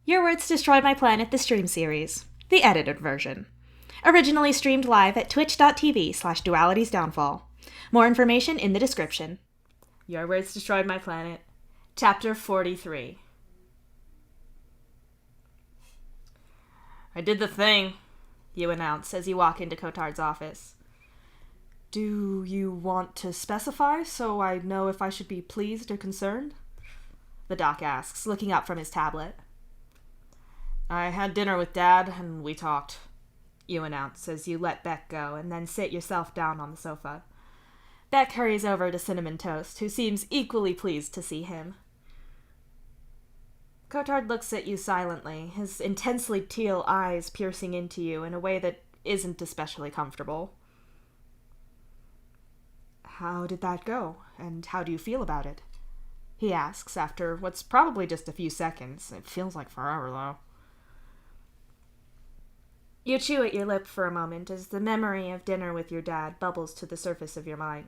Your Words Destroyed My Planet, the stream series. The edited version. Originally streamed live at twitch.tv/dualitiesdownfall. More information in the description. Your Words Destroyed My Planet. Chapter 43. I did the thing, you announce as you walk into Cotard's office. Do you want to specify so I know if I should be pleased or concerned? The doc asks, looking up from his tablet. I had dinner with Dad, and we talked, you announce as you let Beck go and then sit yourself down on the sofa. Beck hurries over to Cinnamon Toast, who seems equally pleased to see him. Cotard looks at you silently, his intensely teal eyes piercing into you in a way that isn't especially comfortable. How did that go, and how do you feel about it? He asks after what's probably just a few seconds. It feels like forever, though. You chew at your lip for a moment as the memory of dinner with your dad bubbles to the surface of your mind.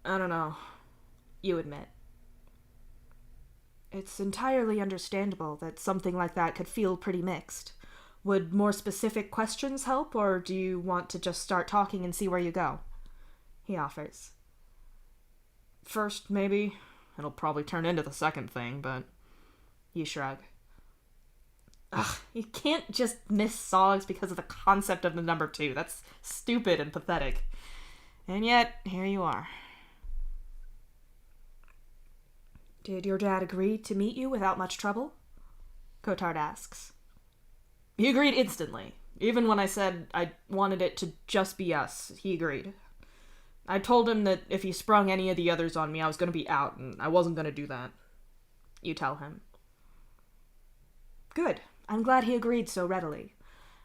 I don't know, you admit. It's entirely understandable that something like that could feel pretty mixed. Would more specific questions help, or do you want to just start talking and see where you go? He offers. First, maybe. It'll probably turn into the second thing, but... You shrug. Ugh, you can't just miss songs because of the concept of the number 2. That's stupid and pathetic. And yet, here you are. Did your dad agree to meet you without much trouble? Cotard asks. He agreed instantly. Even when I said I wanted it to just be us, he agreed. I told him that if he sprung any of the others on me, I was going to be out, and I wasn't going to do that. You tell him. Good. I'm glad he agreed so readily.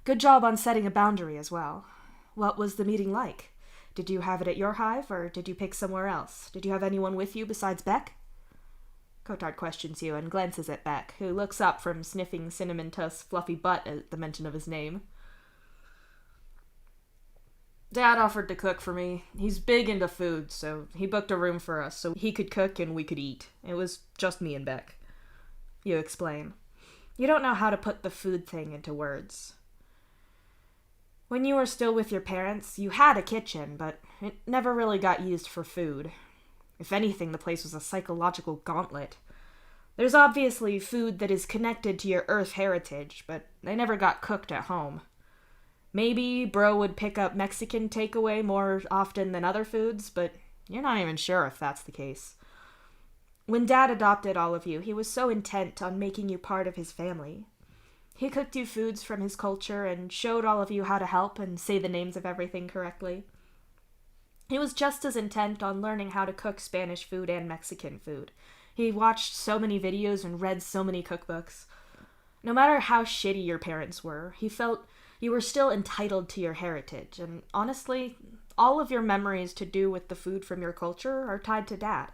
Good job on setting a boundary as well. What was the meeting like? Did you have it at your hive, or did you pick somewhere else? Did you have anyone with you besides Beck? Cotard questions you and glances at Beck, who looks up from sniffing Cinnamon Toast's fluffy butt at the mention of his name. Dad offered to cook for me. He's big into food, so he booked a room for us so he could cook and we could eat. It was just me and Beck. You explain. You don't know how to put the food thing into words. When you were still with your parents, you had a kitchen, but it never really got used for food. If anything, the place was a psychological gauntlet. There's obviously food that is connected to your Earth heritage, but they never got cooked at home. Maybe Bro would pick up Mexican takeaway more often than other foods, but you're not even sure if that's the case. When Dad adopted all of you, he was so intent on making you part of his family. He cooked you foods from his culture and showed all of you how to help and say the names of everything correctly. He was just as intent on learning how to cook Spanish food and Mexican food. He watched so many videos and read so many cookbooks. No matter how shitty your parents were, he felt you were still entitled to your heritage, and honestly, all of your memories to do with the food from your culture are tied to Dad.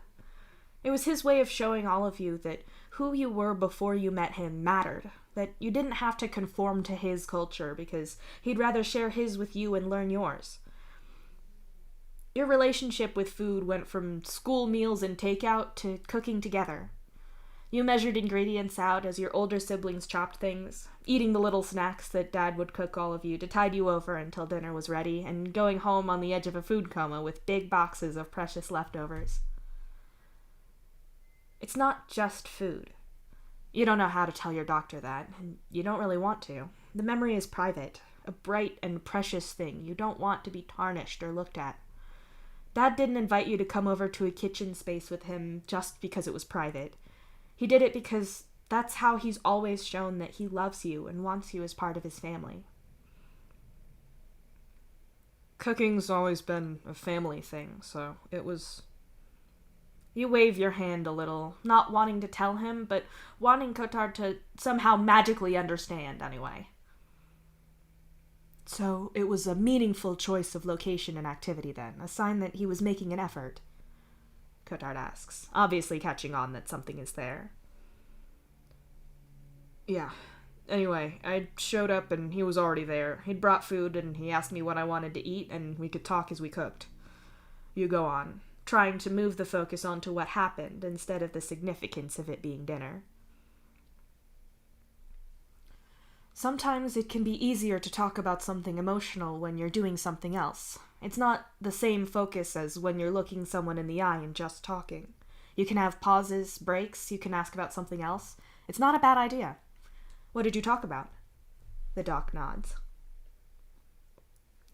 It was his way of showing all of you that who you were before you met him mattered, that you didn't have to conform to his culture because he'd rather share his with you and learn yours. Your relationship with food went from school meals and takeout to cooking together. You measured ingredients out as your older siblings chopped things, eating the little snacks that Dad would cook all of you to tide you over until dinner was ready, and going home on the edge of a food coma with big boxes of precious leftovers. It's not just food. You don't know how to tell your doctor that, and you don't really want to. The memory is private, a bright and precious thing you don't want to be tarnished or looked at. Dad didn't invite you to come over to a kitchen space with him just because it was private. He did it because that's how he's always shown that he loves you and wants you as part of his family. Cooking's always been a family thing, so it was... You wave your hand a little, not wanting to tell him, but wanting Cotard to somehow magically understand anyway. So it was a meaningful choice of location and activity then, a sign that he was making an effort? Cotard asks, obviously catching on that something is there. Yeah. Anyway, I showed up and he was already there. He'd brought food and he asked me what I wanted to eat and we could talk as we cooked. You go on, trying to move the focus onto what happened instead of the significance of it being dinner. Sometimes it can be easier to talk about something emotional when you're doing something else. It's not the same focus as when you're looking someone in the eye and just talking. You can have pauses, breaks, you can ask about something else. It's not a bad idea. What did you talk about? The doc nods.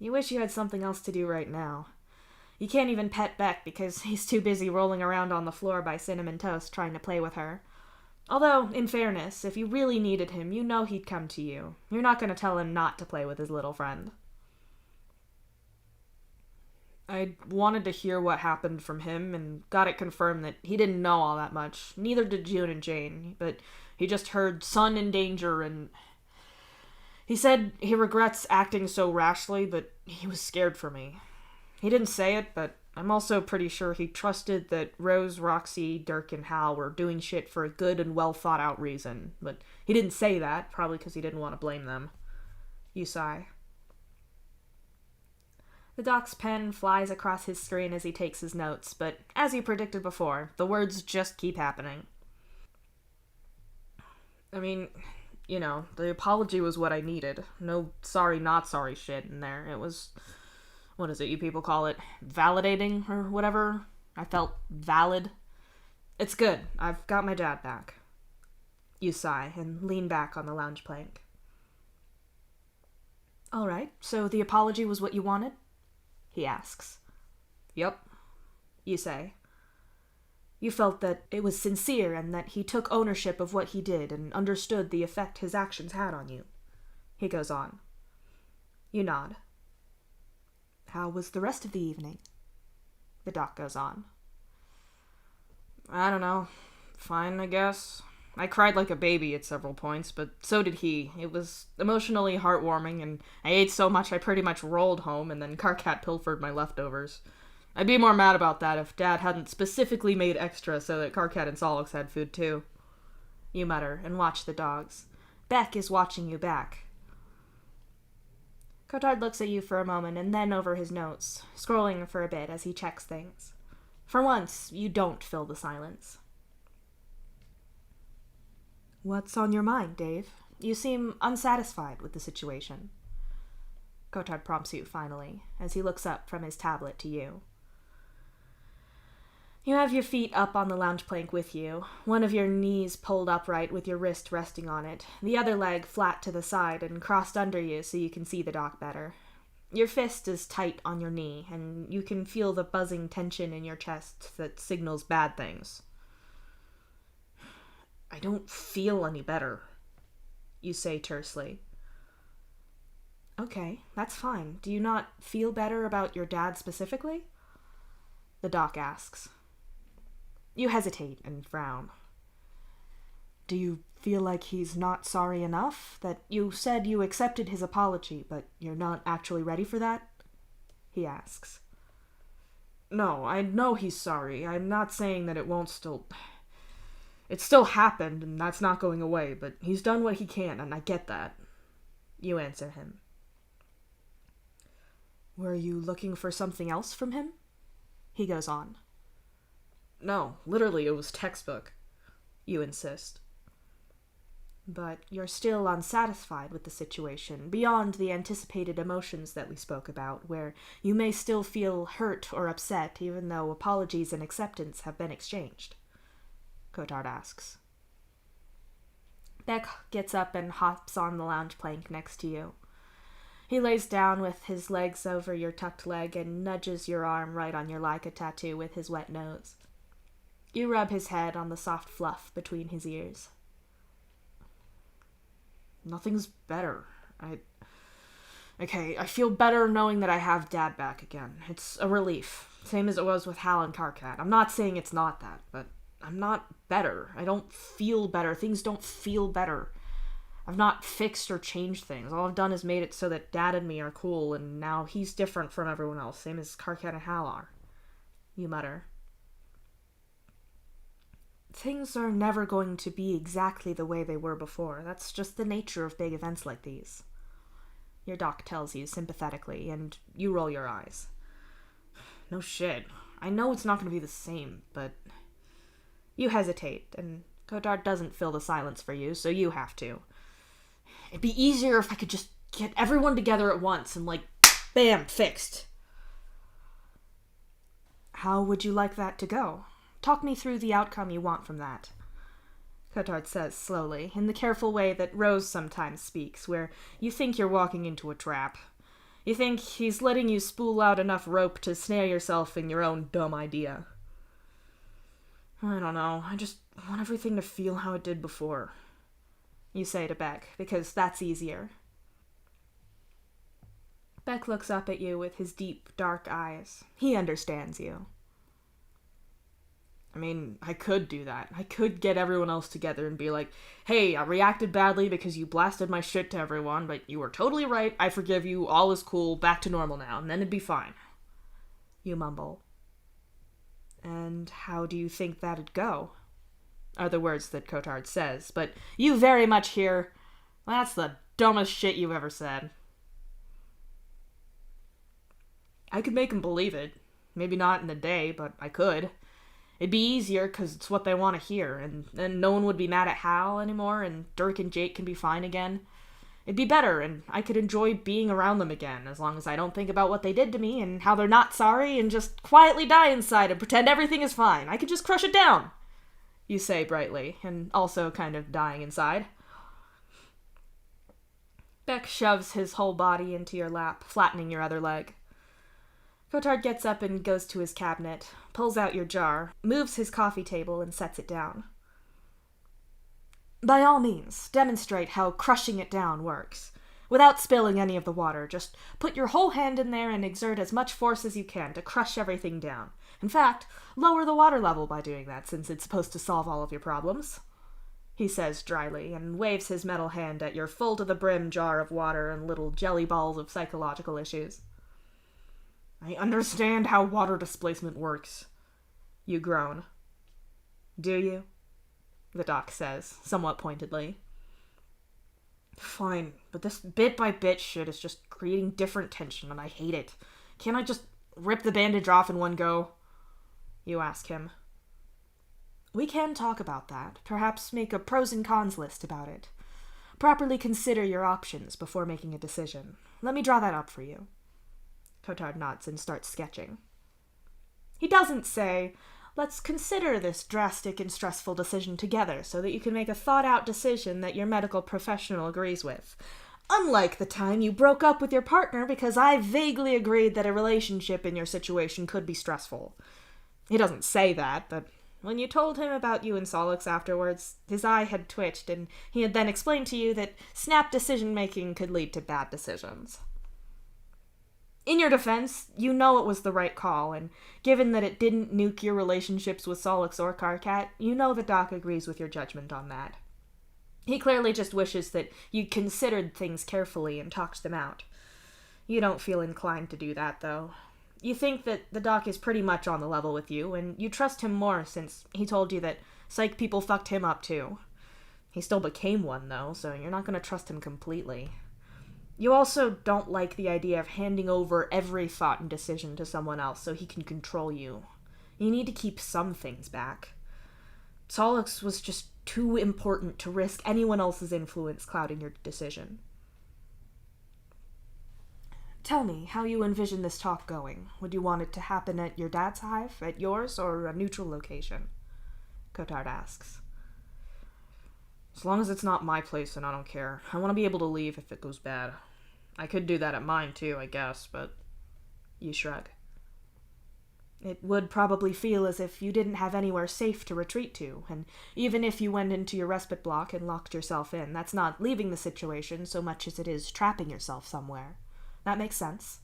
You wish you had something else to do right now. You can't even pet Beck because he's too busy rolling around on the floor by Cinnamon Toast trying to play with her. Although, in fairness, if you really needed him, you know he'd come to you. You're not going to tell him not to play with his little friend. I wanted to hear what happened from him and got it confirmed that he didn't know all that much. Neither did June and Jane, but he just heard son in danger and... He said he regrets acting so rashly, but he was scared for me. He didn't say it, but I'm also pretty sure he trusted that Rose, Roxy, Dirk, and Hal were doing shit for a good and well-thought-out reason. But he didn't say that, probably because he didn't want to blame them. You sigh. The doc's pen flies across his screen as he takes his notes, but as you predicted before, the words just keep happening. I mean, you know, the apology was what I needed. No sorry, not sorry shit in there. It was... What is it you people call it? Validating or whatever? I felt valid. It's good. I've got my dad back. You sigh and lean back on the lounge plank. All right, so the apology was what you wanted? He asks. Yep, you say. You felt that it was sincere and that he took ownership of what he did and understood the effect his actions had on you. He goes on. You nod. How was the rest of the evening? The doc goes on. I don't know. Fine, I guess. I cried like a baby at several points, but so did he. It was emotionally heartwarming, and I ate so much I pretty much rolled home, and then Carcat pilfered my leftovers. I'd be more mad about that if Dad hadn't specifically made extra so that Carcat and Solix had food too. You mutter and watch the dogs. Beck is watching you back. Cotard looks at you for a moment and then over his notes, scrolling for a bit as he checks things. For once, you don't fill the silence. What's on your mind, Dave? You seem unsatisfied with the situation. Cotard prompts you finally, as he looks up from his tablet to you. You have your feet up on the lounge plank with you, one of your knees pulled upright with your wrist resting on it, the other leg flat to the side and crossed under you so you can see the doc better. Your fist is tight on your knee, and you can feel the buzzing tension in your chest that signals bad things. I don't feel any better, you say tersely. Okay, that's fine. Do you not feel better about your dad specifically? The doc asks. You hesitate and frown. Do you feel like he's not sorry enough? That you said you accepted his apology, but you're not actually ready for that? He asks. No, I know he's sorry. I'm not saying that it won't still... It still happened, and that's not going away, but he's done what he can, and I get that. You answer him. Were you looking for something else from him? He goes on. No, literally, it was textbook. You insist. But you're still unsatisfied with the situation, beyond the anticipated emotions that we spoke about, where you may still feel hurt or upset, even though apologies and acceptance have been exchanged. Cotard asks. Beck gets up and hops on the lounge plank next to you. He lays down with his legs over your tucked leg and nudges your arm right on your Leica tattoo with his wet nose. You rub his head on the soft fluff between his ears. Nothing's better. I feel better knowing that I have Dad back again. It's a relief. Same as it was with Hal and Carcat. I'm not saying it's not that, but I'm not better. I don't feel better. Things don't feel better. I've not fixed or changed things. All I've done is made it so that Dad and me are cool, and now he's different from everyone else, same as Carcat and Hal are. You mutter. Things are never going to be exactly the way they were before. That's just the nature of big events like these. Your doc tells you sympathetically, and you roll your eyes. No shit. I know it's not going to be the same, but... You hesitate, and Cotard doesn't fill the silence for you, so you have to. It'd be easier if I could just get everyone together at once and, like, bam, fixed. How would you like that to go? Talk me through the outcome you want from that. Cotard says slowly, in the careful way that Rose sometimes speaks, where you think you're walking into a trap. You think he's letting you spool out enough rope to snare yourself in your own dumb idea. I don't know, I just want everything to feel how it did before. You say to Beck, because that's easier. Beck looks up at you with his deep, dark eyes. He understands you. I mean, I could do that. I could get everyone else together and be like, hey, I reacted badly because you blasted my shit to everyone, but you were totally right, I forgive you, all is cool, back to normal now, and then it'd be fine. You mumble. And how do you think that'd go? Are the words that Cotard says, but you very much hear, that's the dumbest shit you've ever said. I could make him believe it. Maybe not in a day, but I could. It'd be easier because it's what they want to hear, and then no one would be mad at Hal anymore, and Dirk and Jake can be fine again. It'd be better, and I could enjoy being around them again, as long as I don't think about what they did to me, and how they're not sorry, and just quietly die inside and pretend everything is fine. I could just crush it down, you say brightly, and also kind of dying inside. Beck shoves his whole body into your lap, flattening your other leg. Cotard gets up and goes to his cabinet, pulls out your jar, moves his coffee table, and sets it down. By all means, demonstrate how crushing it down works. Without spilling any of the water, just put your whole hand in there and exert as much force as you can to crush everything down. In fact, lower the water level by doing that, since it's supposed to solve all of your problems. He says dryly, and waves his metal hand at your full-to-the-brim jar of water and little jelly balls of psychological issues. I understand how water displacement works. You groan. Do you? The doc says, somewhat pointedly. Fine, but this bit-by-bit shit is just creating different tension, and I hate it. Can't I just rip the bandage off in one go? You ask him. We can talk about that. Perhaps make a pros and cons list about it. Properly consider your options before making a decision. Let me draw that up for you. Cotard nods and starts sketching. He doesn't say, let's consider this drastic and stressful decision together so that you can make a thought-out decision that your medical professional agrees with. Unlike the time you broke up with your partner because I vaguely agreed that a relationship in your situation could be stressful. He doesn't say that, but when you told him about you and Solix afterwards, his eye had twitched, and he had then explained to you that snap decision-making could lead to bad decisions. In your defense, you know it was the right call, and given that it didn't nuke your relationships with Solix or Karkat, you know the doc agrees with your judgment on that. He clearly just wishes that you'd considered things carefully and talked them out. You don't feel inclined to do that, though. You think that the doc is pretty much on the level with you, and you trust him more since he told you that psych people fucked him up too. He still became one, though, so you're not going to trust him completely. You also don't like the idea of handing over every thought and decision to someone else so he can control you. You need to keep some things back. Solix was just too important to risk anyone else's influence clouding your decision. Tell me how you envision this talk going. Would you want it to happen at your dad's hive, at yours, or a neutral location? Cotard asks. As long as it's not my place, then I don't care. I want to be able to leave if it goes bad. I could do that at mine too, I guess, but... You shrug. It would probably feel as if you didn't have anywhere safe to retreat to, and even if you went into your respite block and locked yourself in, that's not leaving the situation so much as it is trapping yourself somewhere. That makes sense.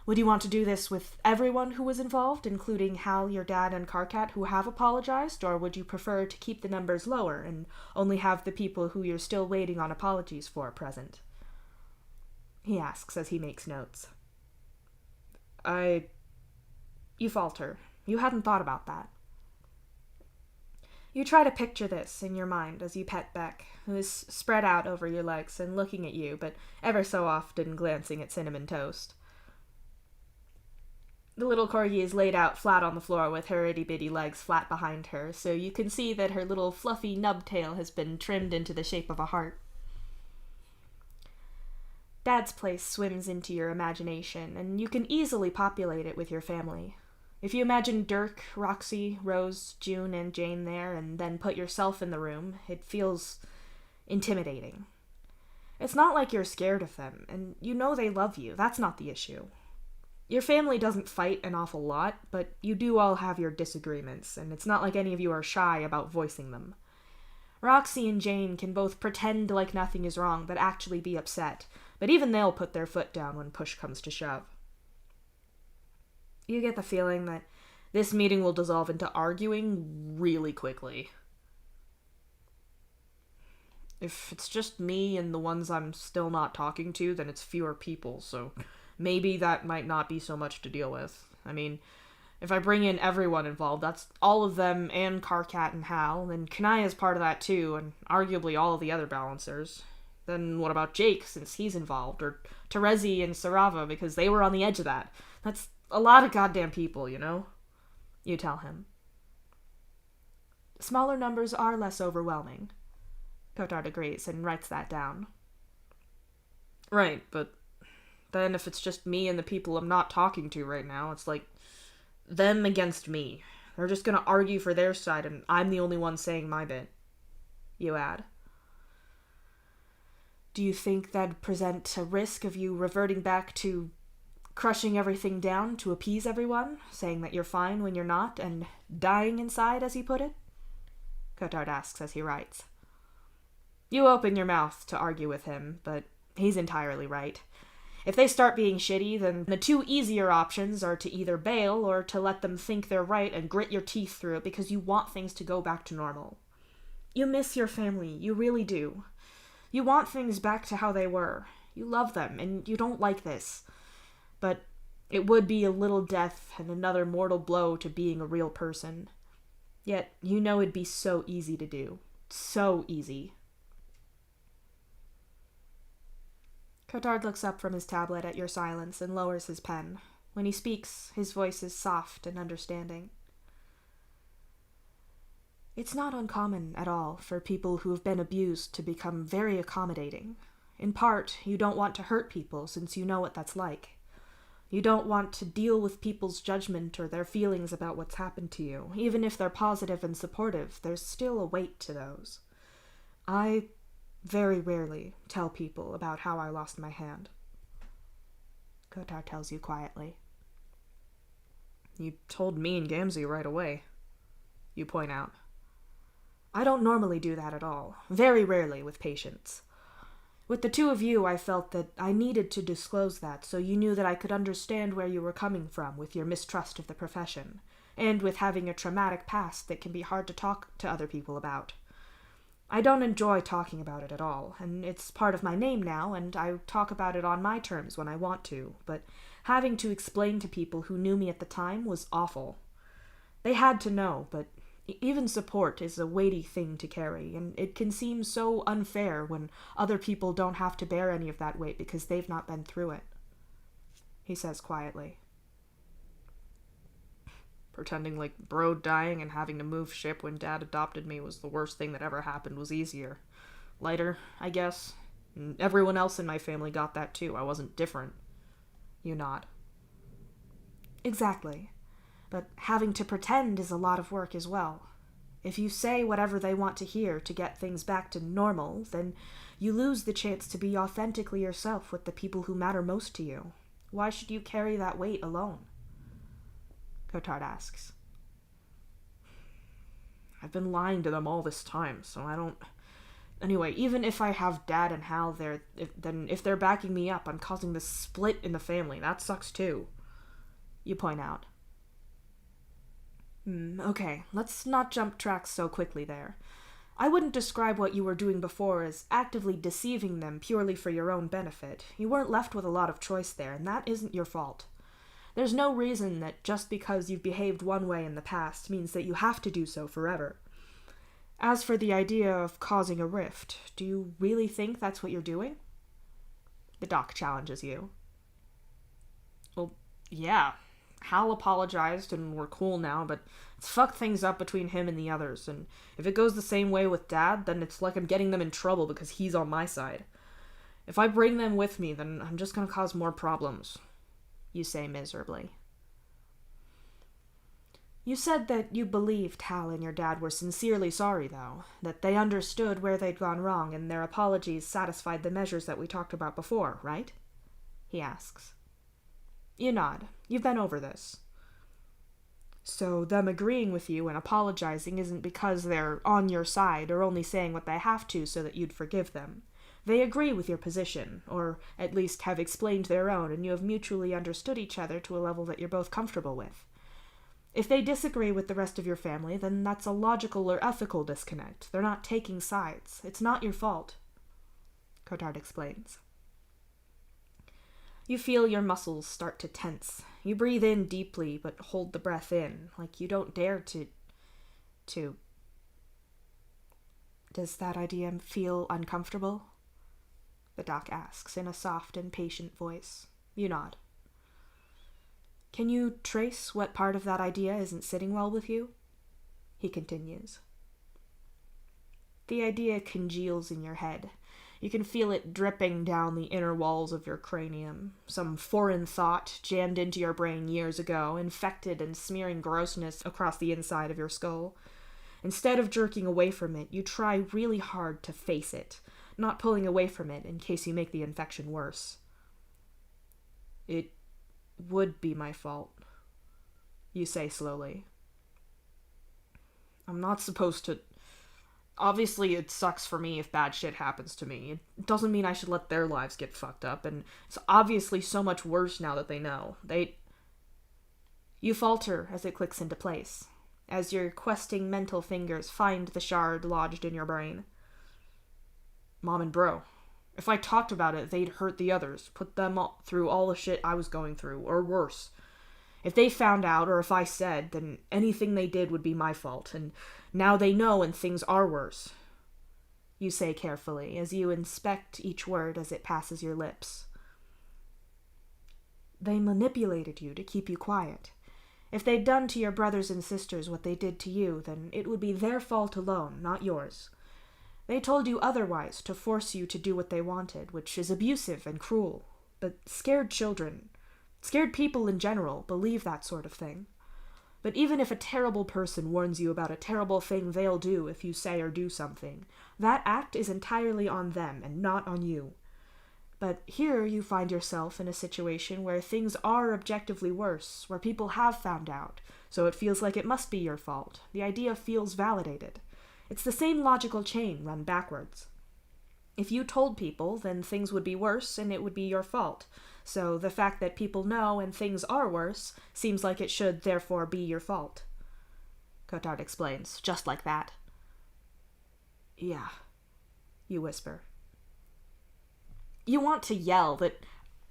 Would you want to do this with everyone who was involved, including Hal, your dad, and Karkat, who have apologized, or would you prefer to keep the numbers lower and only have the people who you're still waiting on apologies for present? He asks as he makes notes. You falter. You hadn't thought about that. You try to picture this in your mind as you pet Beck, who is spread out over your legs and looking at you, but ever so often glancing at Cinnamon Toast. The little corgi is laid out flat on the floor with her itty-bitty legs flat behind her, so you can see that her little fluffy nub tail has been trimmed into the shape of a heart. Dad's place swims into your imagination, and you can easily populate it with your family. If you imagine Dirk, Roxy, Rose, June, and Jane there, and then put yourself in the room, it feels intimidating. It's not like you're scared of them, and you know they love you. That's not the issue. Your family doesn't fight an awful lot, but you do all have your disagreements, and it's not like any of you are shy about voicing them. Roxy and Jane can both pretend like nothing is wrong, but actually be upset, but even they'll put their foot down when push comes to shove. You get the feeling that this meeting will dissolve into arguing really quickly. If it's just me and the ones I'm still not talking to, then it's fewer people, so maybe that might not be so much to deal with. I mean, if I bring in everyone involved, that's all of them and Carcat and Hal, then Kanaya's part of that too, and arguably all of the other balancers. Then what about Jake, since he's involved, or Terezi and Sarava, because they were on the edge of that? That's a lot of goddamn people, you know? You tell him. Smaller numbers are less overwhelming. Cotard agrees and writes that down. Right, but then if it's just me and the people I'm not talking to right now, it's like them against me. They're just gonna argue for their side, and I'm the only one saying my bit. You add. Do you think that'd present a risk of you reverting back to crushing everything down to appease everyone, saying that you're fine when you're not, and dying inside, as he put it? Cotard asks as he writes. You open your mouth to argue with him, but he's entirely right. If they start being shitty, then the two easier options are to either bail or to let them think they're right and grit your teeth through it because you want things to go back to normal. You miss your family, you really do. You want things back to how they were. You love them, and you don't like this. But it would be a little death and another mortal blow to being a real person. Yet, you know it'd be so easy to do. So easy. Cotard looks up from his tablet at your silence and lowers his pen. When he speaks, his voice is soft and understanding. It's not uncommon at all for people who have been abused to become very accommodating. In part, you don't want to hurt people since you know what that's like. You don't want to deal with people's judgment or their feelings about what's happened to you. Even if they're positive and supportive, there's still a weight to those. I very rarely tell people about how I lost my hand. Cotard tells you quietly. You told me and Gamzee right away. You point out. I don't normally do that at all. Very rarely with patients. With the two of you, I felt that I needed to disclose that so you knew that I could understand where you were coming from with your mistrust of the profession, and with having a traumatic past that can be hard to talk to other people about. I don't enjoy talking about it at all, and it's part of my name now, and I talk about it on my terms when I want to, but having to explain to people who knew me at the time was awful. They had to know, but even support is a weighty thing to carry, and it can seem so unfair when other people don't have to bear any of that weight because they've not been through it. He says quietly. Pretending like bro dying and having to move ship when Dad adopted me was the worst thing that ever happened was easier. Lighter, I guess. And everyone else in my family got that too. I wasn't different. You nod. Exactly. But having to pretend is a lot of work as well. If you say whatever they want to hear to get things back to normal, then you lose the chance to be authentically yourself with the people who matter most to you. Why should you carry that weight alone? Cotard asks. I've been lying to them all this time, so I don't... Anyway, even if I have Dad and Hal there, if they're backing me up, I'm causing this split in the family. That sucks too. You point out. Okay, let's not jump tracks so quickly there. I wouldn't describe what you were doing before as actively deceiving them purely for your own benefit. You weren't left with a lot of choice there, and that isn't your fault. There's no reason that just because you've behaved one way in the past means that you have to do so forever. As for the idea of causing a rift, do you really think that's what you're doing? The doc challenges you. Well, yeah. Hal apologized and we're cool now, but it's fucked things up between him and the others, and if it goes the same way with Dad, then it's like I'm getting them in trouble because he's on my side. If I bring them with me, then I'm just gonna cause more problems, you say miserably. You said that you believed Hal and your dad were sincerely sorry, though, that they understood where they'd gone wrong and their apologies satisfied the measures that we talked about before, right? He asks. You nod. You've been over this. So them agreeing with you and apologizing isn't because they're on your side or only saying what they have to so that you'd forgive them. They agree with your position, or at least have explained their own, and you have mutually understood each other to a level that you're both comfortable with. If they disagree with the rest of your family, then that's a logical or ethical disconnect. They're not taking sides. It's not your fault. Cotard explains. You feel your muscles start to tense. You breathe in deeply, but hold the breath in, like you don't dare to... Does that idea feel uncomfortable? The doc asks in a soft and patient voice. You nod. Can you trace what part of that idea isn't sitting well with you? He continues. The idea congeals in your head. You can feel it dripping down the inner walls of your cranium. Some foreign thought jammed into your brain years ago, infected and smearing grossness across the inside of your skull. Instead of jerking away from it, you try really hard to face it, not pulling away from it in case you make the infection worse. It would be my fault, you say slowly. I'm not supposed to... Obviously, it sucks for me if bad shit happens to me. It doesn't mean I should let their lives get fucked up, and it's obviously so much worse now that they know. You falter as it clicks into place, as your questing mental fingers find the shard lodged in your brain. Mom and Bro. If I talked about it, they'd hurt the others, put them through all the shit I was going through, or worse. If they found out, or if I said, then anything they did would be my fault, and now they know and things are worse. You say carefully, as you inspect each word as it passes your lips. They manipulated you to keep you quiet. If they'd done to your brothers and sisters what they did to you, then it would be their fault alone, not yours. They told you otherwise to force you to do what they wanted, which is abusive and cruel. But scared children, scared people in general, believe that sort of thing. But even if a terrible person warns you about a terrible thing they'll do if you say or do something, that act is entirely on them and not on you. But here you find yourself in a situation where things are objectively worse, where people have found out, so it feels like it must be your fault. The idea feels validated. It's the same logical chain run backwards. If you told people, then things would be worse and it would be your fault. So the fact that people know and things are worse seems like it should therefore be your fault. Cotard explains, just like that. Yeah, you whisper. You want to yell that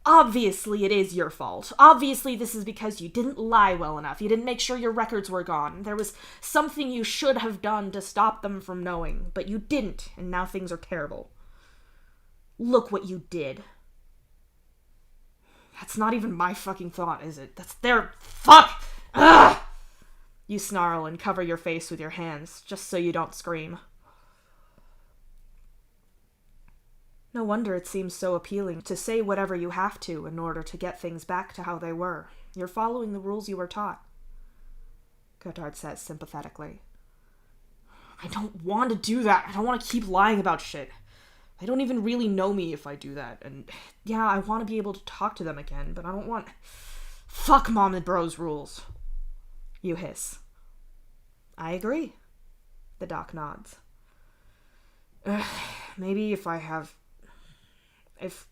obviously it is your fault. Obviously this is because you didn't lie well enough. You didn't make sure your records were gone. There was something you should have done to stop them from knowing, but you didn't, and now things are terrible. Look what you did. That's not even my fucking thought, is it? That's their... Fuck! Ugh! You snarl and cover your face with your hands, just so you don't scream. No wonder it seems so appealing to say whatever you have to in order to get things back to how they were. You're following the rules you were taught, Cotard says sympathetically. I don't want to do that. I don't want to keep lying about shit. They don't even really know me if I do that. And yeah, I want to be able to talk to them again, but I don't want... Fuck Mom and Bro's rules. You hiss. I agree. The doc nods. Maybe if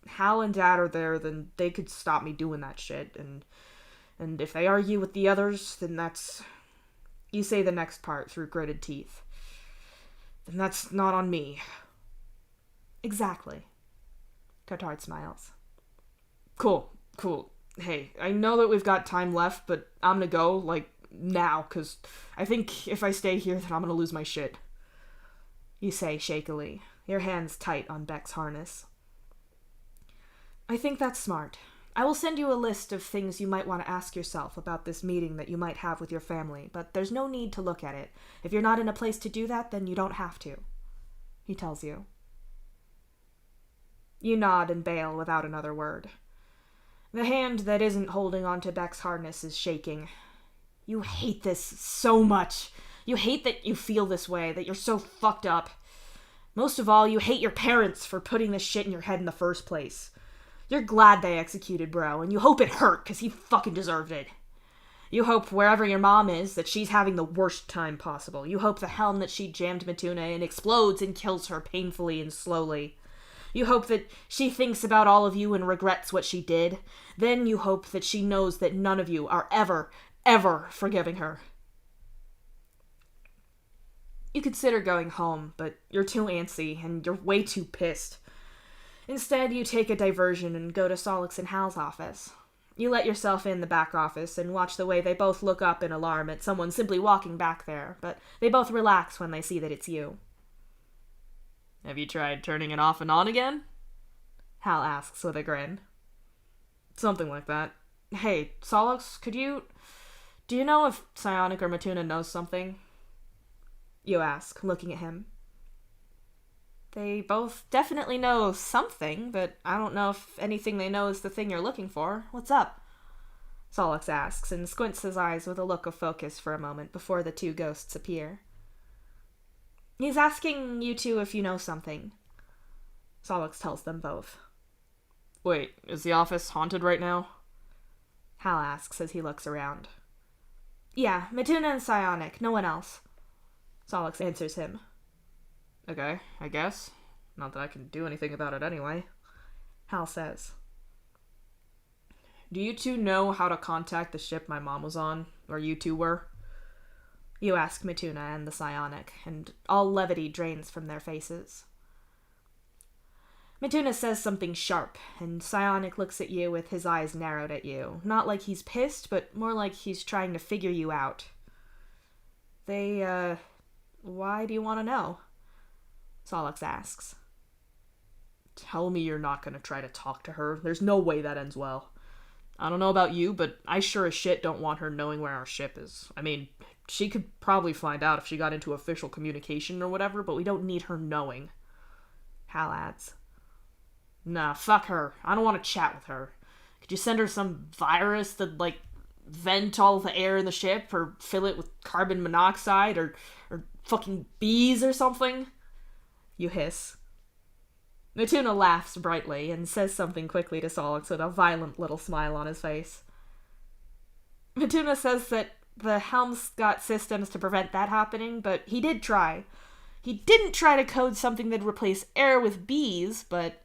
Hal and Dad are there, then they could stop me doing that shit, and if they argue with the others, then that's... You say the next part through gritted teeth. Then that's not on me. Exactly. Cotard smiles. Cool. Hey, I know that we've got time left, but I'm gonna go, now, because I think if I stay here, then I'm gonna lose my shit. You say shakily, your hands tight on Beck's harness. I think that's smart. I will send you a list of things you might want to ask yourself about this meeting that you might have with your family, but there's no need to look at it. If you're not in a place to do that, then you don't have to. He tells you. You nod and bail without another word. The hand that isn't holding onto Beck's harness is shaking. You hate this so much. You hate that you feel this way, that you're so fucked up. Most of all, you hate your parents for putting this shit in your head in the first place. You're glad they executed Bro, and you hope it hurt, because he fucking deserved it. You hope wherever your mom is, that she's having the worst time possible. You hope the helm that she jammed Matuna in explodes and kills her painfully and slowly. You hope that she thinks about all of you and regrets what she did. Then you hope that she knows that none of you are ever, ever forgiving her. You consider going home, but you're too antsy and you're way too pissed. Instead, you take a diversion and go to Solix and Hal's office. You let yourself in the back office and watch the way they both look up in alarm at someone simply walking back there, but they both relax when they see that it's you. Have you tried turning it off and on again? Hal asks with a grin. Something like that. Hey, Solix, do you know if Psionic or Matuna knows something? You ask, looking at him. They both definitely know something, but I don't know if anything they know is the thing you're looking for. What's up? Solix asks, and squints his eyes with a look of focus for a moment before the two ghosts appear. He's asking you two if you know something. Solix tells them both. Wait, is the office haunted right now? Hal asks as he looks around. Yeah, Matuna and Psionic, no one else. Solix answers him. Okay, I guess. Not that I can do anything about it anyway. Hal says. Do you two know how to contact the ship my mom was on, where you two were? You ask Matuna and the Psionic, and all levity drains from their faces. Matuna says something sharp, and Psionic looks at you with his eyes narrowed at you, not like he's pissed, but more like he's trying to figure you out. Why do you want to know? Solix asks. Tell me you're not going to try to talk to her. There's no way that ends well. I don't know about you, but I sure as shit don't want her knowing where our ship is. I mean, she could probably find out if she got into official communication or whatever, but we don't need her knowing. Hal adds. Nah, fuck her. I don't want to chat with her. Could you send her some virus that, vent all the air in the ship, or fill it with carbon monoxide, or fucking bees or something? You hiss. Matuna laughs brightly and says something quickly to Solix with a violent little smile on his face. Matuna says that the helm's got systems to prevent that happening, but he did try. He didn't try to code something that'd replace air with bees, but...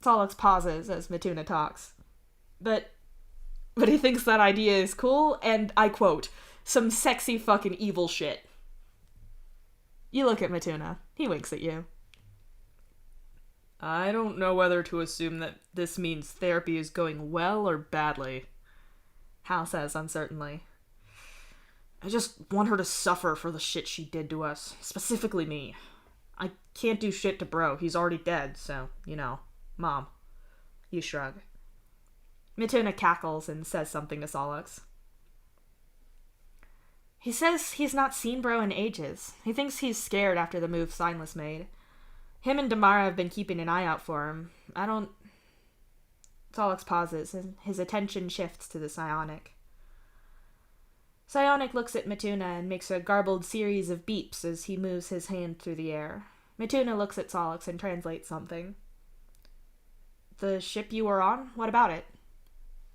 Solix pauses as Matuna talks. But he thinks that idea is cool, and I quote, some sexy fucking evil shit. You look at Matuna. He winks at you. I don't know whether to assume that this means therapy is going well or badly, Hal says uncertainly. I just want her to suffer for the shit she did to us, specifically me. I can't do shit to Bro, he's already dead, so, Mom. You shrug. Matuna cackles and says something to Solix. He says he's not seen Bro in ages. He thinks he's scared after the move Signless made. Him and Damara have been keeping an eye out for him. Solix pauses, and his attention shifts to the Psionic. Psionic looks at Matuna and makes a garbled series of beeps as he moves his hand through the air. Matuna looks at Solix and translates something. The ship you were on? What about it?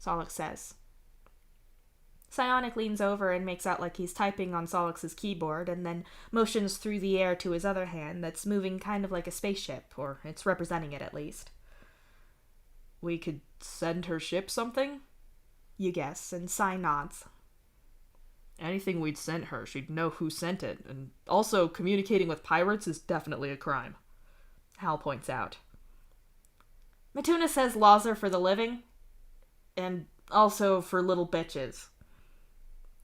Solix says. Psionic leans over and makes out like he's typing on Solix's keyboard, and then motions through the air to his other hand that's moving kind of like a spaceship, or it's representing it at least. We could send her ship something? You guess, and Psi nods. Anything we'd sent her, she'd know who sent it, and also communicating with pirates is definitely a crime, Hal points out. Matuna says laws are for the living, and also for little bitches.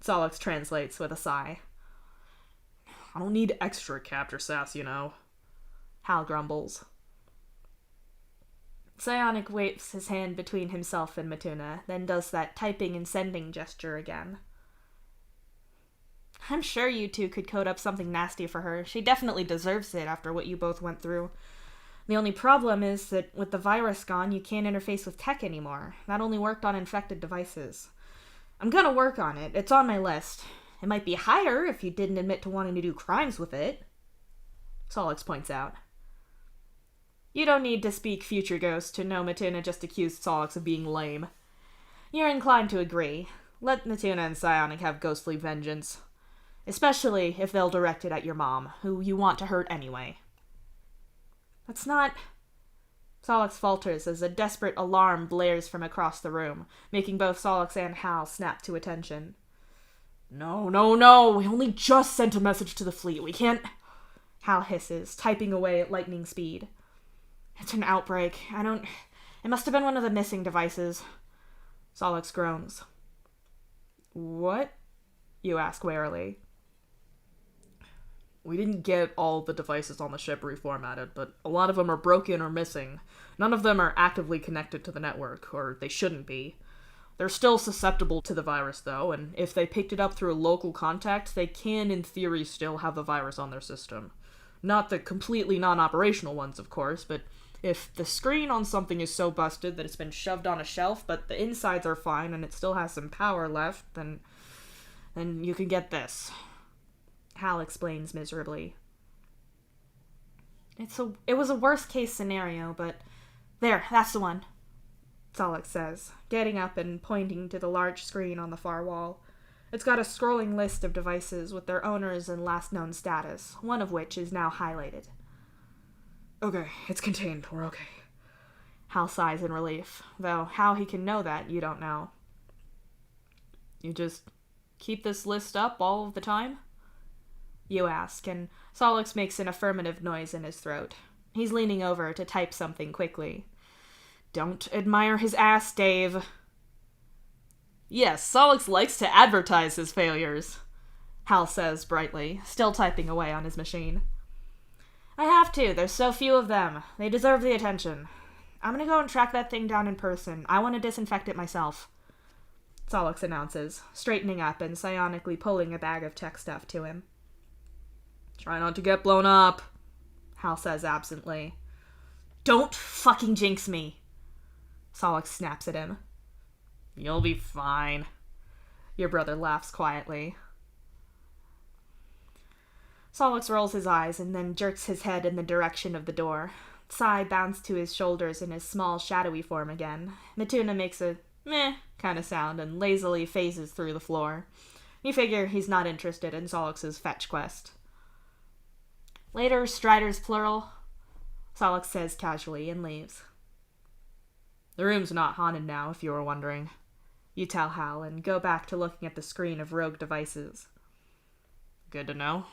Solix translates with a sigh. I don't need extra captor sass, Hal grumbles. Psionic waves his hand between himself and Matuna, then does that typing and sending gesture again. I'm sure you two could code up something nasty for her. She definitely deserves it after what you both went through. The only problem is that with the virus gone, you can't interface with tech anymore. That only worked on infected devices. I'm gonna work on it. It's on my list. It might be higher if you didn't admit to wanting to do crimes with it. Solix points out. You don't need to speak future ghost to know Matuna just accused Solix of being lame. You're inclined to agree. Let Matuna and Psionic have ghostly vengeance. Especially if they'll direct it at your mom, who you want to hurt anyway. That's not... Solix falters as a desperate alarm blares from across the room, making both Solix and Hal snap to attention. No. We only just sent a message to the fleet. We can't... Hal hisses, typing away at lightning speed. It's an outbreak. It must have been one of the missing devices. Solix groans. What? You ask warily. We didn't get all the devices on the ship reformatted, but a lot of them are broken or missing. None of them are actively connected to the network, or they shouldn't be. They're still susceptible to the virus, though, and if they picked it up through a local contact, they can, in theory, still have the virus on their system. Not the completely non-operational ones, of course, but if the screen on something is so busted that it's been shoved on a shelf, but the insides are fine and it still has some power left, then you can get this. Hal explains miserably. It was a worst-case scenario, but... There, that's the one, Solix says, getting up and pointing to the large screen on the far wall. It's got a scrolling list of devices with their owners and last known status, one of which is now highlighted. Okay, it's contained. We're okay. Hal sighs in relief, though how he can know that, you don't know. You just keep this list up all of the time? You ask, and Solix makes an affirmative noise in his throat. He's leaning over to type something quickly. Don't admire his ass, Dave. Yes, Solix likes to advertise his failures, Hal says brightly, still typing away on his machine. I have to. There's so few of them. They deserve the attention. I'm gonna go and track that thing down in person. I want to disinfect it myself, Solix announces, straightening up and psionically pulling a bag of tech stuff to him. Try not to get blown up, Hal says absently. Don't fucking jinx me, Solix snaps at him. You'll be fine. Your brother laughs quietly. Solix rolls his eyes and then jerks his head in the direction of the door. Psi bounces to his shoulders in his small, shadowy form again. Matuna makes a meh kind of sound and lazily phases through the floor. You figure he's not interested in Solix's fetch quest. Later, Striders plural, Solix says casually and leaves. The room's not haunted now, if you were wondering. You tell Hal and go back to looking at the screen of rogue devices. Good to know.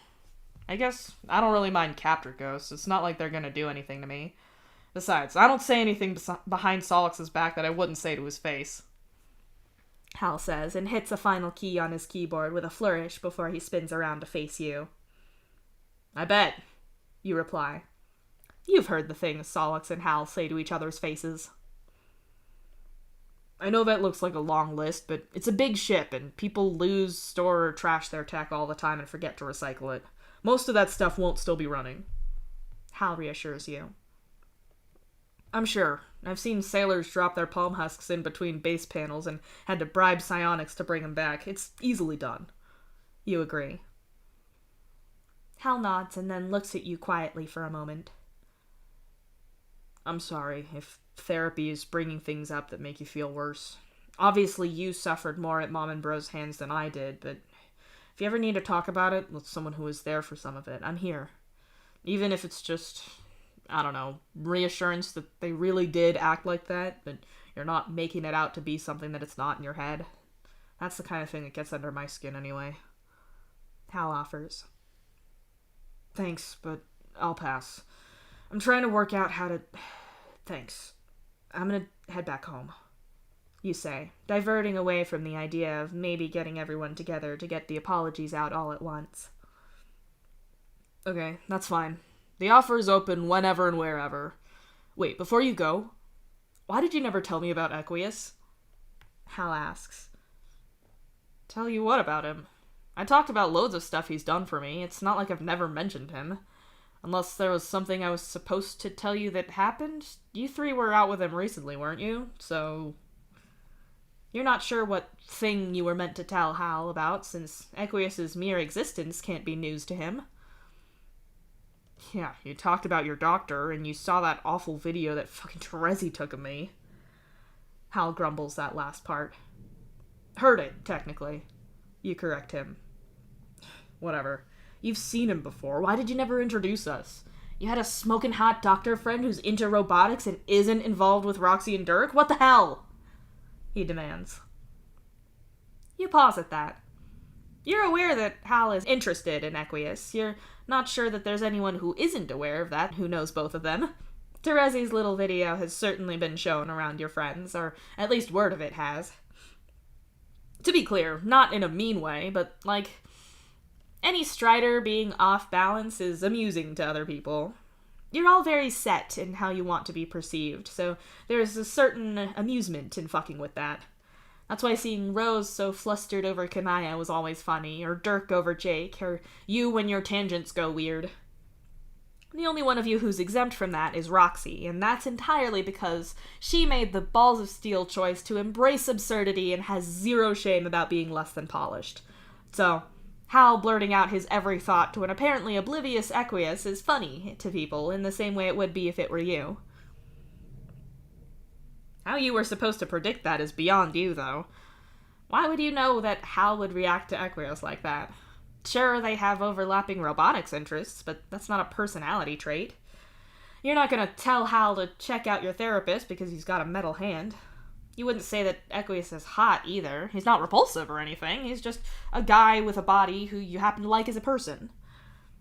I guess I don't really mind captor ghosts. It's not like they're gonna do anything to me. Besides, I don't say anything behind Solix's back that I wouldn't say to his face. Hal says, and hits a final key on his keyboard with a flourish before he spins around to face you. I bet, you reply. You've heard the things Solix and Hal say to each other's faces. I know that looks like a long list, but it's a big ship, and people lose, store, or trash their tech all the time and forget to recycle it. Most of that stuff won't still be running. Hal reassures you. I'm sure. I've seen sailors drop their palm husks in between base panels and had to bribe psionics to bring them back. It's easily done. You agree. Hal nods and then looks at you quietly for a moment. I'm sorry if therapy is bringing things up that make you feel worse. Obviously, you suffered more at Mom and Bro's hands than I did, but if you ever need to talk about it with someone who was there for some of it, I'm here. Even if it's just, I don't know, reassurance that they really did act like that, but you're not making it out to be something that it's not in your head. That's the kind of thing that gets under my skin anyway. Hal offers. Thanks, but I'll pass. I'm trying to work out how to... Thanks. I'm gonna head back home, you say, diverting away from the idea of maybe getting everyone together to get the apologies out all at once. Okay, that's fine. The offer is open whenever and wherever. Wait, before you go, why did you never tell me about Equius? Hal asks. Tell you what about him? I talked about loads of stuff he's done for me. It's not like I've never mentioned him. Unless there was something I was supposed to tell you that happened. You three were out with him recently, weren't you? So you're not sure what thing you were meant to tell Hal about, since Equius's mere existence can't be news to him. Yeah, you talked about your doctor, and you saw that awful video that fucking Terezi took of me. Hal grumbles that last part. Heard it, technically. You correct him. Whatever. You've seen him before. Why did you never introduce us? You had a smoking hot doctor friend who's into robotics and isn't involved with Roxy and Dirk? What the hell? He demands. You pause at that. You're aware that Hal is interested in Equius. You're not sure that there's anyone who isn't aware of that, who knows both of them. Terezi's little video has certainly been shown around your friends, or at least word of it has. To be clear, not in a mean way, but, like, any Strider being off balance is amusing to other people. You're all very set in how you want to be perceived, so there's a certain amusement in fucking with that. That's why seeing Rose so flustered over Kanaya was always funny, or Dirk over Jake, or you when your tangents go weird. The only one of you who's exempt from that is Roxy, and that's entirely because she made the balls of steel choice to embrace absurdity and has zero shame about being less than polished. So, Hal blurting out his every thought to an apparently oblivious Equius is funny to people in the same way it would be if it were you. How you were supposed to predict that is beyond you, though. Why would you know that Hal would react to Equius like that? Sure, they have overlapping robotics interests, but that's not a personality trait. You're not gonna tell Hal to check out your therapist because he's got a metal hand. You wouldn't say that Equius is hot, either. He's not repulsive or anything. He's just a guy with a body who you happen to like as a person.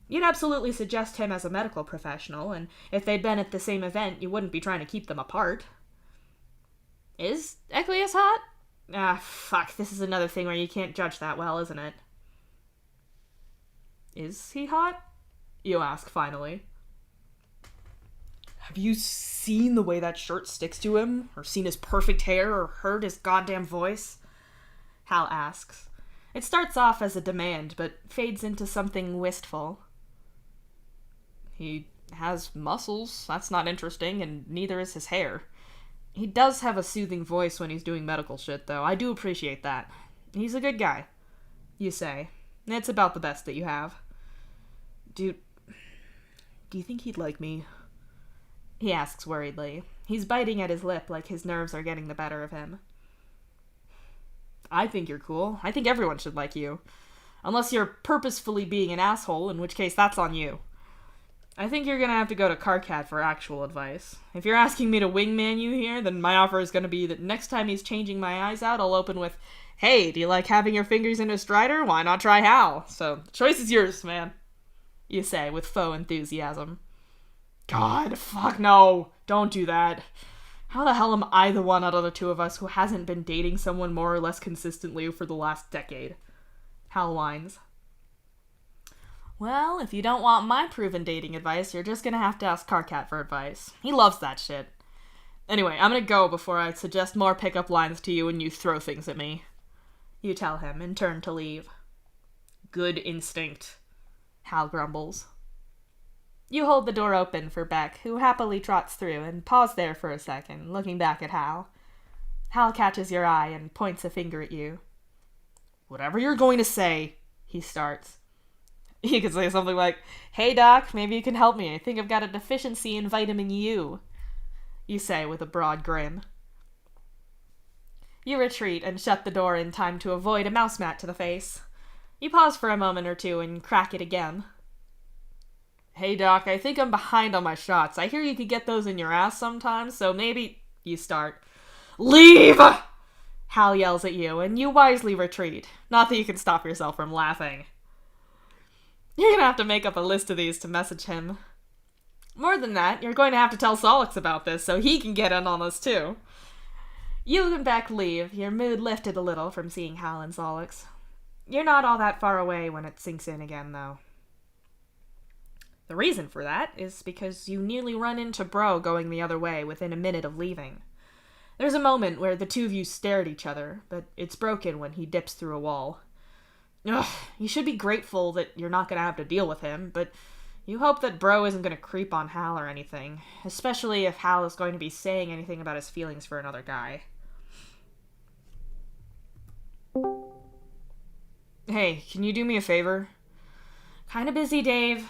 You'd absolutely suggest him as a medical professional, and if they'd been at the same event, you wouldn't be trying to keep them apart. Is Equius hot? Ah, fuck, this is another thing where you can't judge that well, isn't it? Is he hot? You ask, finally. Have you seen the way that shirt sticks to him? Or seen his perfect hair? Or heard his goddamn voice? Hal asks. It starts off as a demand, but fades into something wistful. He has muscles. That's not interesting, and neither is his hair. He does have a soothing voice when he's doing medical shit, though. I do appreciate that. He's a good guy, you say. It's about the best that you have. Do you think he'd like me? He asks worriedly. He's biting at his lip like his nerves are getting the better of him. I think you're cool. I think everyone should like you. Unless you're purposefully being an asshole, in which case that's on you. I think you're gonna have to go to Carcat for actual advice. If you're asking me to wingman you here, then my offer is gonna be that next time he's changing my eyes out, I'll open with, hey, do you like having your fingers in a Strider? Why not try Hal? So, the choice is yours, man. You say, with faux enthusiasm. God, fuck no. Don't do that. How the hell am I the one out of the two of us who hasn't been dating someone more or less consistently for the last decade? Hal whines. Well, if you don't want my proven dating advice, you're just gonna have to ask Carcat for advice. He loves that shit. Anyway, I'm gonna go before I suggest more pickup lines to you and you throw things at me. You tell him and turn to leave. Good instinct, Hal grumbles. You hold the door open for Beck, who happily trots through, and pause there for a second, looking back at Hal. Hal catches your eye and points a finger at you. Whatever you're going to say, he starts. You could say something like, hey doc, maybe you can help me. I think I've got a deficiency in vitamin U. You say with a broad grin. You retreat and shut the door in time to avoid a mouse mat to the face. You pause for a moment or two and crack it again. Hey doc, I think I'm behind on my shots. I hear you could get those in your ass sometimes, so maybe... You start. Leave! Hal yells at you, and you wisely retreat. Not that you can stop yourself from laughing. You're gonna have to make up a list of these to message him. More than that, you're going to have to tell Solix about this so he can get in on this too. You and Beck leave, your mood lifted a little from seeing Hal and Solix. You're not all that far away when it sinks in again, though. The reason for that is because you nearly run into Bro going the other way within a minute of leaving. There's a moment where the two of you stare at each other, but it's broken when he dips through a wall. Ugh, you should be grateful that you're not going to have to deal with him, but You hope that Bro isn't going to creep on Hal or anything, especially if Hal is going to be saying anything about his feelings for another guy. Hey, can you do me a favor? Kinda busy, Dave.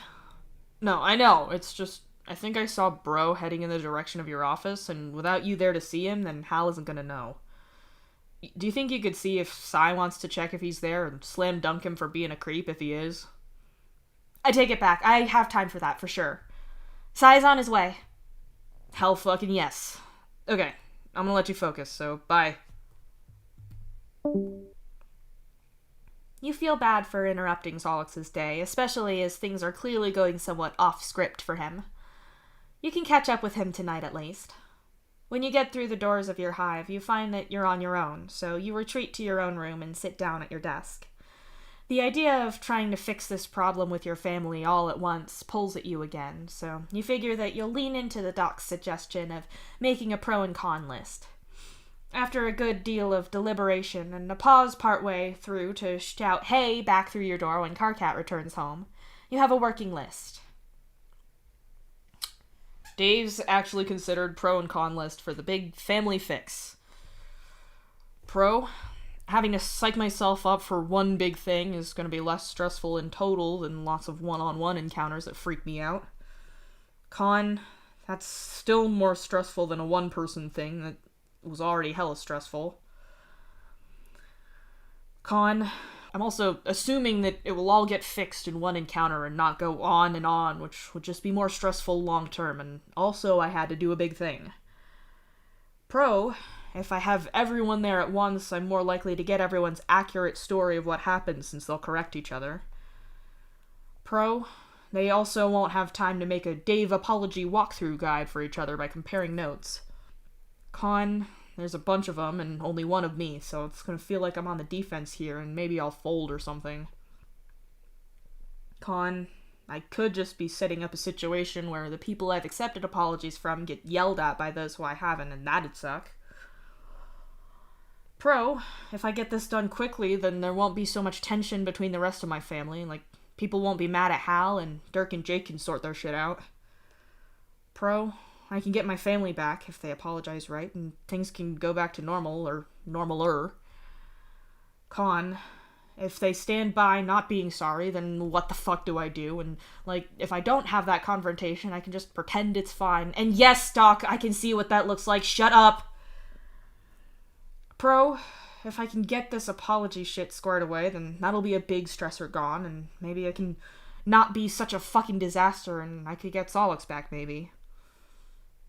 No, I know, it's just, I think I saw Bro heading in the direction of your office, and without you there to see him, then Hal isn't gonna know. Do you think you could see if Cy wants to check if he's there and slam dunk him for being a creep if he is? I take it back. I have time for that, for sure. Cy's on his way. Hell fucking yes. Okay, I'm gonna let you focus, so bye. You feel bad for interrupting Solix's day, especially as things are clearly going somewhat off-script for him. You can catch up with him tonight at least. When you get through the doors of your hive, you find that you're on your own, so you retreat to your own room and sit down at your desk. The idea of trying to fix this problem with your family all at once pulls at you again, so you figure that you'll lean into the doc's suggestion of making a pro and con list. After a good deal of deliberation and a pause partway through to shout "hey" back through your door when Karkat returns home, you have a working list. Dave's actually considered pro and con list for the big family fix. Pro, having to psych myself up for one big thing is going to be less stressful in total than lots of one-on-one encounters that freak me out. Con, that's still more stressful than a one-person thing that was already hella stressful. Con, I'm also assuming that it will all get fixed in one encounter and not go on and on, which would just be more stressful long term, and also I had to do a big thing. Pro, if I have everyone there at once, I'm more likely to get everyone's accurate story of what happened since they'll correct each other. Pro, they also won't have time to make a Dave apology walkthrough guide for each other by comparing notes. Con, there's a bunch of them and only one of me, so it's gonna feel like I'm on the defense here and maybe I'll fold or something. Con, I could just be setting up a situation where the people I've accepted apologies from get yelled at by those who I haven't, and that'd suck. Pro, if I get this done quickly, then there won't be so much tension between the rest of my family, like people won't be mad at Hal and Dirk and Jake can sort their shit out. Pro, I can get my family back if they apologize right, and things can go back to normal, or normaler. Con, if they stand by not being sorry, then what the fuck do I do? And, like, if I don't have that confrontation, I can just pretend it's fine. And yes, Doc, I can see what that looks like. Shut up! Pro, if I can get this apology shit squared away, then that'll be a big stressor gone, and maybe I can not be such a fucking disaster, and I could get Solix back, maybe.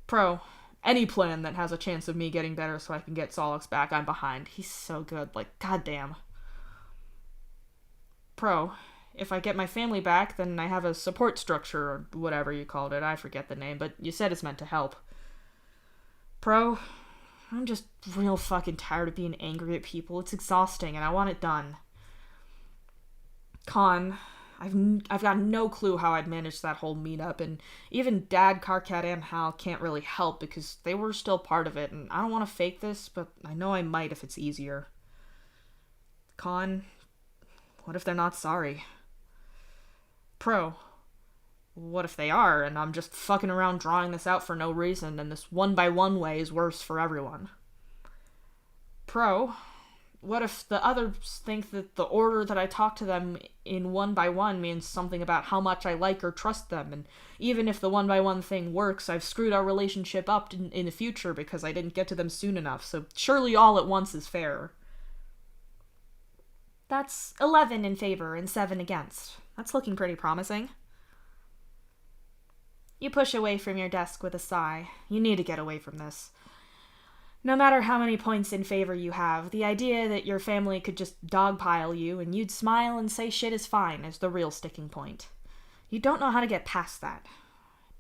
Pro, any plan that has a chance of me getting better so I can get Solix back, I'm behind. He's so good, like, goddamn. Pro, if I get my family back, then I have a support structure, or whatever you called it, I forget the name, but you said it's meant to help. Pro, I'm just real fucking tired of being angry at people. It's exhausting, and I want it done. Con, I've got no clue how I'd manage that whole meetup, and even Dad, Karkat, and Hal can't really help because they were still part of it, and I don't want to fake this, but I know I might if it's easier. Con, what if they're not sorry? Pro, what if they are, and I'm just fucking around drawing this out for no reason, and this one-by-one way is worse for everyone? Pro, what if the others think that the order that I talk to them in one-by-one means something about how much I like or trust them, and even if the one-by-one thing works, I've screwed our relationship up in the future because I didn't get to them soon enough, so surely all at once is fair. That's 11 in favor and 7 against. That's looking pretty promising. You push away from your desk with a sigh. You need to get away from this. No matter how many points in favor you have, the idea that your family could just dogpile you and you'd smile and say shit is fine is the real sticking point. You don't know how to get past that.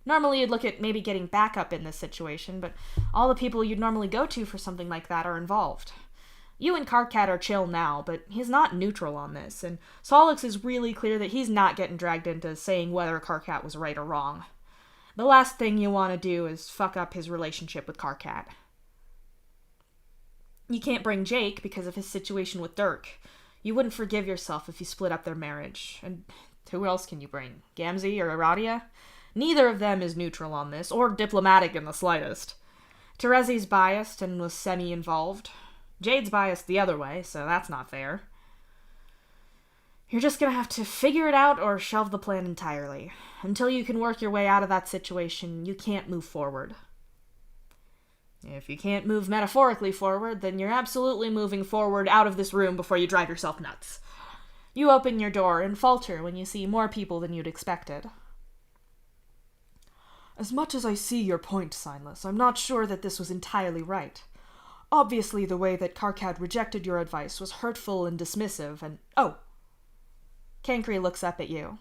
Normally you'd look at maybe getting backup in this situation, but all the people you'd normally go to for something like that are involved. You and Karkat are chill now, but he's not neutral on this, and Solix is really clear that he's not getting dragged into saying whether Karkat was right or wrong. The last thing you want to do is fuck up his relationship with Karkat. You can't bring Jake because of his situation with Dirk. You wouldn't forgive yourself if you split up their marriage. And Who else can you bring? Gamzee or Aradia? Neither of them is neutral on this, or diplomatic in the slightest. Terezi's biased and was semi-involved. Jade's biased the other way, so that's not fair. You're just gonna have to figure it out or shelve the plan entirely. Until you can work your way out of that situation, you can't move forward. If you can't move metaphorically forward, then you're absolutely moving forward out of this room before you drive yourself nuts. You open your door and falter when you see more people than you'd expected. As much as I see your point, Signless, I'm not sure that this was entirely right. Obviously, the way that Karkat rejected your advice was hurtful and dismissive, and— Oh! Cancri looks up at you.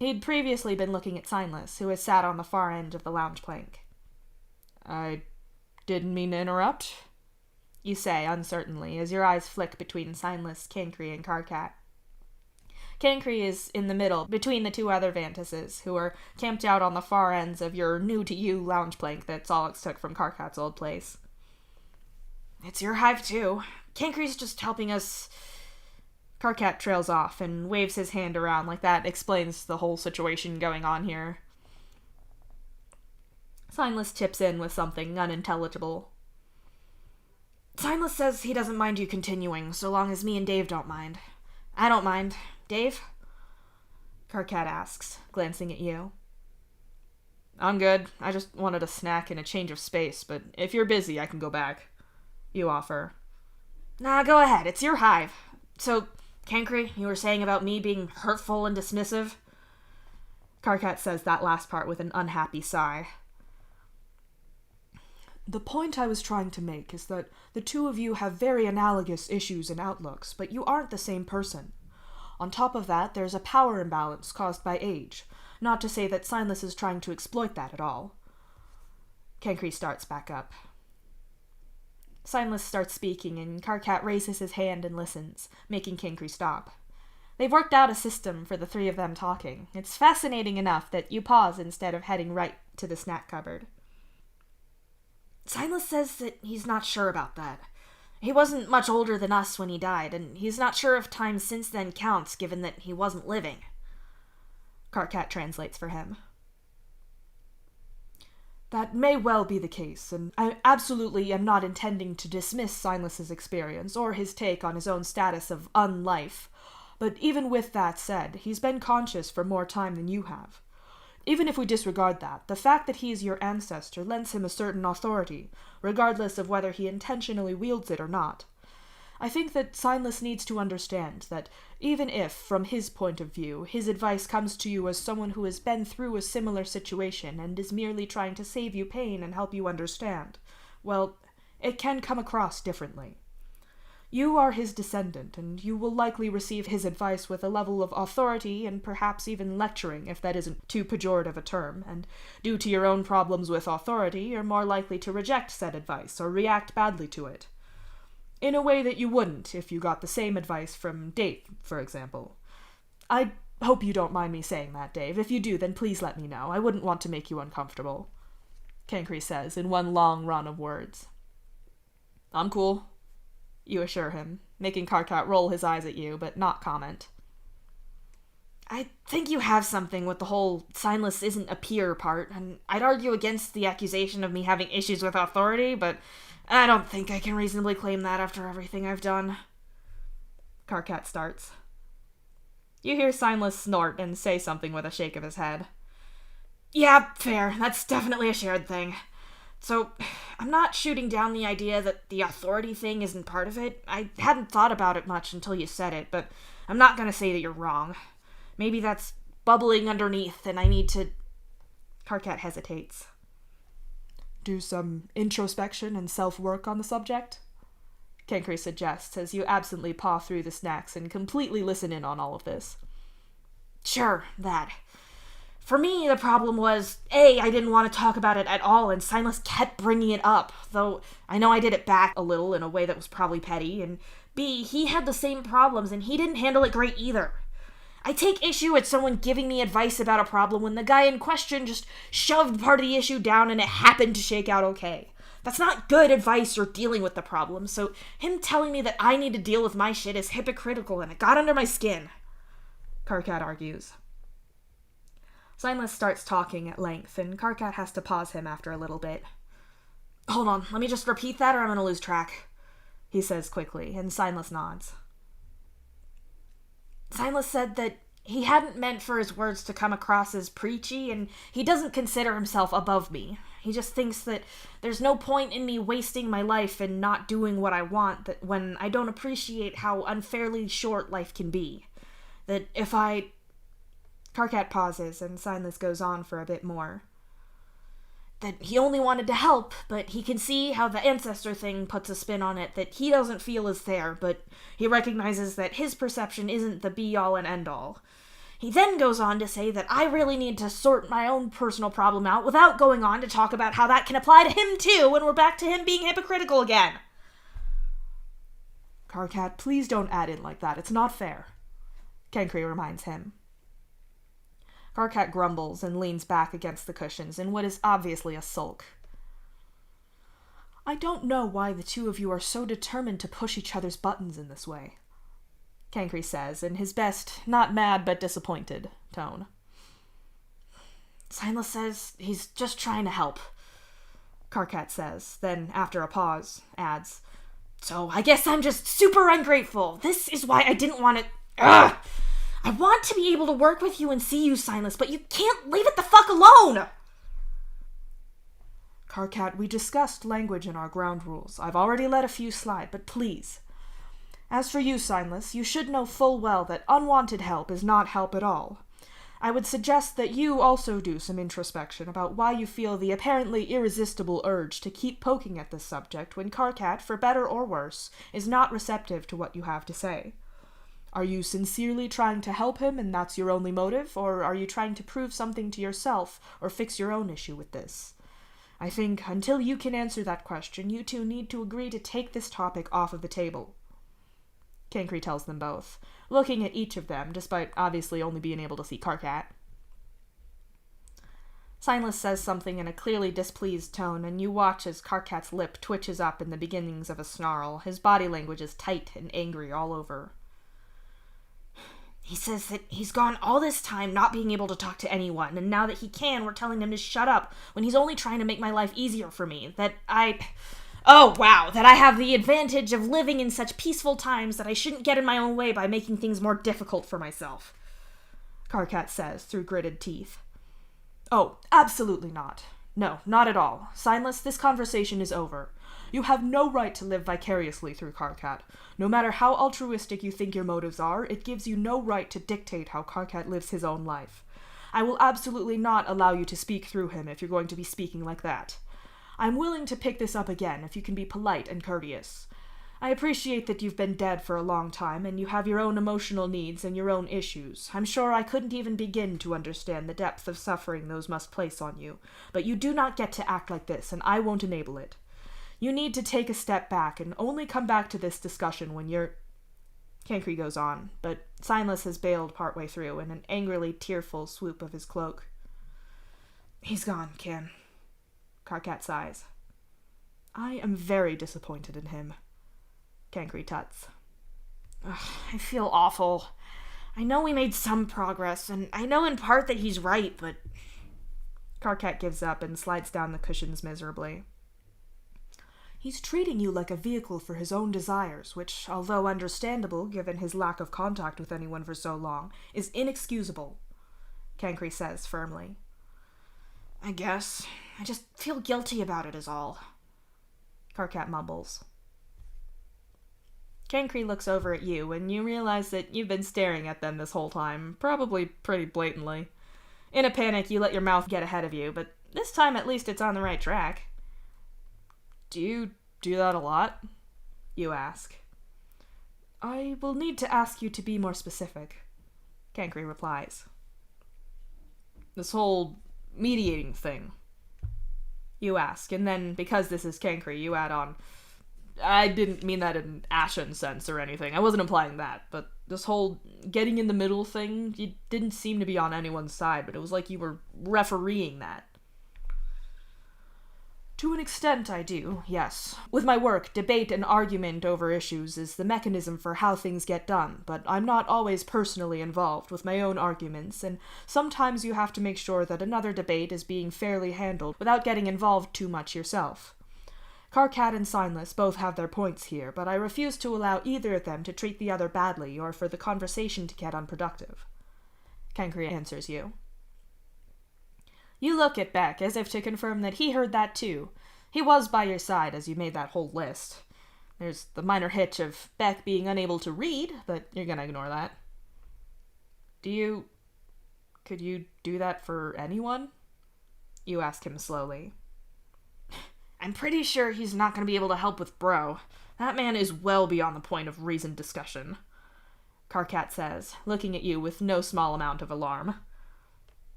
He'd previously been looking at Signless, who had sat on the far end of the lounge plank. I didn't mean to interrupt, you say uncertainly, as your eyes flick between Signless, Cancri, and Karkat. Cancri is in the middle, between the two other Vantuses, who are camped out on the far ends of your new-to-you lounge plank that's all it took from Karkat's old place. It's your hive, too. Cancri's just helping us— Karkat trails off and waves his hand around like that explains the whole situation going on here. Signless chips in with something unintelligible. Signless says he doesn't mind you continuing, so long as me and Dave don't mind. I don't mind. Dave? Karkat asks, glancing at you. I'm good. I just wanted a snack and a change of space, but if you're busy, I can go back. You offer. Nah, go ahead. It's your hive. So, Cancri, you were saying about me being hurtful and dismissive? Karkat says that last part with an unhappy sigh. The point I was trying to make is that the two of you have very analogous issues and outlooks, but you aren't the same person. On top of that, there's a power imbalance caused by age, not to say that Signless is trying to exploit that at all. Cancri starts back up. Signless starts speaking, and Karkat raises his hand and listens, making Cancri stop. They've worked out a system for the three of them talking. It's fascinating enough that you pause instead of heading right to the snack cupboard. Signless says that he's not sure about that. He wasn't much older than us when he died, and he's not sure if time since then counts given that he wasn't living. Karkat translates for him. That may well be the case, and I absolutely am not intending to dismiss Signless's experience or his take on his own status of unlife, but even with that said, he's been conscious for more time than you have. Even if we disregard that, the fact that he is your ancestor lends him a certain authority, regardless of whether he intentionally wields it or not. I think that Signless needs to understand that even if, from his point of view, his advice comes to you as someone who has been through a similar situation and is merely trying to save you pain and help you understand, well, it can come across differently. You are his descendant, and you will likely receive his advice with a level of authority and perhaps even lecturing, if that isn't too pejorative a term, and due to your own problems with authority, you're more likely to reject said advice or react badly to it. In a way that you wouldn't if you got the same advice from Dave, for example. I hope you don't mind me saying that, Dave. If you do, then please let me know. I wouldn't want to make you uncomfortable, Cancri says in one long run of words. I'm cool, you assure him, making Karkat roll his eyes at you, but not comment. I think you have something with the whole Signless isn't a peer part, and I'd argue against the accusation of me having issues with authority, but I don't think I can reasonably claim that after everything I've done. Karkat starts. You hear Signless snort and say something with a shake of his head. Yeah, fair. That's definitely a shared thing. So, I'm not shooting down the idea that the authority thing isn't part of it. I hadn't thought about it much until you said it, but I'm not gonna say that you're wrong. Maybe that's bubbling underneath and I need to— Karkat hesitates. Do some introspection and self-work on the subject? Cancri suggests as you absently paw through the snacks and completely listen in on all of this. Sure, that. For me, the problem was, A, I didn't want to talk about it at all, and Signless kept bringing it up, though I know I did it back a little in a way that was probably petty, and B, he had the same problems, and he didn't handle it great either. I take issue at someone giving me advice about a problem when the guy in question just shoved part of the issue down and it happened to shake out okay. That's not good advice or dealing with the problem, so him telling me that I need to deal with my shit is hypocritical and it got under my skin, Karkat argues. Signless starts talking at length, and Karkat has to pause him after a little bit. Hold on, let me just repeat that or I'm gonna lose track, he says quickly, and Signless nods. Signless said that he hadn't meant for his words to come across as preachy, and he doesn't consider himself above me. He just thinks that there's no point in me wasting my life and not doing what I want that when I don't appreciate how unfairly short life can be. That if I... Karkat pauses, and Signless goes on for a bit more. That he only wanted to help, but he can see how the ancestor thing puts a spin on it that he doesn't feel is there, but he recognizes that his perception isn't the be-all and end-all. He then goes on to say that I really need to sort my own personal problem out without going on to talk about how that can apply to him too when we're back to him being hypocritical again. Karkat, please don't add in like that. It's not fair, Kenkri reminds him. Karkat grumbles and leans back against the cushions in what is obviously a sulk. I don't know why the two of you are so determined to push each other's buttons in this way, Kenkri says in his best, not mad but disappointed, tone. Signless says he's just trying to help, Karkat says, then after a pause, adds, So I guess I'm just super ungrateful. This is why I didn't want to... Ugh! I want to be able to work with you and see you, Signless, but you can't leave it the fuck alone! Karkat, we discussed language in our ground rules. I've already let a few slide, but please. As for you, Signless, you should know full well that unwanted help is not help at all. I would suggest that you also do some introspection about why you feel the apparently irresistible urge to keep poking at this subject when Karkat, for better or worse, is not receptive to what you have to say. Are you sincerely trying to help him and that's your only motive, or are you trying to prove something to yourself or fix your own issue with this? I think until you can answer that question, you two need to agree to take this topic off of the table. Kenkri tells them both, looking at each of them, despite obviously only being able to see Karkat. Signless says something in a clearly displeased tone, and you watch as Karkat's lip twitches up in the beginnings of a snarl. His body language is tight and angry all over. He says that he's gone all this time not being able to talk to anyone, and now that he can, we're telling him to shut up when he's only trying to make my life easier for me. That I have the advantage of living in such peaceful times that I shouldn't get in my own way by making things more difficult for myself, Karkat says through gritted teeth. Oh, absolutely not. No, not at all. Signless, this conversation is over. You have no right to live vicariously through Karkat. No matter how altruistic you think your motives are, it gives you no right to dictate how Karkat lives his own life. I will absolutely not allow you to speak through him if you're going to be speaking like that. I'm willing to pick this up again if you can be polite and courteous. I appreciate that you've been dead for a long time and you have your own emotional needs and your own issues. I'm sure I couldn't even begin to understand the depth of suffering those must place on you, but you do not get to act like this, and I won't enable it. You need to take a step back and only come back to this discussion when you're... Kenkri goes on, but Signless has bailed partway through in an angrily tearful swoop of his cloak. He's gone, Ken. Karkat sighs. I am very disappointed in him. Kenkri tuts. I feel awful. I know we made some progress, and I know in part that he's right, but... Karkat gives up and slides down the cushions miserably. He's treating you like a vehicle for his own desires, which, although understandable given his lack of contact with anyone for so long, is inexcusable, Kenkri says firmly. I guess. I just feel guilty about it is all, Karkat mumbles. Kenkri looks over at you, and you realize that you've been staring at them this whole time, probably pretty blatantly. In a panic, you let your mouth get ahead of you, but this time at least it's on the right track. Do you do that a lot? You ask. I will need to ask you to be more specific, Kenkri replies. This whole mediating thing, you ask, and then, because this is Kenkri, you add on, I didn't mean that in an Ashen sense or anything, I wasn't implying that, but this whole getting in the middle thing, you didn't seem to be on anyone's side, but it was like you were refereeing that. To an extent I do, yes. With my work, debate and argument over issues is the mechanism for how things get done, but I'm not always personally involved with my own arguments, and sometimes you have to make sure that another debate is being fairly handled without getting involved too much yourself. Karkat and Signless both have their points here, but I refuse to allow either of them to treat the other badly or for the conversation to get unproductive. Kankri answers you. You look at Beck as if to confirm that he heard that too. He was by your side as you made that whole list. There's the minor hitch of Beck being unable to read, but you're gonna ignore that. Could you do that for anyone? You ask him slowly. I'm pretty sure he's not gonna be able to help with Bro. That man is well beyond the point of reasoned discussion, Karkat says, looking at you with no small amount of alarm.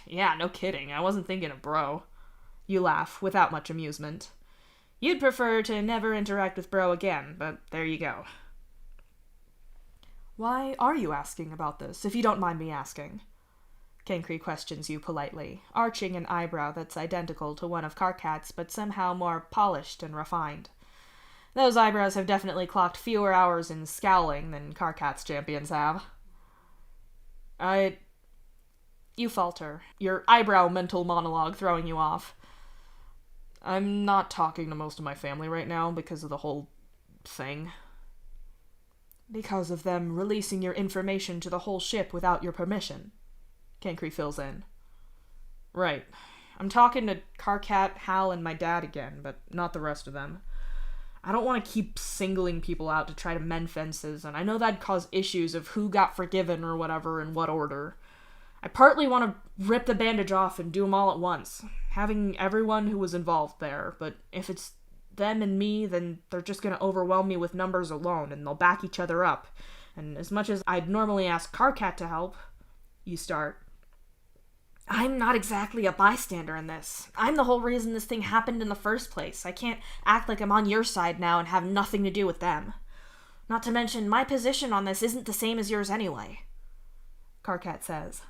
Yeah, no kidding. I wasn't thinking of Bro. You laugh, without much amusement. You'd prefer to never interact with Bro again, but there you go. Why are you asking about this, if you don't mind me asking? Kankri questions you politely, arching an eyebrow that's identical to one of Karkat's, but somehow more polished and refined. Those eyebrows have definitely clocked fewer hours in scowling than Karkat's champions have. You falter, your eyebrow mental monologue throwing you off. I'm not talking to most of my family right now because of the whole thing. Because of them releasing your information to the whole ship without your permission, Kankri fills in. Right. I'm talking to Karkat, Hal, and my dad again, but not the rest of them. I don't want to keep singling people out to try to mend fences, and I know that'd cause issues of who got forgiven or whatever in what order. I partly want to rip the bandage off and do them all at once, having everyone who was involved there, but if it's them and me, then they're just going to overwhelm me with numbers alone, and they'll back each other up. And as much as I'd normally ask Karkat to help, you start. I'm not exactly a bystander in this. I'm the whole reason this thing happened in the first place. I can't act like I'm on your side now and have nothing to do with them. Not to mention, my position on this isn't the same as yours anyway, Karkat says.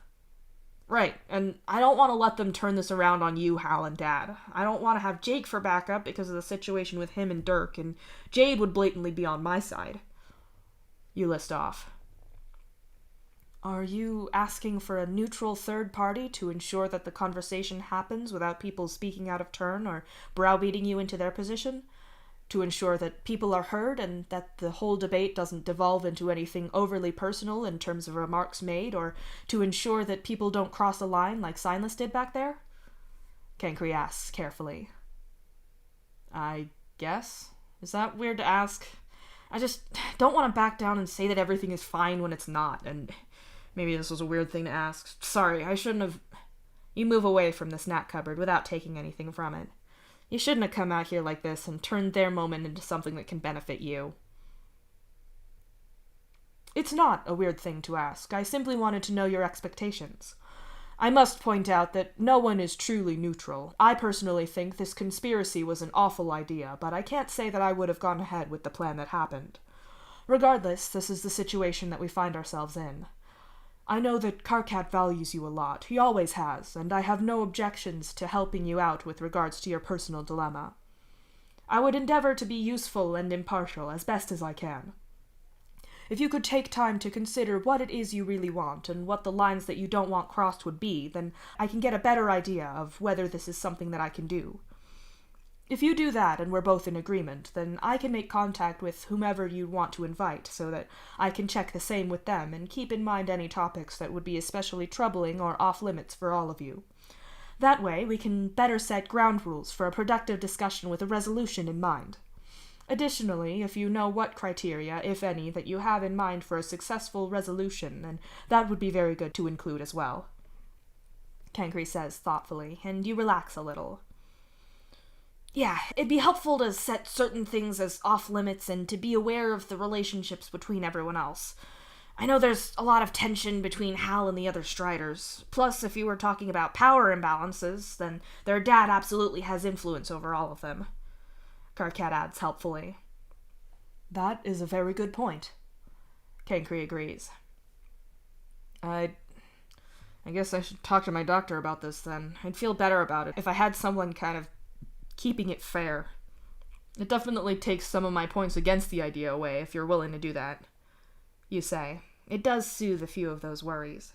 Right, and I don't want to let them turn this around on you, Hal and Dad. I don't want to have Jake for backup because of the situation with him and Dirk, and Jade would blatantly be on my side. You list off. Are you asking for a neutral third party to ensure that the conversation happens without people speaking out of turn or browbeating you into their position? To ensure that people are heard and that the whole debate doesn't devolve into anything overly personal in terms of remarks made, or to ensure that people don't cross a line like Signless did back there? Kankri asks carefully. I guess? Is that weird to ask? I just don't want to back down and say that everything is fine when it's not, and maybe this was a weird thing to ask. Sorry, I shouldn't have... You move away from the snack cupboard without taking anything from it. You shouldn't have come out here like this and turned their moment into something that can benefit you. It's not a weird thing to ask. I simply wanted to know your expectations. I must point out that no one is truly neutral. I personally think this conspiracy was an awful idea, but I can't say that I would have gone ahead with the plan that happened. Regardless, this is the situation that we find ourselves in. I know that Karkat values you a lot. He always has, and I have no objections to helping you out with regards to your personal dilemma. I would endeavor to be useful and impartial as best as I can. If you could take time to consider what it is you really want and what the lines that you don't want crossed would be, then I can get a better idea of whether this is something that I can do. If you do that and we're both in agreement, then I can make contact with whomever you want to invite so that I can check the same with them and keep in mind any topics that would be especially troubling or off-limits for all of you. That way, we can better set ground rules for a productive discussion with a resolution in mind. Additionally, if you know what criteria, if any, that you have in mind for a successful resolution, then that would be very good to include as well. Kankri says thoughtfully, and you relax a little. Yeah, it'd be helpful to set certain things as off-limits and to be aware of the relationships between everyone else. I know there's a lot of tension between Hal and the other Striders. Plus, if you were talking about power imbalances, then their dad absolutely has influence over all of them. Karkat adds helpfully. That is a very good point. Kankri agrees. I guess I should talk to my doctor about this then. I'd feel better about it if I had someone kind of keeping it fair. It definitely takes some of my points against the idea away if you're willing to do that. You say. It does soothe a few of those worries.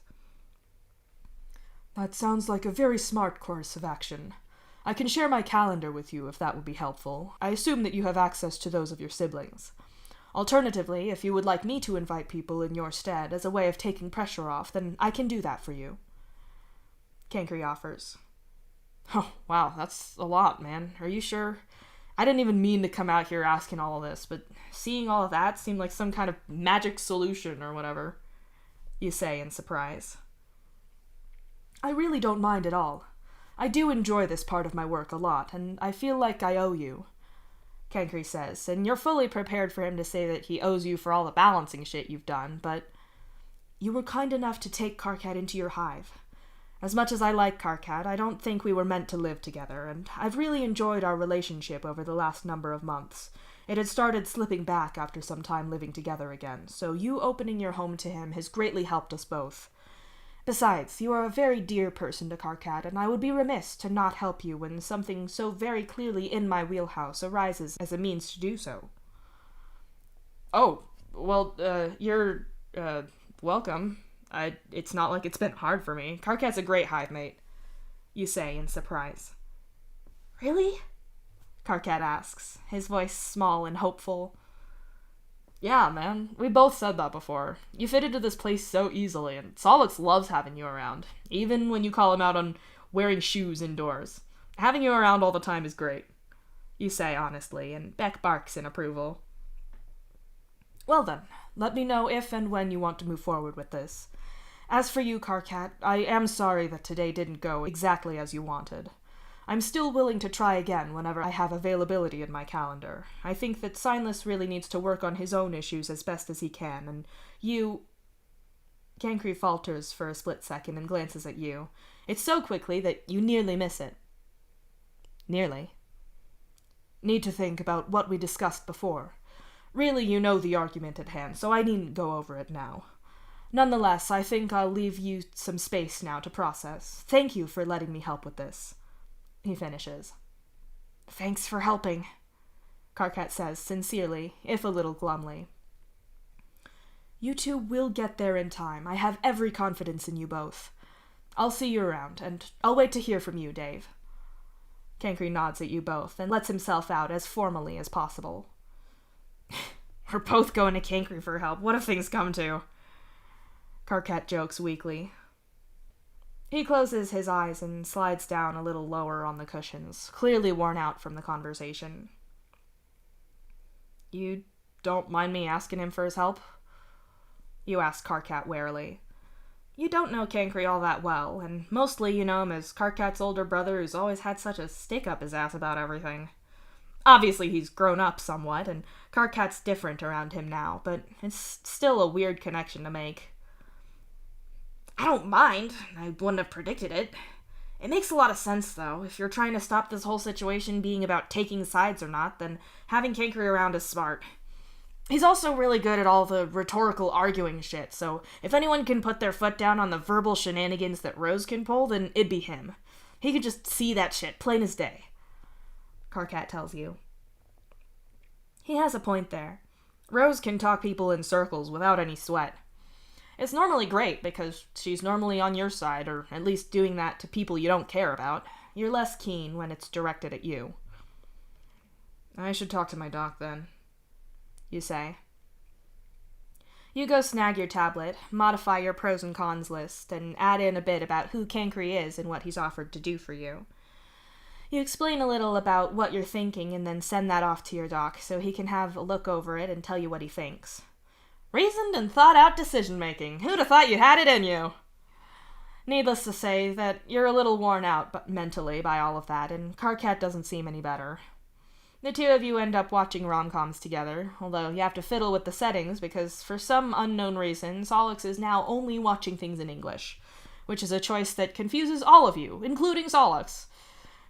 That sounds like a very smart course of action. I can share my calendar with you if that would be helpful. I assume that you have access to those of your siblings. Alternatively, if you would like me to invite people in your stead as a way of taking pressure off, then I can do that for you. Cankry offers. Oh, wow, that's a lot, man. Are you sure? I didn't even mean to come out here asking all of this, but seeing all of that seemed like some kind of magic solution or whatever. You say in surprise. I really don't mind at all. I do enjoy this part of my work a lot, and I feel like I owe you. Cankry says, and you're fully prepared for him to say that he owes you for all the balancing shit you've done, but you were kind enough to take Karkat into your hive. As much as I like Karkat, I don't think we were meant to live together, and I've really enjoyed our relationship over the last number of months. It had started slipping back after some time living together again, so you opening your home to him has greatly helped us both. Besides, you are a very dear person to Karkat, and I would be remiss to not help you when something so very clearly in my wheelhouse arises as a means to do so. Oh, well, you're welcome. It's not like it's been hard for me. Karkat's a great hive mate, you say in surprise. Really? Karkat asks, his voice small and hopeful. Yeah, man, we both said that before. You fit into this place so easily, and Solix loves having you around, even when you call him out on wearing shoes indoors. Having you around all the time is great, you say honestly, and Beck barks in approval. Well then, let me know if and when you want to move forward with this. As for you, Karkat, I am sorry that today didn't go exactly as you wanted. I'm still willing to try again whenever I have availability in my calendar. I think that Signless really needs to work on his own issues as best as he can, and you... Cankry falters for a split second and glances at you. It's so quickly that you nearly miss it. Nearly. Need to think about what we discussed before. Really, you know the argument at hand, so I needn't go over it now. Nonetheless, I think I'll leave you some space now to process. Thank you for letting me help with this. He finishes. Thanks for helping, Karkat says sincerely, if a little glumly. You two will get there in time. I have every confidence in you both. I'll see you around, and I'll wait to hear from you, Dave. Cankry nods at you both and lets himself out as formally as possible. We're both going to Cankry for help. What have things come to? Karkat jokes weakly. He closes his eyes and slides down a little lower on the cushions, clearly worn out from the conversation. You don't mind me asking him for his help? You ask Karkat warily. You don't know Cankry all that well, and mostly you know him as Karkat's older brother who's always had such a stick up his ass about everything. Obviously he's grown up somewhat, and Karkat's different around him now, but it's still a weird connection to make. I don't mind. I wouldn't have predicted it. It makes a lot of sense, though. If you're trying to stop this whole situation being about taking sides or not, then having Cankry around is smart. He's also really good at all the rhetorical arguing shit, so if anyone can put their foot down on the verbal shenanigans that Rose can pull, then it'd be him. He could just see that shit, plain as day. Karkat tells you. He has a point there. Rose can talk people in circles without any sweat. It's normally great, because she's normally on your side, or at least doing that to people you don't care about. You're less keen when it's directed at you. I should talk to my doc, then, you say. You go snag your tablet, modify your pros and cons list, and add in a bit about who Cankry is and what he's offered to do for you. You explain a little about what you're thinking and then send that off to your doc so he can have a look over it and tell you what he thinks. Reasoned and thought-out decision-making. Who'd have thought you had it in you? Needless to say that you're a little worn out mentally by all of that, and Karkat doesn't seem any better. The two of you end up watching rom-coms together, although you have to fiddle with the settings because for some unknown reason, Solix is now only watching things in English, which is a choice that confuses all of you, including Solix.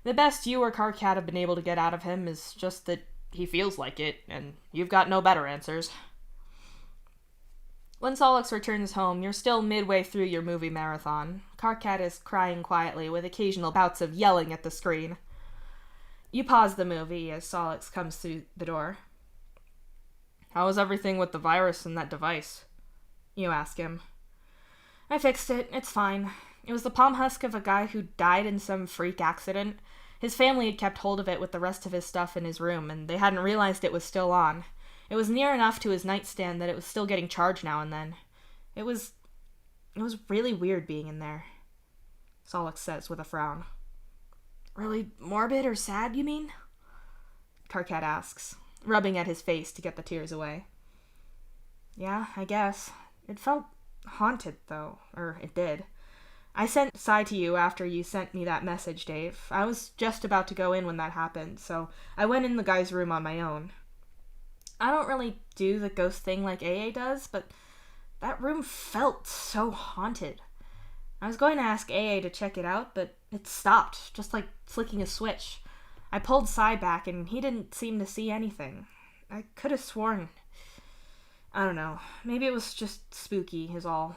The best you or Karkat have been able to get out of him is just that he feels like it, and you've got no better answers. When Solix returns home, you're still midway through your movie marathon. Karkat is crying quietly, with occasional bouts of yelling at the screen. You pause the movie as Solix comes through the door. "How was everything with the virus and that device?" You ask him. "I fixed it. It's fine. It was the palm husk of a guy who died in some freak accident. His family had kept hold of it with the rest of his stuff in his room, and they hadn't realized it was still on. It was near enough to his nightstand that it was still getting charged now and then. It was really weird being in there," Solix says with a frown. "Really morbid or sad, you mean?" Karkat asks, rubbing at his face to get the tears away. "Yeah, I guess. It felt haunted, though. Or it did. I sent Sai to you after you sent me that message, Dave. I was just about to go in when that happened, so I went in the guy's room on my own. I don't really do the ghost thing like AA does, but that room felt so haunted. I was going to ask AA to check it out, but it stopped, just like flicking a switch. I pulled Sai back, and he didn't seem to see anything. I could have sworn... I don't know. Maybe it was just spooky, is all.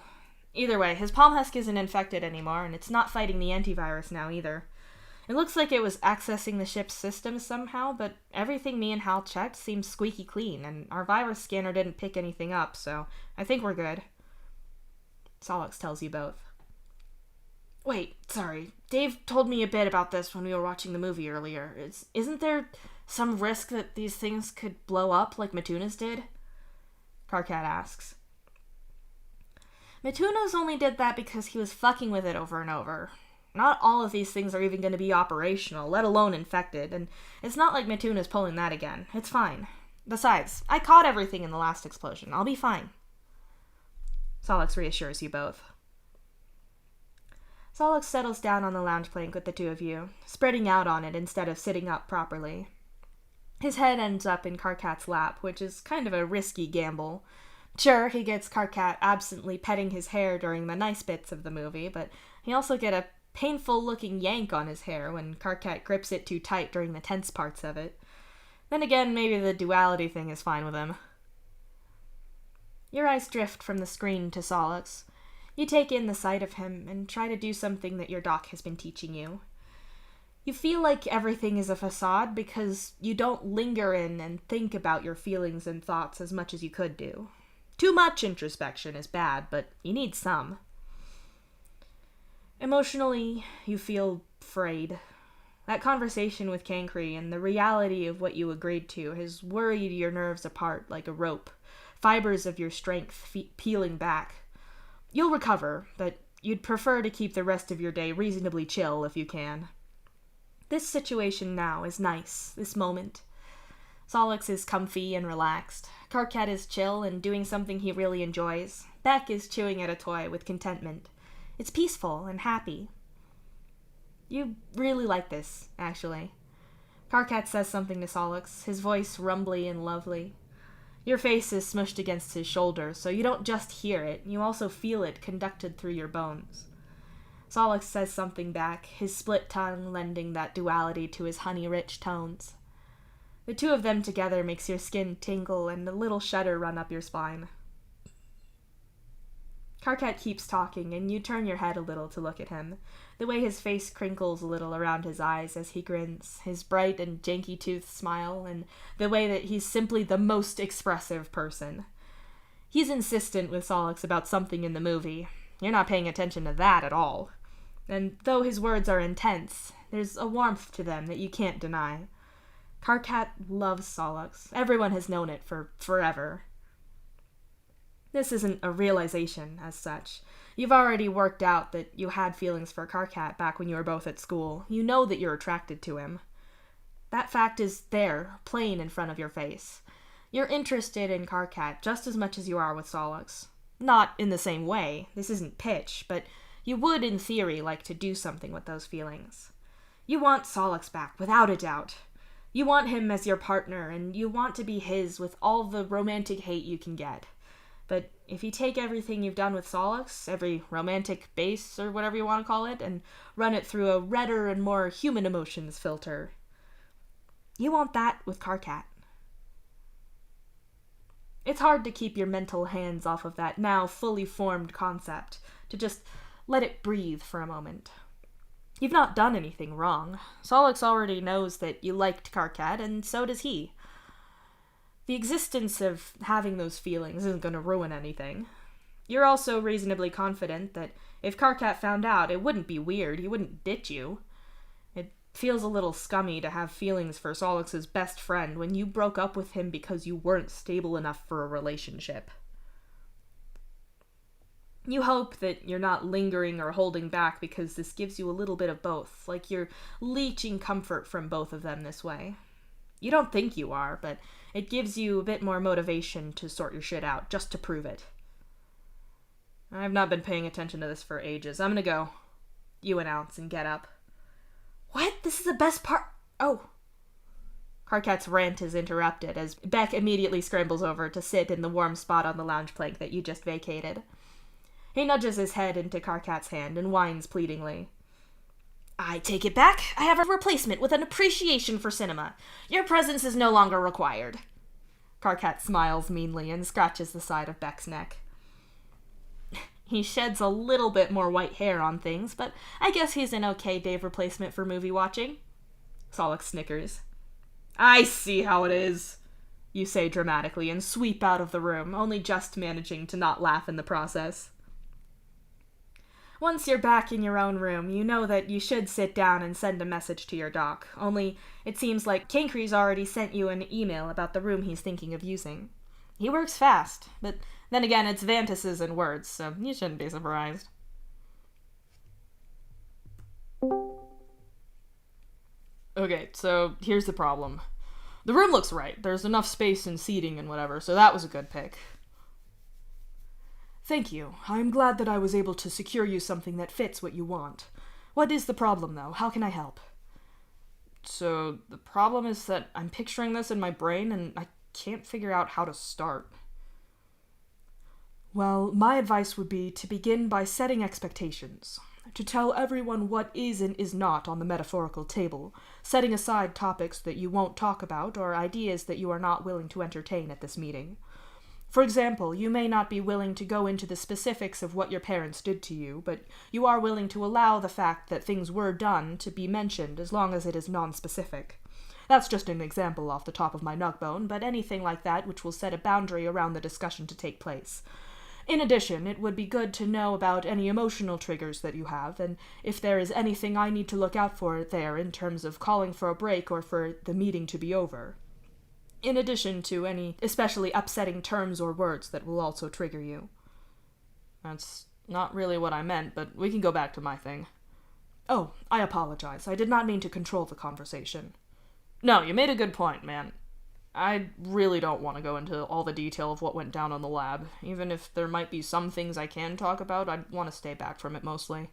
Either way, his palm husk isn't infected anymore, and it's not fighting the antivirus now either. It looks like it was accessing the ship's systems somehow, but everything me and Hal checked seems squeaky clean, and our virus scanner didn't pick anything up, so I think we're good." Solix tells you both. "Wait, sorry. Dave told me a bit about this when we were watching the movie earlier. Isn't there some risk that these things could blow up like Matuna's did?" Karkat asks. "Matuna's only did that because he was fucking with it over and over. Not all of these things are even going to be operational, let alone infected, and it's not like Matuna's pulling that again. It's fine. Besides, I caught everything in the last explosion. I'll be fine." Solix reassures you both. Solix settles down on the lounge plank with the two of you, spreading out on it instead of sitting up properly. His head ends up in Karkat's lap, which is kind of a risky gamble. Sure, he gets Karkat absently petting his hair during the nice bits of the movie, but he also get a painful-looking yank on his hair when Karkat grips it too tight during the tense parts of it. Then again, maybe the duality thing is fine with him. Your eyes drift from the screen to Solix. You take in the sight of him and try to do something that your doc has been teaching you. You feel like everything is a facade because you don't linger in and think about your feelings and thoughts as much as you could do. Too much introspection is bad, but you need some. Emotionally, you feel frayed. That conversation with Cancri and the reality of what you agreed to has worried your nerves apart like a rope, fibers of your strength peeling back. You'll recover, but you'd prefer to keep the rest of your day reasonably chill if you can. This situation now is nice, this moment. Solix is comfy and relaxed. Karkat is chill and doing something he really enjoys. Beck is chewing at a toy with contentment. It's peaceful and happy. You really like this, actually. Karkat says something to Solix, his voice rumbly and lovely. Your face is smushed against his shoulder, so you don't just hear it, you also feel it conducted through your bones. Solix says something back, his split tongue lending that duality to his honey-rich tones. The two of them together makes your skin tingle and a little shudder run up your spine. Karkat keeps talking, and you turn your head a little to look at him, the way his face crinkles a little around his eyes as he grins, his bright and janky-toothed smile, and the way that he's simply the most expressive person. He's insistent with Solix about something in the movie. You're not paying attention to that at all. And though his words are intense, there's a warmth to them that you can't deny. Karkat loves Solix. Everyone has known it for forever. This isn't a realization, as such. You've already worked out that you had feelings for Karkat back when you were both at school. You know that you're attracted to him. That fact is there, plain in front of your face. You're interested in Karkat just as much as you are with Solix. Not in the same way. This isn't pitch, but you would, in theory, like to do something with those feelings. You want Solix back, without a doubt. You want him as your partner, and you want to be his with all the romantic hate you can get. But if you take everything you've done with Solix, every romantic base, or whatever you want to call it, and run it through a redder and more human emotions filter, you want that with Karkat. It's hard to keep your mental hands off of that now fully formed concept, to just let it breathe for a moment. You've not done anything wrong. Solix already knows that you liked Karkat, and so does he. The existence of having those feelings isn't going to ruin anything. You're also reasonably confident that if Karkat found out, it wouldn't be weird, he wouldn't ditch you. It feels a little scummy to have feelings for Solix's best friend when you broke up with him because you weren't stable enough for a relationship. You hope that you're not lingering or holding back because this gives you a little bit of both, like you're leeching comfort from both of them this way. You don't think you are, but it gives you a bit more motivation to sort your shit out, just to prove it. I've not been paying attention to this for ages. I'm gonna go. You announce and get up. What? This is the best part. Oh. Karkat's rant is interrupted as Beck immediately scrambles over to sit in the warm spot on the lounge plank that you just vacated. He nudges his head into Karkat's hand and whines pleadingly. I take it back. I have a replacement with an appreciation for cinema. Your presence is no longer required. Karkat smiles meanly and scratches the side of Beck's neck. He sheds a little bit more white hair on things, but I guess he's an okay Dave replacement for movie watching. Solix snickers. I see how it is, you say dramatically and sweep out of the room, only just managing to not laugh in the process. Once you're back in your own room, you know that you should sit down and send a message to your doc, only it seems like Kinkry's already sent you an email about the room he's thinking of using. He works fast, but then again, it's Vantis's and words, so you shouldn't be surprised. Okay, so here's the problem. The room looks right. There's enough space and seating and whatever, so that was a good pick. Thank you. I'm glad that I was able to secure you something that fits what you want. What is the problem, though? How can I help? So, the problem is that I'm picturing this in my brain and I can't figure out how to start. Well, my advice would be to begin by setting expectations. To tell everyone what is and is not on the metaphorical table, setting aside topics that you won't talk about or ideas that you are not willing to entertain at this meeting. For example, you may not be willing to go into the specifics of what your parents did to you, but you are willing to allow the fact that things were done to be mentioned as long as it is non-specific. That's just an example off the top of my nugbone, but anything like that which will set a boundary around the discussion to take place. In addition, it would be good to know about any emotional triggers that you have, and if there is anything I need to look out for there in terms of calling for a break or for the meeting to be over. In addition to any especially upsetting terms or words that will also trigger you. That's not really what I meant, but we can go back to my thing. Oh, I apologize. I did not mean to control the conversation. No, you made a good point, man. I really don't want to go into all the detail of what went down on the lab. Even if there might be some things I can talk about, I'd want to stay back from it mostly.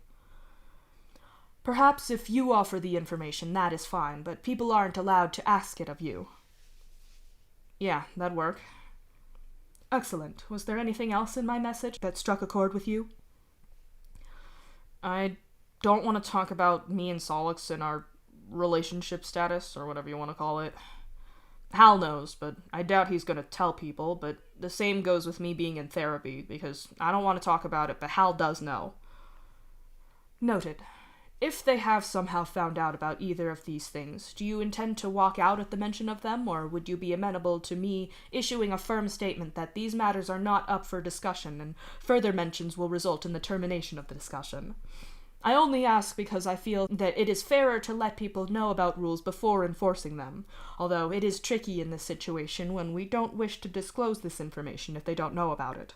Perhaps if you offer the information, that is fine, but people aren't allowed to ask it of you. Yeah, that'd work. Excellent. Was there anything else in my message that struck a chord with you? I don't want to talk about me and Solix and our relationship status, or whatever you want to call it. Hal knows, but I doubt he's going to tell people, but the same goes with me being in therapy, because I don't want to talk about it, but Hal does know. Noted. If they have somehow found out about either of these things, do you intend to walk out at the mention of them, or would you be amenable to me issuing a firm statement that these matters are not up for discussion, and further mentions will result in the termination of the discussion? I only ask because I feel that it is fairer to let people know about rules before enforcing them, although it is tricky in this situation when we don't wish to disclose this information if they don't know about it.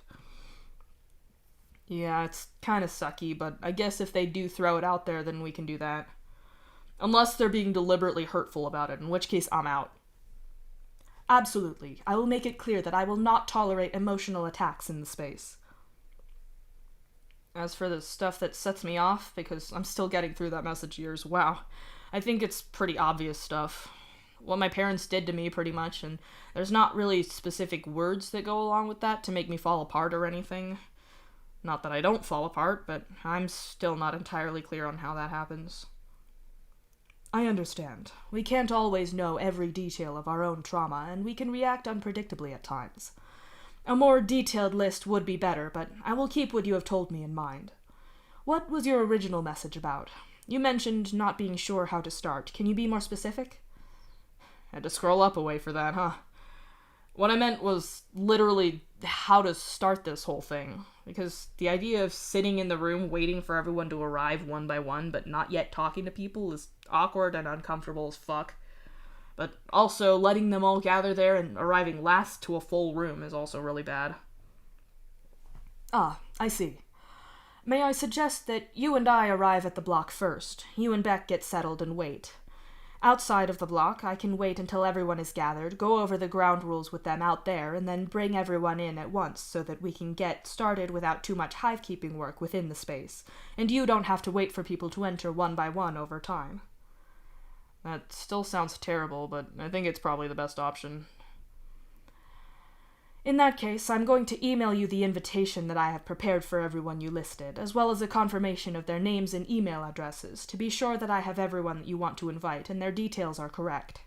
Yeah, it's kinda sucky, but I guess if they do throw it out there, then we can do that. Unless they're being deliberately hurtful about it, in which case I'm out. Absolutely. I will make it clear that I will not tolerate emotional attacks in the space. As for the stuff that sets me off, because I'm still getting through that message years, wow, I think it's pretty obvious stuff. What my parents did to me, pretty much, and there's not really specific words that go along with that to make me fall apart or anything. Not that I don't fall apart, but I'm still not entirely clear on how that happens. I understand. We can't always know every detail of our own trauma, and we can react unpredictably at times. A more detailed list would be better, but I will keep what you have told me in mind. What was your original message about? You mentioned not being sure how to start. Can you be more specific? Had to scroll up a way for that, huh? What I meant was literally how to start this whole thing, because the idea of sitting in the room waiting for everyone to arrive one by one but not yet talking to people is awkward and uncomfortable as fuck. But also, letting them all gather there and arriving last to a full room is also really bad. Ah, I see. May I suggest that you and I arrive at the block first. You and Beck get settled and wait. Outside of the block, I can wait until everyone is gathered, go over the ground rules with them out there, and then bring everyone in at once so that we can get started without too much hive-keeping work within the space, and you don't have to wait for people to enter one by one over time. That still sounds terrible, but I think it's probably the best option. In that case, I'm going to email you the invitation that I have prepared for everyone you listed, as well as a confirmation of their names and email addresses, to be sure that I have everyone that you want to invite and their details are correct.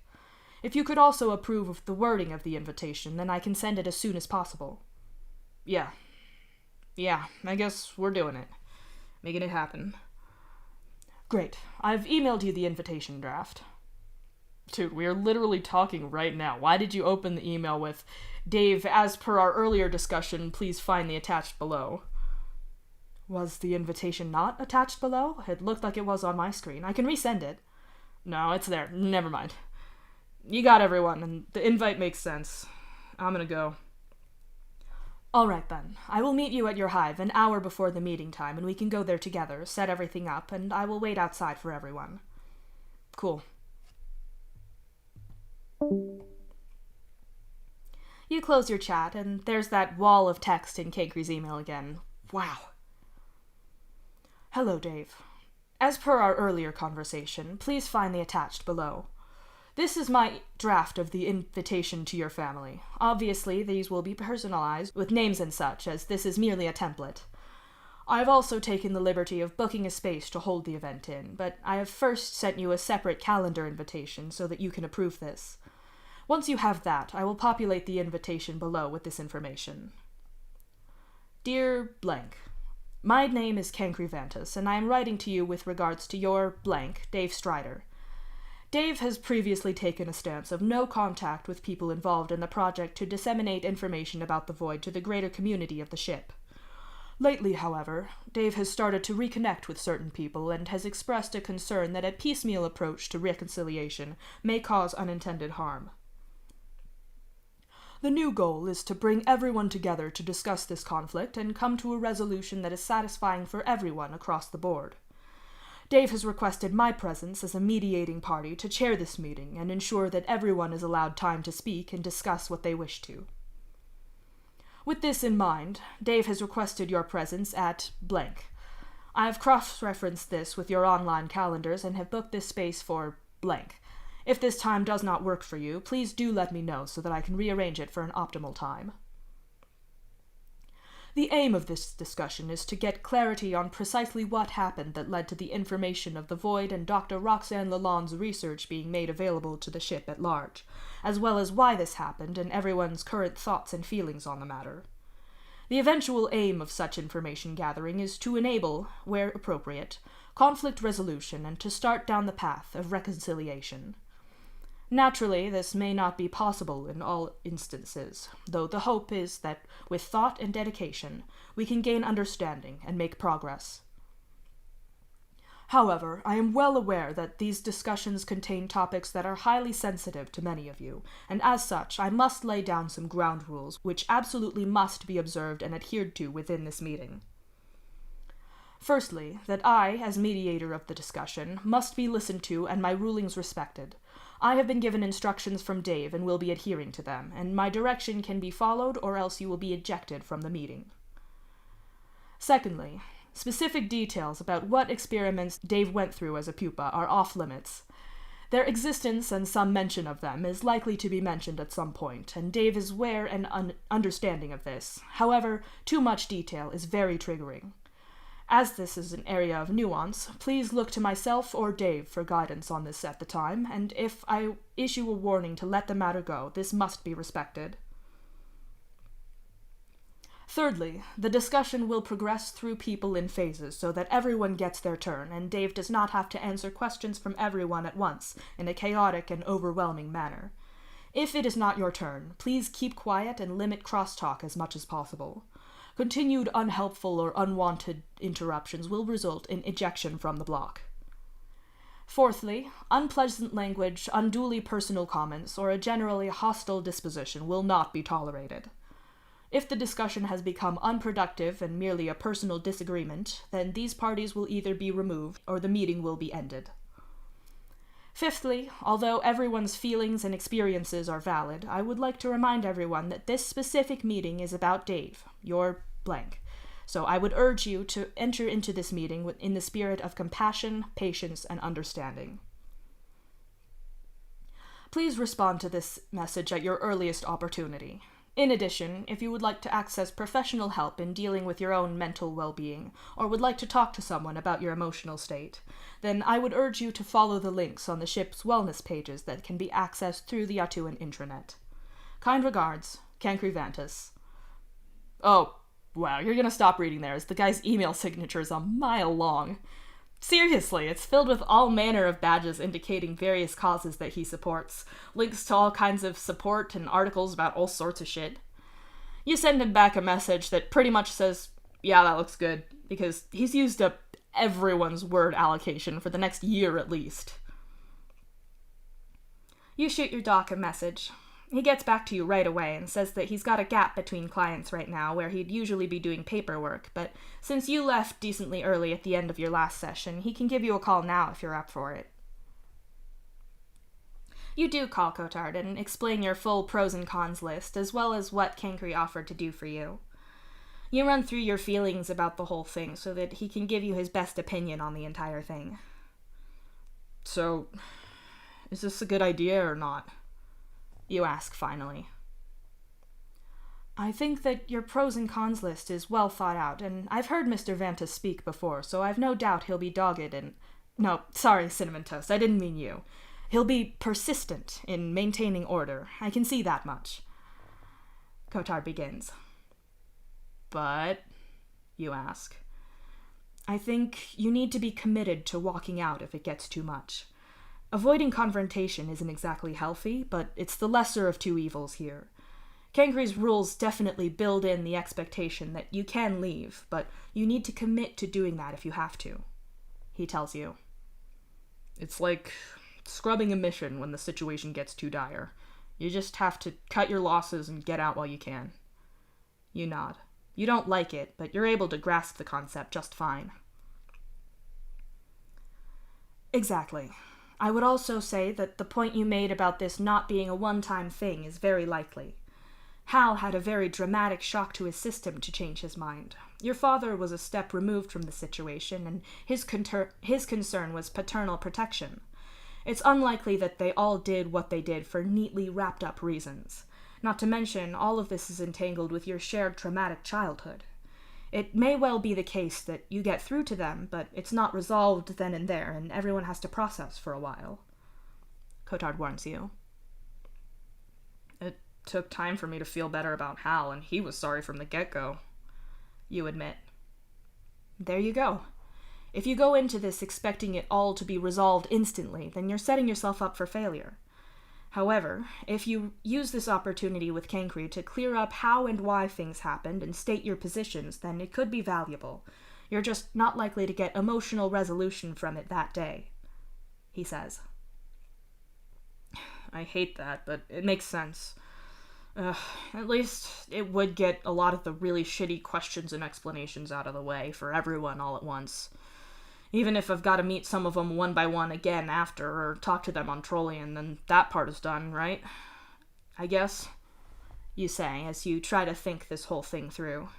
If you could also approve of the wording of the invitation, then I can send it as soon as possible. Yeah, I guess we're doing it. Making it happen. Great. I've emailed you the invitation draft. Dude, we are literally talking right now. Why did you open the email with, "Dave, as per our earlier discussion, please find the attached below"? Was the invitation not attached below? It looked like it was on my screen. I can resend it. No, it's there. Never mind. You got everyone, and the invite makes sense. I'm gonna go. All right, then. I will meet you at your hive an hour before the meeting time, and we can go there together, set everything up, and I will wait outside for everyone. Cool. You close your chat, and there's that wall of text in Cakery's email again. Wow. Hello, Dave. As per our earlier conversation, please find the attached below. This is my draft of the invitation to your family. Obviously, these will be personalized with names and such, as this is merely a template. I've also taken the liberty of booking a space to hold the event in, but I have first sent you a separate calendar invitation so that you can approve this. Once you have that, I will populate the invitation below with this information. Dear blank, my name is Cankry Vantus, and I am writing to you with regards to your blank, Dave Strider. Dave has previously taken a stance of no contact with people involved in the project to disseminate information about the Void to the greater community of the ship. Lately, however, Dave has started to reconnect with certain people and has expressed a concern that a piecemeal approach to reconciliation may cause unintended harm. The new goal is to bring everyone together to discuss this conflict and come to a resolution that is satisfying for everyone across the board. Dave has requested my presence as a mediating party to chair this meeting and ensure that everyone is allowed time to speak and discuss what they wish to. With this in mind, Dave has requested your presence at blank. I have cross-referenced this with your online calendars and have booked this space for blank. If this time does not work for you, please do let me know so that I can rearrange it for an optimal time. The aim of this discussion is to get clarity on precisely what happened that led to the information of the Void and Dr. Roxanne Lalonde's research being made available to the ship at large, as well as why this happened and everyone's current thoughts and feelings on the matter. The eventual aim of such information gathering is to enable, where appropriate, conflict resolution and to start down the path of reconciliation. Naturally, this may not be possible in all instances, though the hope is that, with thought and dedication, we can gain understanding and make progress. However, I am well aware that these discussions contain topics that are highly sensitive to many of you, and as such, I must lay down some ground rules which absolutely must be observed and adhered to within this meeting. Firstly, that I, as mediator of the discussion, must be listened to and my rulings respected. I have been given instructions from Dave and will be adhering to them, and my direction can be followed or else you will be ejected from the meeting. Secondly, specific details about what experiments Dave went through as a pupa are off limits. Their existence and some mention of them is likely to be mentioned at some point, and Dave is aware and understanding of this. However, too much detail is very triggering. As this is an area of nuance, please look to myself or Dave for guidance on this at the time, and if I issue a warning to let the matter go, this must be respected. Thirdly, the discussion will progress through people in phases so that everyone gets their turn, and Dave does not have to answer questions from everyone at once in a chaotic and overwhelming manner. If it is not your turn, please keep quiet and limit crosstalk as much as possible. Continued unhelpful or unwanted interruptions will result in ejection from the block. Fourthly, unpleasant language, unduly personal comments, or a generally hostile disposition will not be tolerated. If the discussion has become unproductive and merely a personal disagreement, then these parties will either be removed or the meeting will be ended. Fifthly, although everyone's feelings and experiences are valid, I would like to remind everyone that this specific meeting is about Dave, your blank. So I would urge you to enter into this meeting in the spirit of compassion, patience, and understanding. Please respond to this message at your earliest opportunity. In addition, if you would like to access professional help in dealing with your own mental well-being, or would like to talk to someone about your emotional state, then I would urge you to follow the links on the ship's wellness pages that can be accessed through the Atuan intranet. Kind regards, Cancri Vantis. Oh, wow, you're gonna stop reading there, as the guy's email signature is a mile long. Seriously, it's filled with all manner of badges indicating various causes that he supports, links to all kinds of support and articles about all sorts of shit. You send him back a message that pretty much says, yeah, that looks good, because he's used up everyone's word allocation for the next year at least. You shoot your doc a message. He gets back to you right away and says that he's got a gap between clients right now where he'd usually be doing paperwork, but since you left decently early at the end of your last session, he can give you a call now if you're up for it. You do call Cotard and explain your full pros and cons list, as well as what Cancri offered to do for you. You run through your feelings about the whole thing so that he can give you his best opinion on the entire thing. So, is this a good idea or not? You ask finally. I think that your pros and cons list is well thought out, and I've heard Mr. Vantis speak before, so I've no doubt he'll be dogged and... No, sorry, Cinnamon Toast, I didn't mean you. He'll be persistent in maintaining order. I can see that much. Cotard begins. But, you ask. I think you need to be committed to walking out if it gets too much. Avoiding confrontation isn't exactly healthy, but it's the lesser of two evils here. Cancri's rules definitely build in the expectation that you can leave, but you need to commit to doing that if you have to. He tells you. It's like scrubbing a mission when the situation gets too dire. You just have to cut your losses and get out while you can. You nod. You don't like it, but you're able to grasp the concept just fine. Exactly. I would also say that the point you made about this not being a one-time thing is very likely. Hal had a very dramatic shock to his system to change his mind. Your father was a step removed from the situation, and his concern was paternal protection. It's unlikely that they all did what they did for neatly wrapped-up reasons. Not to mention, all of this is entangled with your shared traumatic childhood. It may well be the case that you get through to them, but it's not resolved then and there, and everyone has to process for a while. Cotard warns you. It took time for me to feel better about Hal, and he was sorry from the get-go. You admit. There you go. If you go into this expecting it all to be resolved instantly, then you're setting yourself up for failure. However, if you use this opportunity with Cancri to clear up how and why things happened and state your positions, then it could be valuable. You're just not likely to get emotional resolution from it that day, he says. I hate that, but it makes sense. At least it would get a lot of the really shitty questions and explanations out of the way for everyone all at once. Even if I've got to meet some of them one by one again after, or talk to them on Trollian, then that part is done, right? I guess, you say, as you try to think this whole thing through.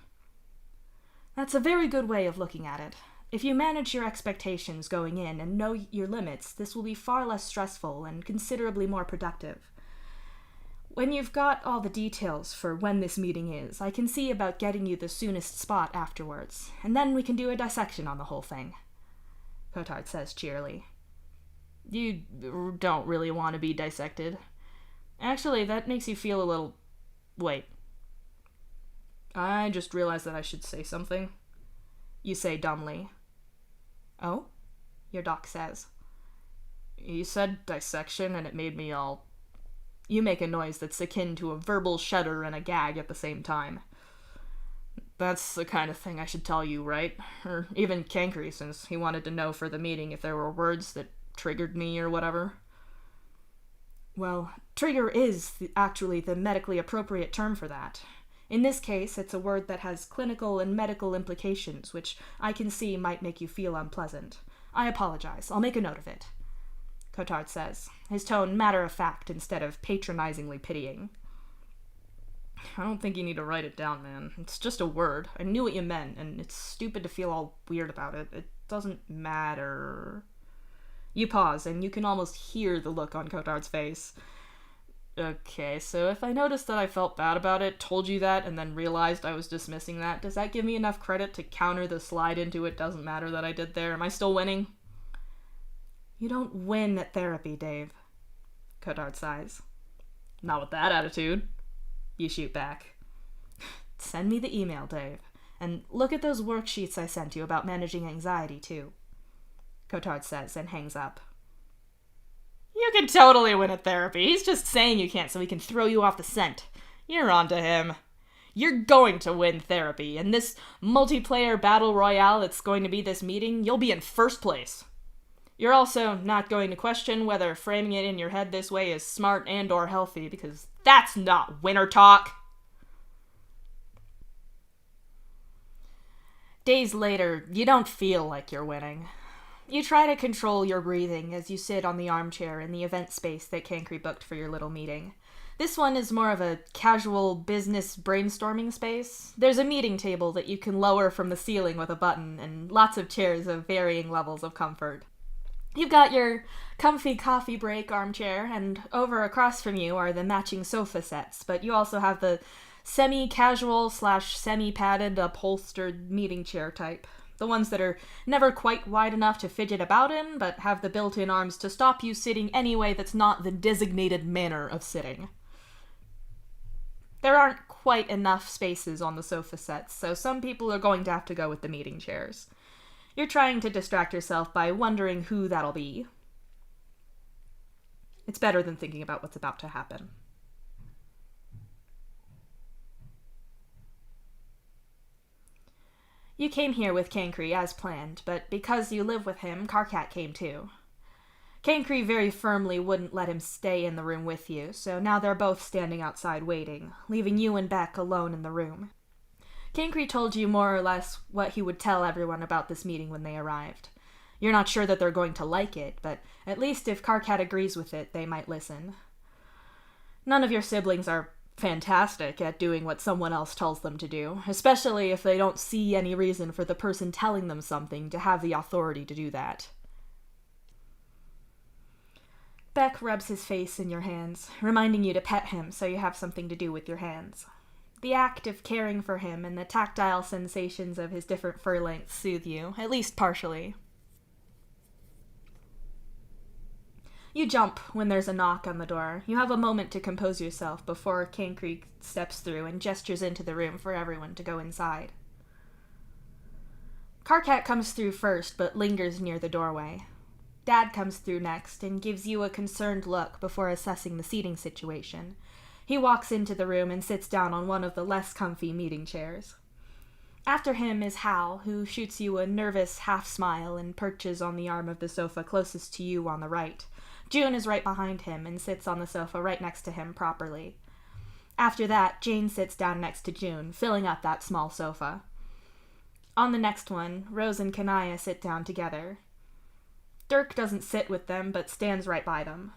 That's a very good way of looking at it. If you manage your expectations going in and know your limits, this will be far less stressful and considerably more productive. When you've got all the details for when this meeting is, I can see about getting you the soonest spot afterwards, and then we can do a dissection on the whole thing. Cotard says cheerily. You don't really want to be dissected. Actually, that makes you feel a little... Wait. I just realized that I should say something. You say dumbly. Oh? Your doc says. You said dissection and it made me all... You make a noise that's akin to a verbal shudder and a gag at the same time. That's the kind of thing I should tell you, right? Or even Cankry, since he wanted to know for the meeting if there were words that triggered me or whatever. Well, trigger is actually the medically appropriate term for that. In this case, it's a word that has clinical and medical implications, which I can see might make you feel unpleasant. I apologize. I'll make a note of it, Cotard says, his tone matter-of-fact instead of patronizingly pitying. I don't think you need to write it down, man. It's just a word. I knew what you meant, and it's stupid to feel all weird about it. It doesn't matter. You pause, and you can almost hear the look on Cotard's face. Okay, so if I noticed that I felt bad about it, told you that, and then realized I was dismissing that, does that give me enough credit to counter the slide into it doesn't matter that I did there? Am I still winning? You don't win at therapy, Dave. Cotard sighs. Not with that attitude. You shoot back. Send me the email, Dave. And look at those worksheets I sent you about managing anxiety, too. Cotard says and hangs up. You can totally win at therapy. He's just saying you can't so he can throw you off the scent. You're on to him. You're going to win therapy. In this multiplayer battle royale that's going to be this meeting, you'll be in first place. You're also not going to question whether framing it in your head this way is smart and or healthy, because that's not winner talk. Days later, you don't feel like you're winning. You try to control your breathing as you sit on the armchair in the event space that Cankry booked for your little meeting. This one is more of a casual business brainstorming space. There's a meeting table that you can lower from the ceiling with a button, and lots of chairs of varying levels of comfort. You've got your comfy coffee break armchair, and over across from you are the matching sofa sets, but you also have the semi-casual / semi-padded upholstered meeting chair type. The ones that are never quite wide enough to fidget about in, but have the built-in arms to stop you sitting any way that's not the designated manner of sitting. There aren't quite enough spaces on the sofa sets, so some people are going to have to go with the meeting chairs. You're trying to distract yourself by wondering who that'll be. It's better than thinking about what's about to happen. You came here with Cankry as planned, but because you live with him, Karkat came too. Cankry very firmly wouldn't let him stay in the room with you, so now they're both standing outside waiting, leaving you and Beck alone in the room. Cankry told you more or less what he would tell everyone about this meeting when they arrived. You're not sure that they're going to like it, but at least if Karkat agrees with it, they might listen. None of your siblings are fantastic at doing what someone else tells them to do, especially if they don't see any reason for the person telling them something to have the authority to do that. Beck rubs his face in your hands, reminding you to pet him so you have something to do with your hands. The act of caring for him and the tactile sensations of his different fur lengths soothe you, at least partially. You jump when there's a knock on the door. You have a moment to compose yourself before Cankry steps through and gestures into the room for everyone to go inside. Karkat comes through first, but lingers near the doorway. Dad comes through next and gives you a concerned look before assessing the seating situation. He walks into the room and sits down on one of the less comfy meeting chairs. After him is Hal, who shoots you a nervous half-smile and perches on the arm of the sofa closest to you on the right. June is right behind him and sits on the sofa right next to him properly. After that, Jane sits down next to June, filling up that small sofa. On the next one, Rose and Kanaya sit down together. Dirk doesn't sit with them, but stands right by them.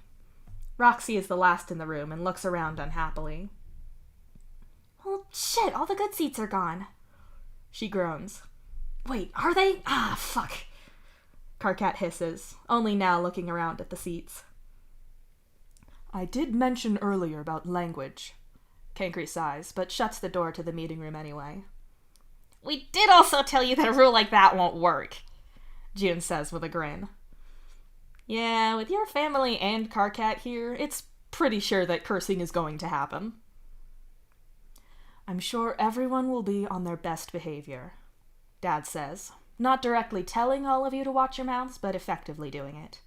Roxy is the last in the room and looks around unhappily. Well, shit, all the good seats are gone. She groans. Wait, are they? Ah, fuck. Karkat hisses, only now looking around at the seats. I did mention earlier about language. Cankry sighs, but shuts the door to the meeting room anyway. We did also tell you that a rule like that won't work, June says with a grin. Yeah, with your family and Karkat here, it's pretty sure that cursing is going to happen. I'm sure everyone will be on their best behavior, Dad says, not directly telling all of you to watch your mouths, but effectively doing it.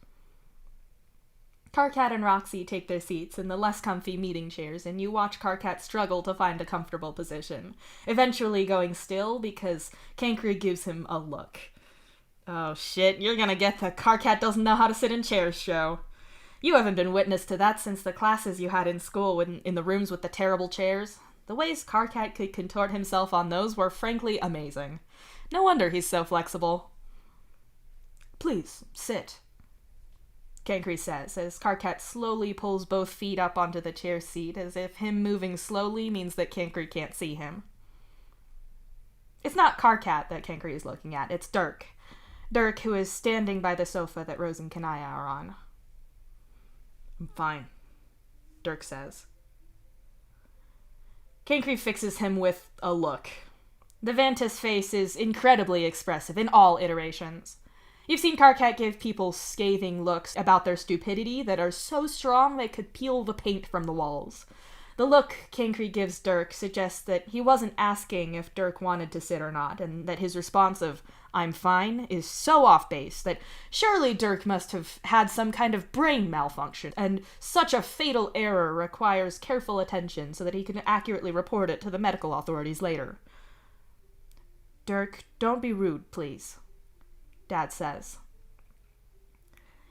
Karkat and Roxy take their seats in the less comfy meeting chairs, and you watch Karkat struggle to find a comfortable position, eventually going still because Cancri gives him a look. Oh shit, you're gonna get the Karkat doesn't know how to sit in chairs show. You haven't been witness to that since the classes you had in school in the rooms with the terrible chairs. The ways Karkat could contort himself on those were frankly amazing. No wonder he's so flexible. Please, sit, Cancri says, as Karkat slowly pulls both feet up onto the chair seat, as if him moving slowly means that Cancri can't see him. It's not Karkat that Cancri is looking at, it's Dirk. Dirk, who is standing by the sofa that Rose and Kanaya are on. I'm fine, Dirk says. Cancri fixes him with a look. The Vantas face is incredibly expressive in all iterations. You've seen Karkat give people scathing looks about their stupidity that are so strong they could peel the paint from the walls. The look Cancri gives Dirk suggests that he wasn't asking if Dirk wanted to sit or not, and that his response of, "I'm fine," is so off base that surely Dirk must have had some kind of brain malfunction, and such a fatal error requires careful attention so that he can accurately report it to the medical authorities later. Dirk, don't be rude, please, Dad says.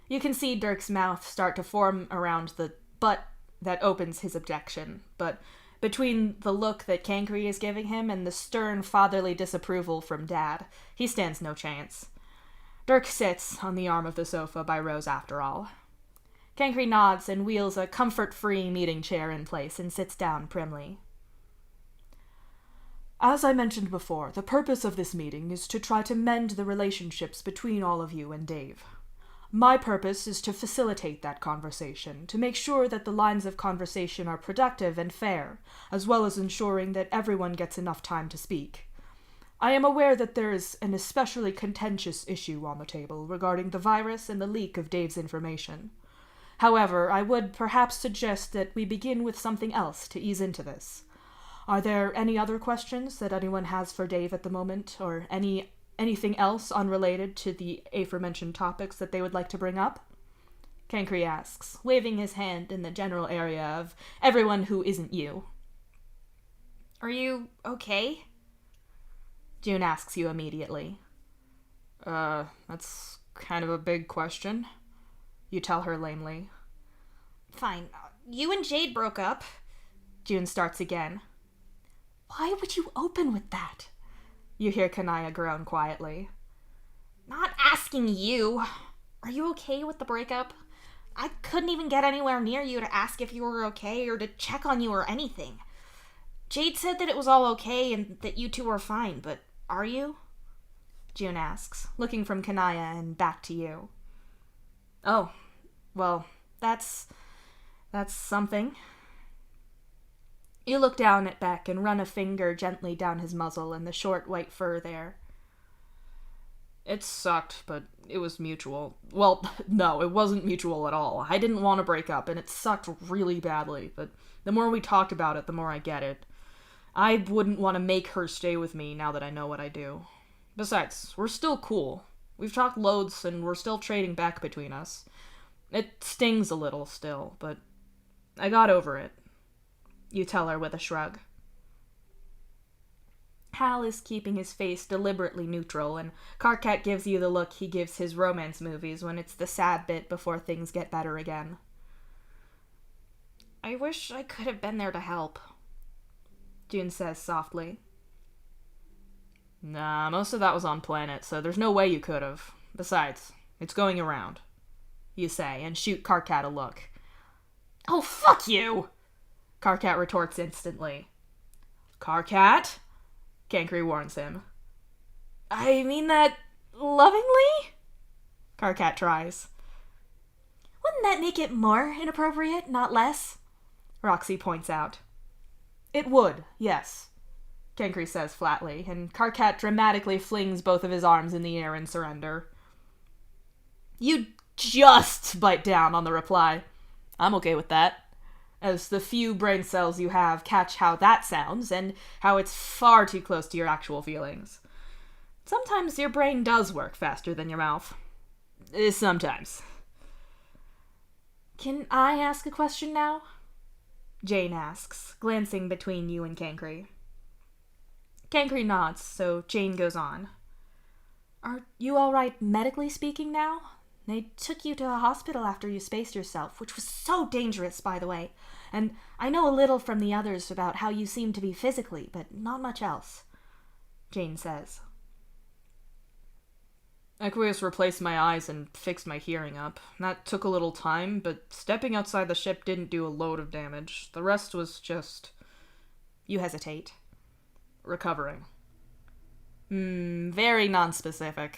You can see Dirk's mouth start to form around the "but" that opens his objection, but between the look that Cancri is giving him and the stern fatherly disapproval from Dad, he stands no chance. Dirk sits on the arm of the sofa by Rose after all. Cancri nods and wheels a comfort-free meeting chair in place and sits down primly. As I mentioned before, the purpose of this meeting is to try to mend the relationships between all of you and Dave. My purpose is to facilitate that conversation, to make sure that the lines of conversation are productive and fair, as well as ensuring that everyone gets enough time to speak. I am aware that there is an especially contentious issue on the table regarding the virus and the leak of Dave's information. However, I would perhaps suggest that we begin with something else to ease into this. Are there any other questions that anyone has for Dave at the moment, or anything else unrelated to the aforementioned topics that they would like to bring up? Cancri asks, waving his hand in the general area of everyone who isn't you. Are you okay? June asks you immediately. That's kind of a big question. You tell her lamely. Fine. You and Jade broke up. June starts again. Why would you open with that? You hear Kanaya groan quietly. Not asking you. Are you okay with the breakup? I couldn't even get anywhere near you to ask if you were okay or to check on you or anything. Jade said that it was all okay and that you two were fine, but are you? June asks, looking from Kanaya and back to you. Oh, well, that's something. You look down at Beck and run a finger gently down his muzzle and the short white fur there. It sucked, but it was mutual. Well, no, it wasn't mutual at all. I didn't want to break up, and it sucked really badly, but the more we talked about it, the more I get it. I wouldn't want to make her stay with me now that I know what I do. Besides, we're still cool. We've talked loads, and we're still trading back between us. It stings a little still, but I got over it. You tell her with a shrug. Hal is keeping his face deliberately neutral, and Karkat gives you the look he gives his romance movies when it's the sad bit before things get better again. I wish I could have been there to help, June says softly. Nah, most of that was on planet, so there's no way you could have. Besides, it's going around, you say, and shoot Karkat a look. Oh, fuck you! Karkat retorts instantly. Karkat? Cancri warns him. I mean that lovingly? Karkat tries. Wouldn't that make it more inappropriate, not less? Roxy points out. It would, yes, Cancri says flatly, and Karkat dramatically flings both of his arms in the air in surrender. You just bite down on the reply. I'm okay with that. as the few brain cells you have catch how that sounds and how it's far too close to your actual feelings. Sometimes your brain does work faster than your mouth. Sometimes. Can I ask a question now? Jane asks, glancing between you and Cancry. Cancry nods, so Jane goes on. Are you all right medically speaking now? They took you to a hospital after you spaced yourself, which was so dangerous, by the way. And I know a little from the others about how you seem to be physically, but not much else. Jane says. Aqueous replaced my eyes and fixed my hearing up. That took a little time, but stepping outside the ship didn't do a load of damage. The rest was just... You hesitate. Recovering. Very nonspecific.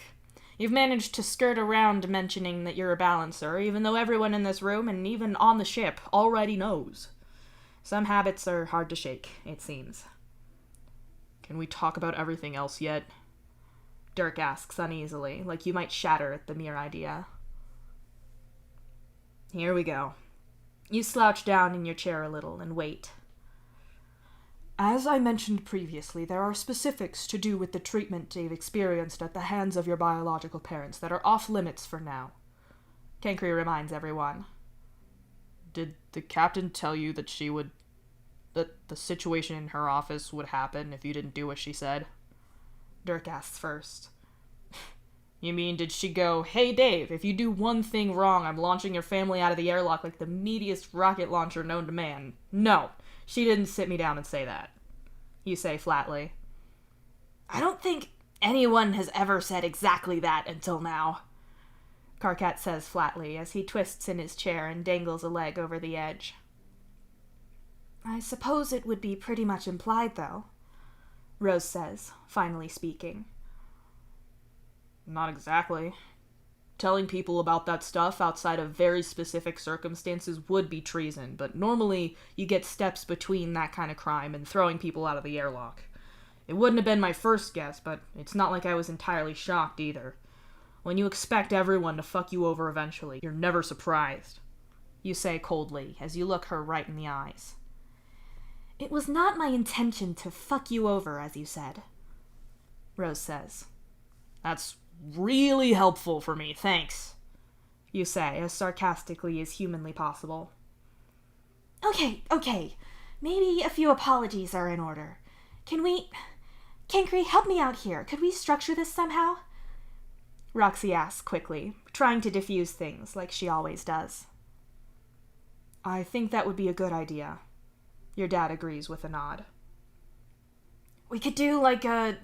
You've managed to skirt around mentioning that you're a balancer, even though everyone in this room and even on the ship already knows. Some habits are hard to shake, it seems. Can we talk about everything else yet? Dirk asks uneasily, like you might shatter at the mere idea. Here we go. You slouch down in your chair a little and wait. As I mentioned previously, there are specifics to do with the treatment Dave experienced at the hands of your biological parents that are off limits for now. Cancry reminds everyone. Did the captain tell you that that the situation in her office would happen if you didn't do what she said? Dirk asks first. You mean, did she go, hey Dave, if you do one thing wrong, I'm launching your family out of the airlock like the meatiest rocket launcher known to man? No. She didn't sit me down and say that. You say flatly. I don't think anyone has ever said exactly that until now. Karkat says flatly as he twists in his chair and dangles a leg over the edge. I suppose it would be pretty much implied, though, Rose says, finally speaking. Not exactly. Telling people about that stuff outside of very specific circumstances would be treason, but normally you get steps between that kind of crime and throwing people out of the airlock. It wouldn't have been my first guess, but it's not like I was entirely shocked either. When you expect everyone to fuck you over eventually, you're never surprised. You say coldly as you look her right in the eyes. It was not my intention to fuck you over, as you said, Rose says. That's really helpful for me, thanks, you say, as sarcastically as humanly possible. Okay. Maybe a few apologies are in order. Cancry, help me out here. Could we structure this somehow? Roxy asks quickly, trying to diffuse things like she always does. I think that would be a good idea. Your dad agrees with a nod. We could do like a...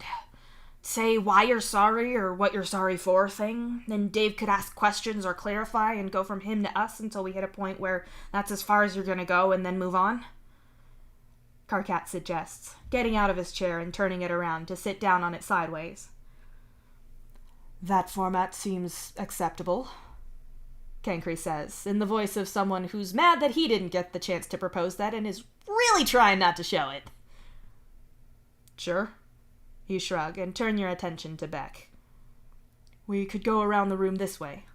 say why you're sorry or what you're sorry for thing. Then Dave could ask questions or clarify and go from him to us until we hit a point where that's as far as you're gonna go and then move on. Karkat suggests, getting out of his chair and turning it around to sit down on it sideways. That format seems acceptable, Cancry says, in the voice of someone who's mad that he didn't get the chance to propose that and is really trying not to show it. Sure. You shrug and turn your attention to Beck. We could go around the room this way,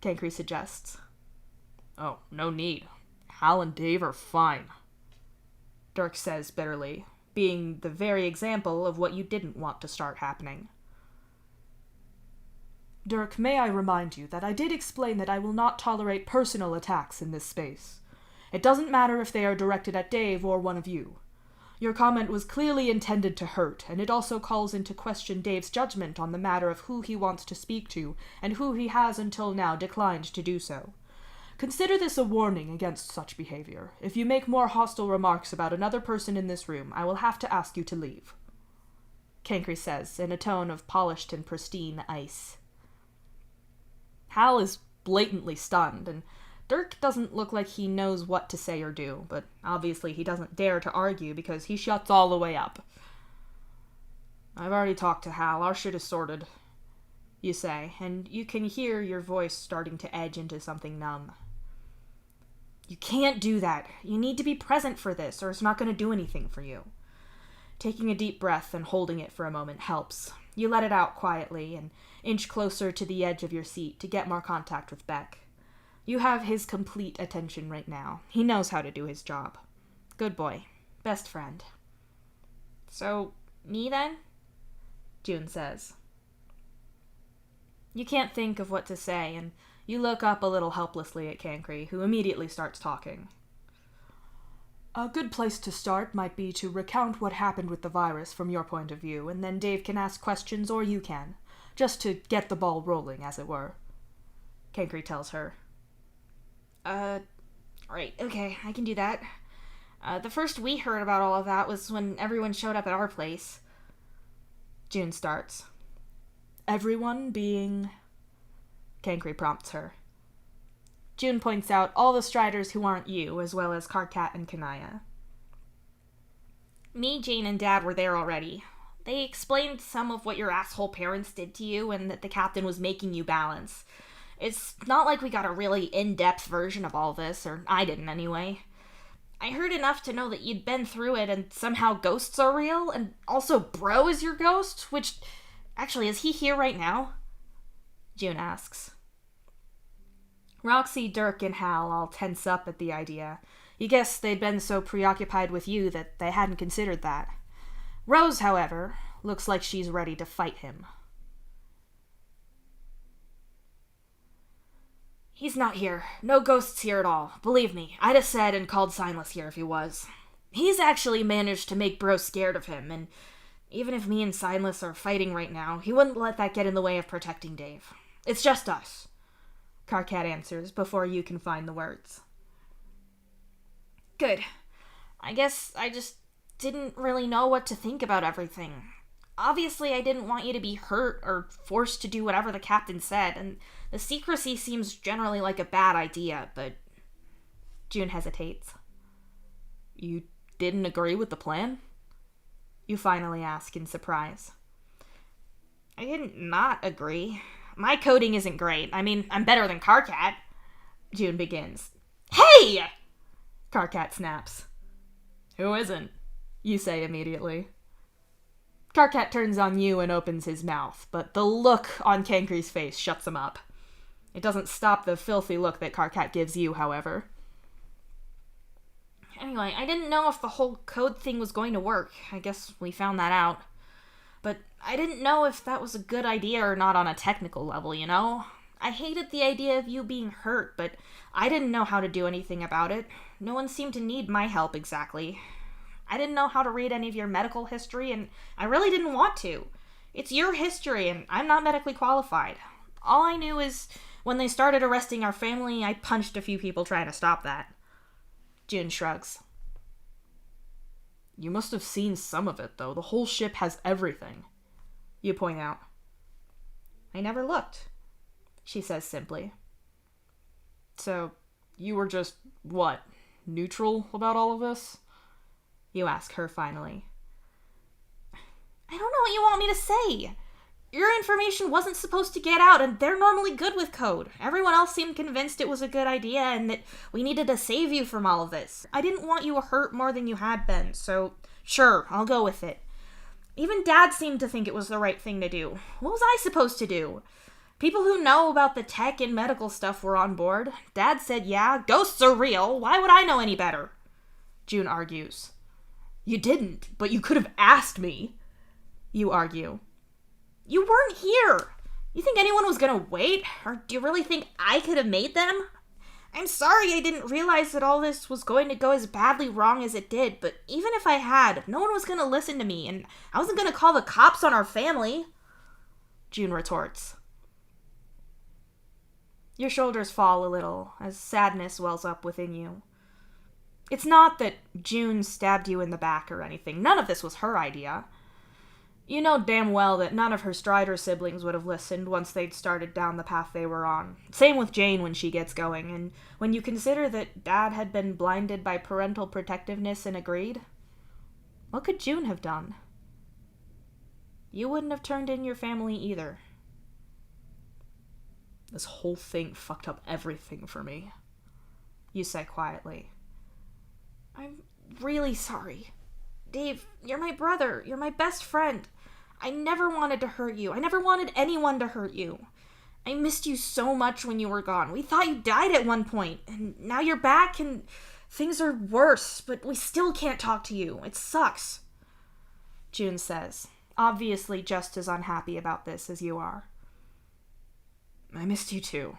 Cancry suggests. Oh, no need. Hal and Dave are fine, Dirk says bitterly, being the very example of what you didn't want to start happening. Dirk, may I remind you that I did explain that I will not tolerate personal attacks in this space. It doesn't matter if they are directed at Dave or one of you. Your comment was clearly intended to hurt, and it also calls into question Dave's judgment on the matter of who he wants to speak to, and who he has until now declined to do so. Consider this a warning against such behavior. If you make more hostile remarks about another person in this room, I will have to ask you to leave, Cancry says, in a tone of polished and pristine ice. Hal is blatantly stunned, and Dirk doesn't look like he knows what to say or do, but obviously he doesn't dare to argue because he shuts all the way up. I've already talked to Hal. Our shit is sorted, you say, and you can hear your voice starting to edge into something numb. You can't do that. You need to be present for this, or it's not going to do anything for you. Taking a deep breath and holding it for a moment helps. You let it out quietly and inch closer to the edge of your seat to get more contact with Beck. You have his complete attention right now. He knows how to do his job. Good boy. Best friend. So, me then? June says. You can't think of what to say, and you look up a little helplessly at Cancry, who immediately starts talking. A good place to start might be to recount what happened with the virus from your point of view, and then Dave can ask questions or you can, just to get the ball rolling, as it were. Cancry tells her. Right, okay, I can do that. The first we heard about all of that was when everyone showed up at our place. June starts. Everyone being... Cancry prompts her. June points out all the Striders who aren't you, as well as Karkat and Kanaya. Me, Jane, and Dad were there already. They explained some of what your asshole parents did to you and that the captain was making you balance. It's not like we got a really in-depth version of all this, or I didn't anyway. I heard enough to know that you'd been through it and somehow ghosts are real, and also Bro is your ghost, which... Actually, is he here right now? June asks. Roxy, Dirk, and Hal all tense up at the idea. You guess they'd been so preoccupied with you that they hadn't considered that. Rose, however, looks like she's ready to fight him. He's not here. No ghosts here at all. Believe me, I'd have said and called Signless here if he was. He's actually managed to make Bro scared of him, and even if me and Signless are fighting right now, he wouldn't let that get in the way of protecting Dave. It's just us. Karkat answers before you can find the words. Good. I guess I just didn't really know what to think about everything. Obviously, I didn't want you to be hurt or forced to do whatever the captain said, and the secrecy seems generally like a bad idea, but... June hesitates. You didn't agree with the plan? You finally ask in surprise. I didn't not agree. My coding isn't great. I mean, I'm better than Karkat. June begins. Hey! Karkat snaps. Who isn't? You say immediately. Karkat turns on you and opens his mouth, but the look on Cancry's face shuts him up. It doesn't stop the filthy look that Karkat gives you, however. Anyway, I didn't know if the whole code thing was going to work. I guess we found that out. But I didn't know if that was a good idea or not on a technical level, you know? I hated the idea of you being hurt, but I didn't know how to do anything about it. No one seemed to need my help exactly. I didn't know how to read any of your medical history, and I really didn't want to. It's your history, and I'm not medically qualified. All I knew is when they started arresting our family, I punched a few people trying to stop that. June shrugs. You must have seen some of it, though. The whole ship has everything. You point out. I never looked, she says simply. So, you were just, what, neutral about all of this? You ask her finally. I don't know what you want me to say. Your information wasn't supposed to get out, and they're normally good with code. Everyone else seemed convinced it was a good idea and that we needed to save you from all of this. I didn't want you hurt more than you had been, so sure, I'll go with it. Even Dad seemed to think it was the right thing to do. What was I supposed to do? People who know about the tech and medical stuff were on board. Dad said, yeah, ghosts are real. Why would I know any better? June argues. You didn't, but you could have asked me. You argue. You weren't here. You think anyone was gonna wait? Or do you really think I could have made them? I'm sorry I didn't realize that all this was going to go as badly wrong as it did, but even if I had, no one was gonna listen to me, and I wasn't gonna call the cops on our family. June retorts. Your shoulders fall a little as sadness wells up within you. It's not that June stabbed you in the back or anything. None of this was her idea. You know damn well that none of her Strider siblings would have listened once they'd started down the path they were on. Same with Jane when she gets going, and when you consider that Dad had been blinded by parental protectiveness and agreed, what could June have done? You wouldn't have turned in your family either. This whole thing fucked up everything for me, you say quietly. I'm really sorry. Dave, you're my brother. You're my best friend. I never wanted to hurt you. I never wanted anyone to hurt you. I missed you so much when you were gone. We thought you died at one point, and now you're back and things are worse, but we still can't talk to you. It sucks. June says, obviously just as unhappy about this as you are. I missed you too.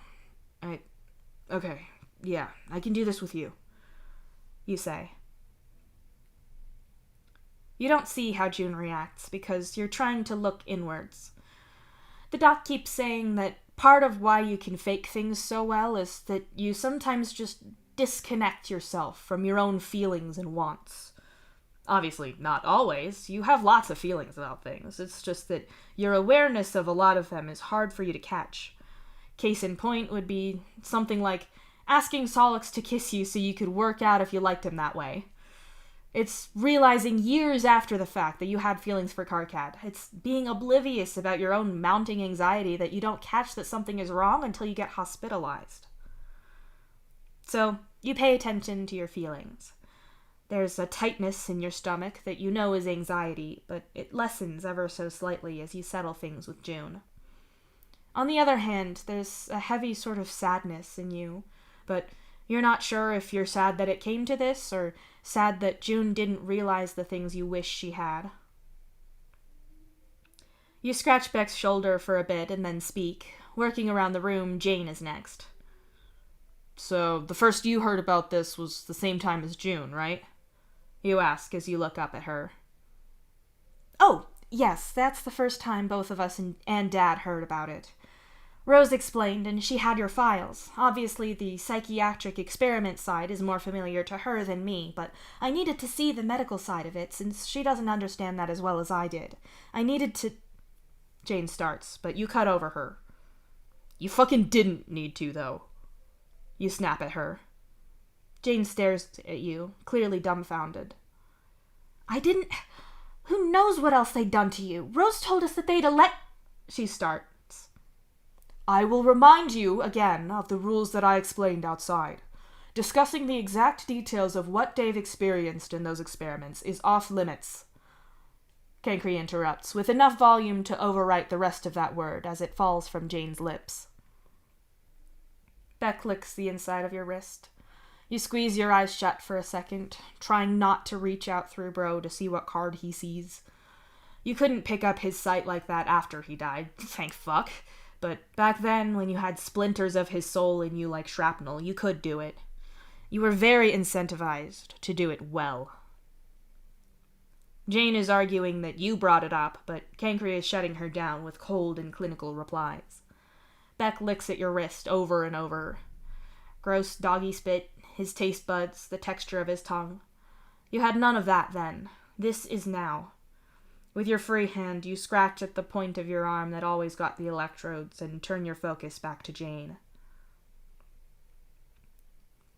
Okay, yeah, I can do this with you. You say. You don't see how June reacts because you're trying to look inwards. The doc keeps saying that part of why you can fake things so well is that you sometimes just disconnect yourself from your own feelings and wants. Obviously, not always. You have lots of feelings about things. It's just that your awareness of a lot of them is hard for you to catch. Case in point would be something like asking Solix to kiss you so you could work out if you liked him that way. It's realizing years after the fact that you had feelings for Karkat. It's being oblivious about your own mounting anxiety that you don't catch that something is wrong until you get hospitalized. So, you pay attention to your feelings. There's a tightness in your stomach that you know is anxiety, but it lessens ever so slightly as you settle things with June. On the other hand, there's a heavy sort of sadness in you, but you're not sure if you're sad that it came to this, or sad that June didn't realize the things you wish she had. You scratch Beck's shoulder for a bit and then speak. Working around the room, Jane is next. So, the first you heard about this was the same time as June, right? You ask as you look up at her. Oh, yes, that's the first time both of us and Dad heard about it. Rose explained, and she had your files. Obviously, the psychiatric experiment side is more familiar to her than me, but I needed to see the medical side of it, since she doesn't understand that as well as I did. I needed to... Jane starts, but you cut over her. You fucking didn't need to, though. You snap at her. Jane stares at you, clearly dumbfounded. I didn't... Who knows what else they'd done to you? Rose told us that they'd She starts. I will remind you again of the rules that I explained outside. Discussing the exact details of what Dave experienced in those experiments is off limits. Cancri interrupts, with enough volume to overwrite the rest of that word as it falls from Jane's lips. Beck licks the inside of your wrist. You squeeze your eyes shut for a second, trying not to reach out through Bro to see what card he sees. You couldn't pick up his sight like that after he died, thank fuck. But back then, when you had splinters of his soul in you like shrapnel, you could do it. You were very incentivized to do it well. Jane is arguing that you brought it up, but Cancri is shutting her down with cold and clinical replies. Beck licks at your wrist over and over. Gross doggy spit, his taste buds, the texture of his tongue. You had none of that then. This is now. With your free hand, you scratch at the point of your arm that always got the electrodes and turn your focus back to Jane.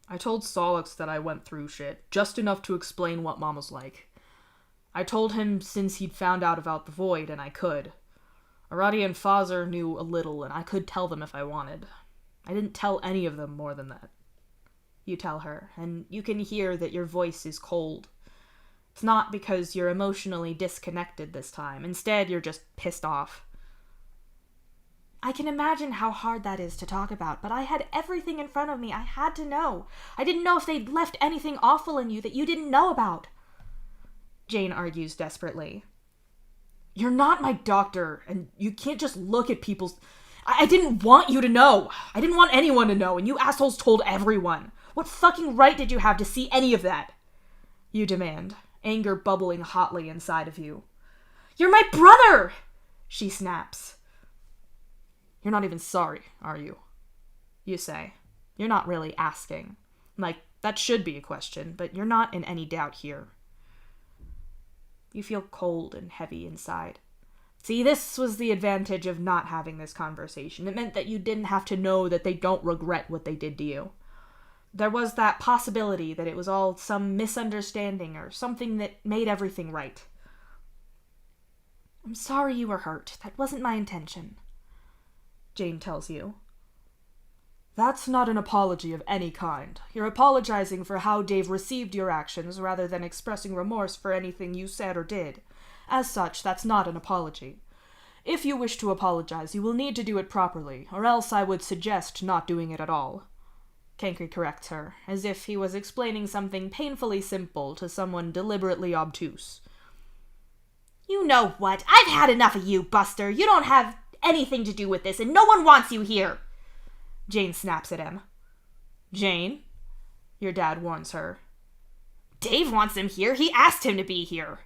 I told Solix that I went through shit, just enough to explain what Mom was like. I told him since he'd found out about the Void, and I could. Arati and Fazer knew a little, and I could tell them if I wanted. I didn't tell any of them more than that. You tell her, and you can hear that your voice is cold. It's not because you're emotionally disconnected this time. Instead, you're just pissed off. I can imagine how hard that is to talk about, but I had everything in front of me. I had to know. I didn't know if they'd left anything awful in you that you didn't know about. Jane argues desperately. You're not my doctor, and you can't just look at people's... I didn't want you to know. I didn't want anyone to know, and you assholes told everyone. What fucking right did you have to see any of that? You demand, anger bubbling hotly inside of you. You're my brother! She snaps. You're not even sorry, are you? You say. You're not really asking. Like, that should be a question, but you're not in any doubt here. You feel cold and heavy inside. See, this was the advantage of not having this conversation. It meant that you didn't have to know that they don't regret what they did to you. There was that possibility that it was all some misunderstanding or something that made everything right. I'm sorry you were hurt. That wasn't my intention. Jane tells you. That's not an apology of any kind. You're apologizing for how Dave received your actions rather than expressing remorse for anything you said or did. As such, that's not an apology. If you wish to apologize, you will need to do it properly, or else I would suggest not doing it at all. Cankry corrects her, as if he was explaining something painfully simple to someone deliberately obtuse. You know what? I've had enough of you, Buster. You don't have anything to do with this, and no one wants you here. Jane snaps at him. Jane? Your dad warns her. Dave wants him here. He asked him to be here.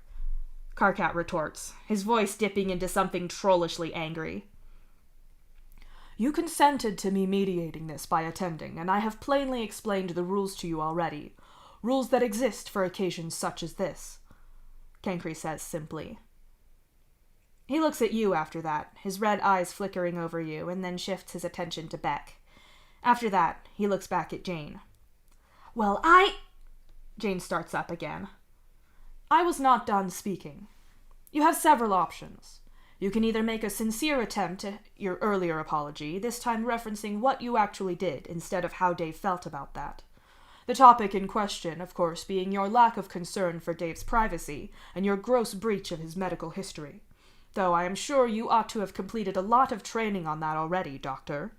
Karkat retorts, his voice dipping into something trollishly angry. You consented to me mediating this by attending, and I have plainly explained the rules to you already. Rules that exist for occasions such as this. Cankry says simply. He looks at you after that, his red eyes flickering over you, and then shifts his attention to Beck. After that, he looks back at Jane. Well, Jane starts up again. I was not done speaking. You have several options. You can either make a sincere attempt at your earlier apology, this time referencing what you actually did instead of how Dave felt about that. The topic in question, of course, being your lack of concern for Dave's privacy and your gross breach of his medical history. Though I am sure you ought to have completed a lot of training on that already, Doctor.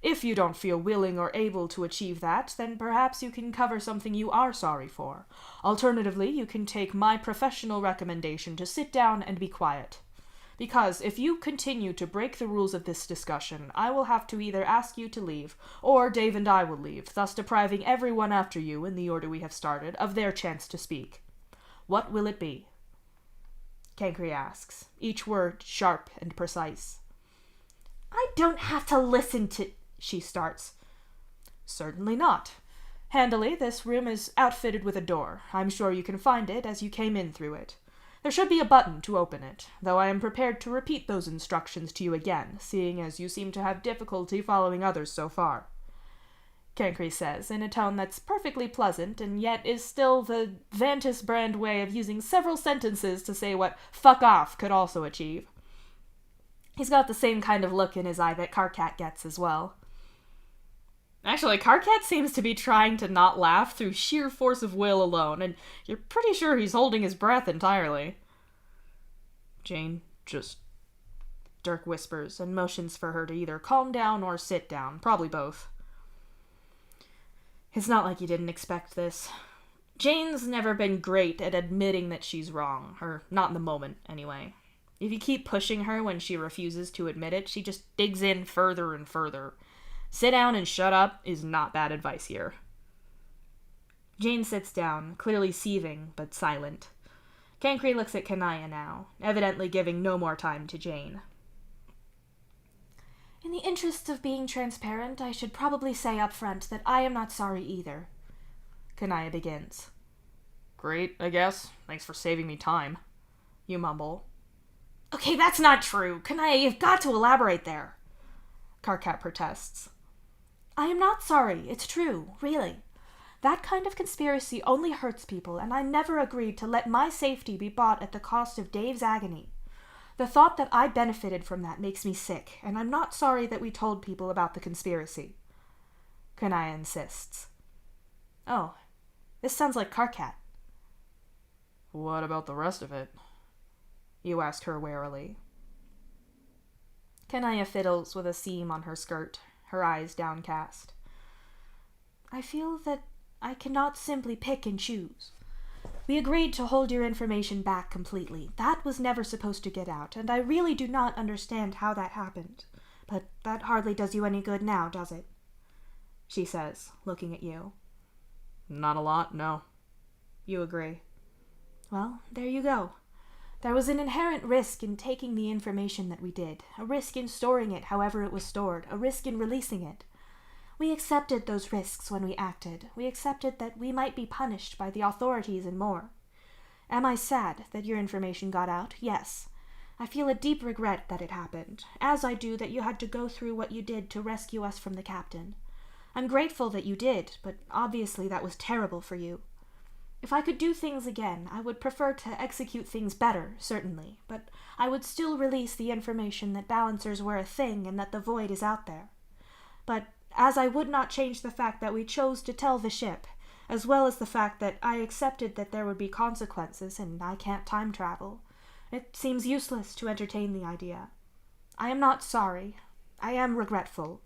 If you don't feel willing or able to achieve that, then perhaps you can cover something you are sorry for. Alternatively, you can take my professional recommendation to sit down and be quiet. Because if you continue to break the rules of this discussion, I will have to either ask you to leave, or Dave and I will leave, thus depriving everyone after you, in the order we have started, of their chance to speak. What will it be? Cankry asks, each word sharp and precise. I don't have to listen to... She starts. Certainly not. Handily, this room is outfitted with a door. I'm sure you can find it as you came in through it. There should be a button to open it, though I am prepared to repeat those instructions to you again, seeing as you seem to have difficulty following others so far. Cankry says, in a tone that's perfectly pleasant, and yet is still the Vantis brand way of using several sentences to say what fuck off could also achieve. He's got the same kind of look in his eye that Karkat gets as well. Actually, Karkat seems to be trying to not laugh through sheer force of will alone, and you're pretty sure he's holding his breath entirely. Jane, just... Dirk whispers and motions for her to either calm down or sit down, probably both. It's not like you didn't expect this. Jane's never been great at admitting that she's wrong, or not in the moment, anyway. If you keep pushing her when she refuses to admit it, she just digs in further and further. Sit down and shut up is not bad advice here. Jane sits down, clearly seething, but silent. Cankry looks at Kanaya now, evidently giving no more time to Jane. In the interest of being transparent, I should probably say up front that I am not sorry either. Kanaya begins. Great, I guess. Thanks for saving me time. You mumble. Okay, that's not true. Kanaya, you've got to elaborate there. Karkat protests. I am not sorry. It's true, really. That kind of conspiracy only hurts people, and I never agreed to let my safety be bought at the cost of Dave's agony. The thought that I benefited from that makes me sick, and I'm not sorry that we told people about the conspiracy. Kanaya insists. Oh, this sounds like Karkat. What about the rest of it? You ask her warily. Kanaya fiddles with a seam on her skirt, her eyes downcast. I feel that I cannot simply pick and choose. We agreed to hold your information back completely. That was never supposed to get out, and I really do not understand how that happened. But that hardly does you any good now, does it? She says, looking at you. Not a lot, no. You agree. Well, there you go. There was an inherent risk in taking the information that we did, a risk in storing it however it was stored, a risk in releasing it. We accepted those risks when we acted. We accepted that we might be punished by the authorities and more. Am I sad that your information got out? Yes. I feel a deep regret that it happened, as I do that you had to go through what you did to rescue us from the captain. I'm grateful that you did, but obviously that was terrible for you. If I could do things again, I would prefer to execute things better, certainly, but I would still release the information that balancers were a thing and that the void is out there. But as I would not change the fact that we chose to tell the ship, as well as the fact that I accepted that there would be consequences and I can't time travel, It seems useless to entertain the idea. I am not sorry. I am regretful.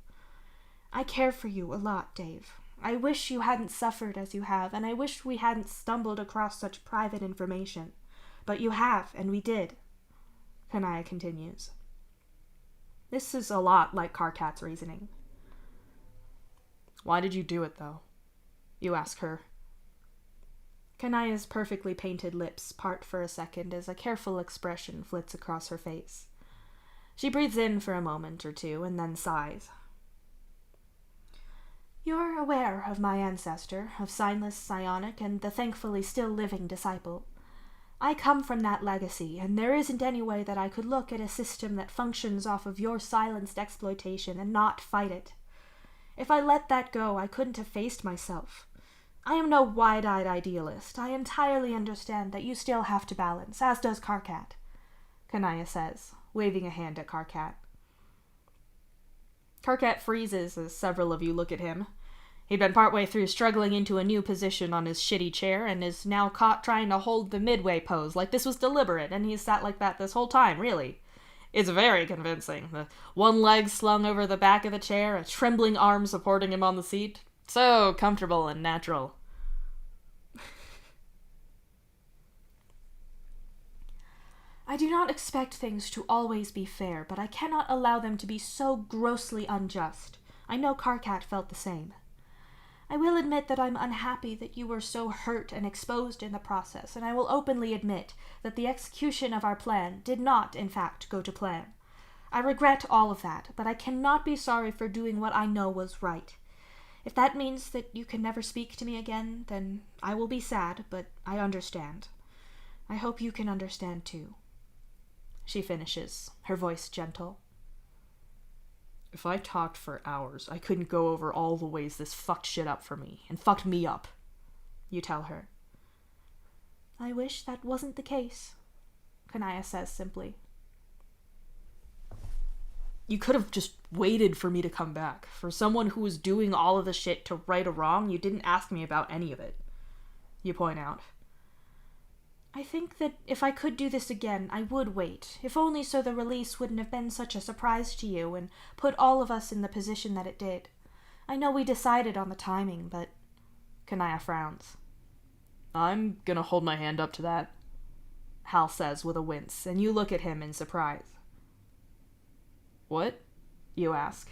I care for you a lot, Dave. I wish you hadn't suffered as you have, and I wish we hadn't stumbled across such private information. But you have, and we did. Kanaya continues. This is a lot like Karkat's reasoning. Why did you do it, though? You ask her. Kanaya's perfectly painted lips part for a second as a careful expression flits across her face. She breathes in for a moment or two and then sighs. You're aware of my ancestor, of Signless Psionic, and the thankfully still living disciple. I come from that legacy, and there isn't any way that I could look at a system that functions off of your silenced exploitation and not fight it. If I let that go, I couldn't have faced myself. I am no wide-eyed idealist. I entirely understand that you still have to balance, as does Karkat, Kanaya says, waving a hand at Karkat. Karkat freezes as several of you look at him. He'd been partway through struggling into a new position on his shitty chair and is now caught trying to hold the midway pose like this was deliberate, and he's sat like that this whole time, really. It's very convincing. The one leg slung over the back of the chair, a trembling arm supporting him on the seat. So comfortable and natural. I do not expect things to always be fair, but I cannot allow them to be so grossly unjust. I know Karkat felt the same. I will admit that I'm unhappy that you were so hurt and exposed in the process, and I will openly admit that the execution of our plan did not, in fact, go to plan. I regret all of that, but I cannot be sorry for doing what I know was right. If that means that you can never speak to me again, then I will be sad, but I understand. I hope you can understand too. She finishes, her voice gentle. If I talked for hours, I couldn't go over all the ways this fucked shit up for me, and fucked me up, you tell her. I wish that wasn't the case, Kanaya says simply. You could have just waited for me to come back. For someone who was doing all of the shit to right a wrong, you didn't ask me about any of it, you point out. I think that if I could do this again, I would wait, if only so the release wouldn't have been such a surprise to you and put all of us in the position that it did. I know we decided on the timing, but... Kanaya frowns. I'm gonna hold my hand up to that, Hal says with a wince, and you look at him in surprise. What? You ask.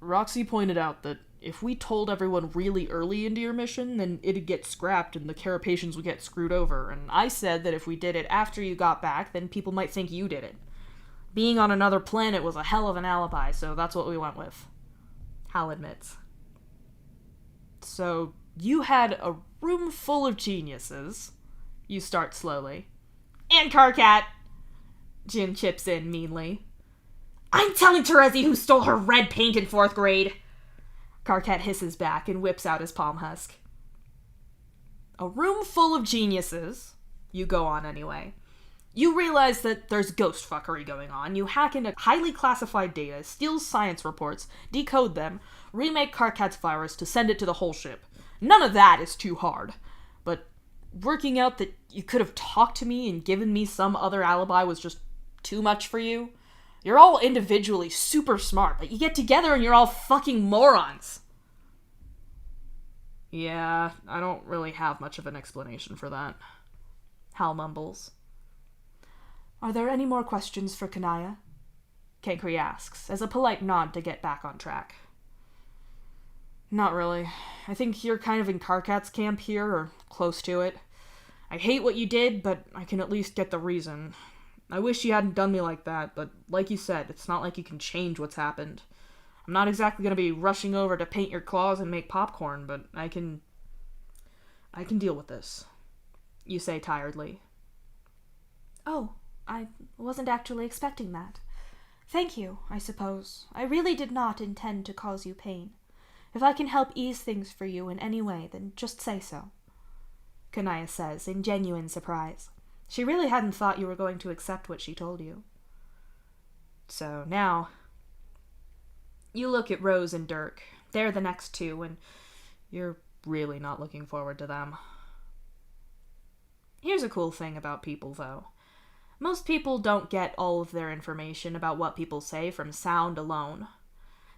Roxy pointed out that if we told everyone really early into your mission, then it'd get scrapped and the Carapacians would get screwed over, and I said that if we did it after you got back, then people might think you did it. Being on another planet was a hell of an alibi, so that's what we went with, Hal admits. So, you had a room full of geniuses, you start slowly. And Karkat, Jin chips in meanly. I'm telling Terezi who stole her red paint in 4th grade. Karkat hisses back and whips out his palm husk. A room full of geniuses, you go on anyway. You realize that there's ghost fuckery going on. You hack into highly classified data, steal science reports, decode them, remake Karkat's virus to send it to the whole ship. None of that is too hard. But working out that you could have talked to me and given me some other alibi was just too much for you? You're all individually super smart, but you get together and you're all fucking morons. Yeah, I don't really have much of an explanation for that, Hal mumbles. Are there any more questions for Kanaya? Kankri asks, as a polite nod to get back on track. Not really. I think you're kind of in Karkat's camp here, or close to it. I hate what you did, but I can at least get the reason. I wish you hadn't done me like that, but like you said, it's not like you can change what's happened. I'm not exactly going to be rushing over to paint your claws and make popcorn, but I can deal with this, you say tiredly. Oh, I wasn't actually expecting that. Thank you, I suppose. I really did not intend to cause you pain. If I can help ease things for you in any way, then just say so, Kanaya says in genuine surprise. She really hadn't thought you were going to accept what she told you. So now, you look at Rose and Dirk. They're the next two, and you're really not looking forward to them. Here's a cool thing about people, though. Most people don't get all of their information about what people say from sound alone.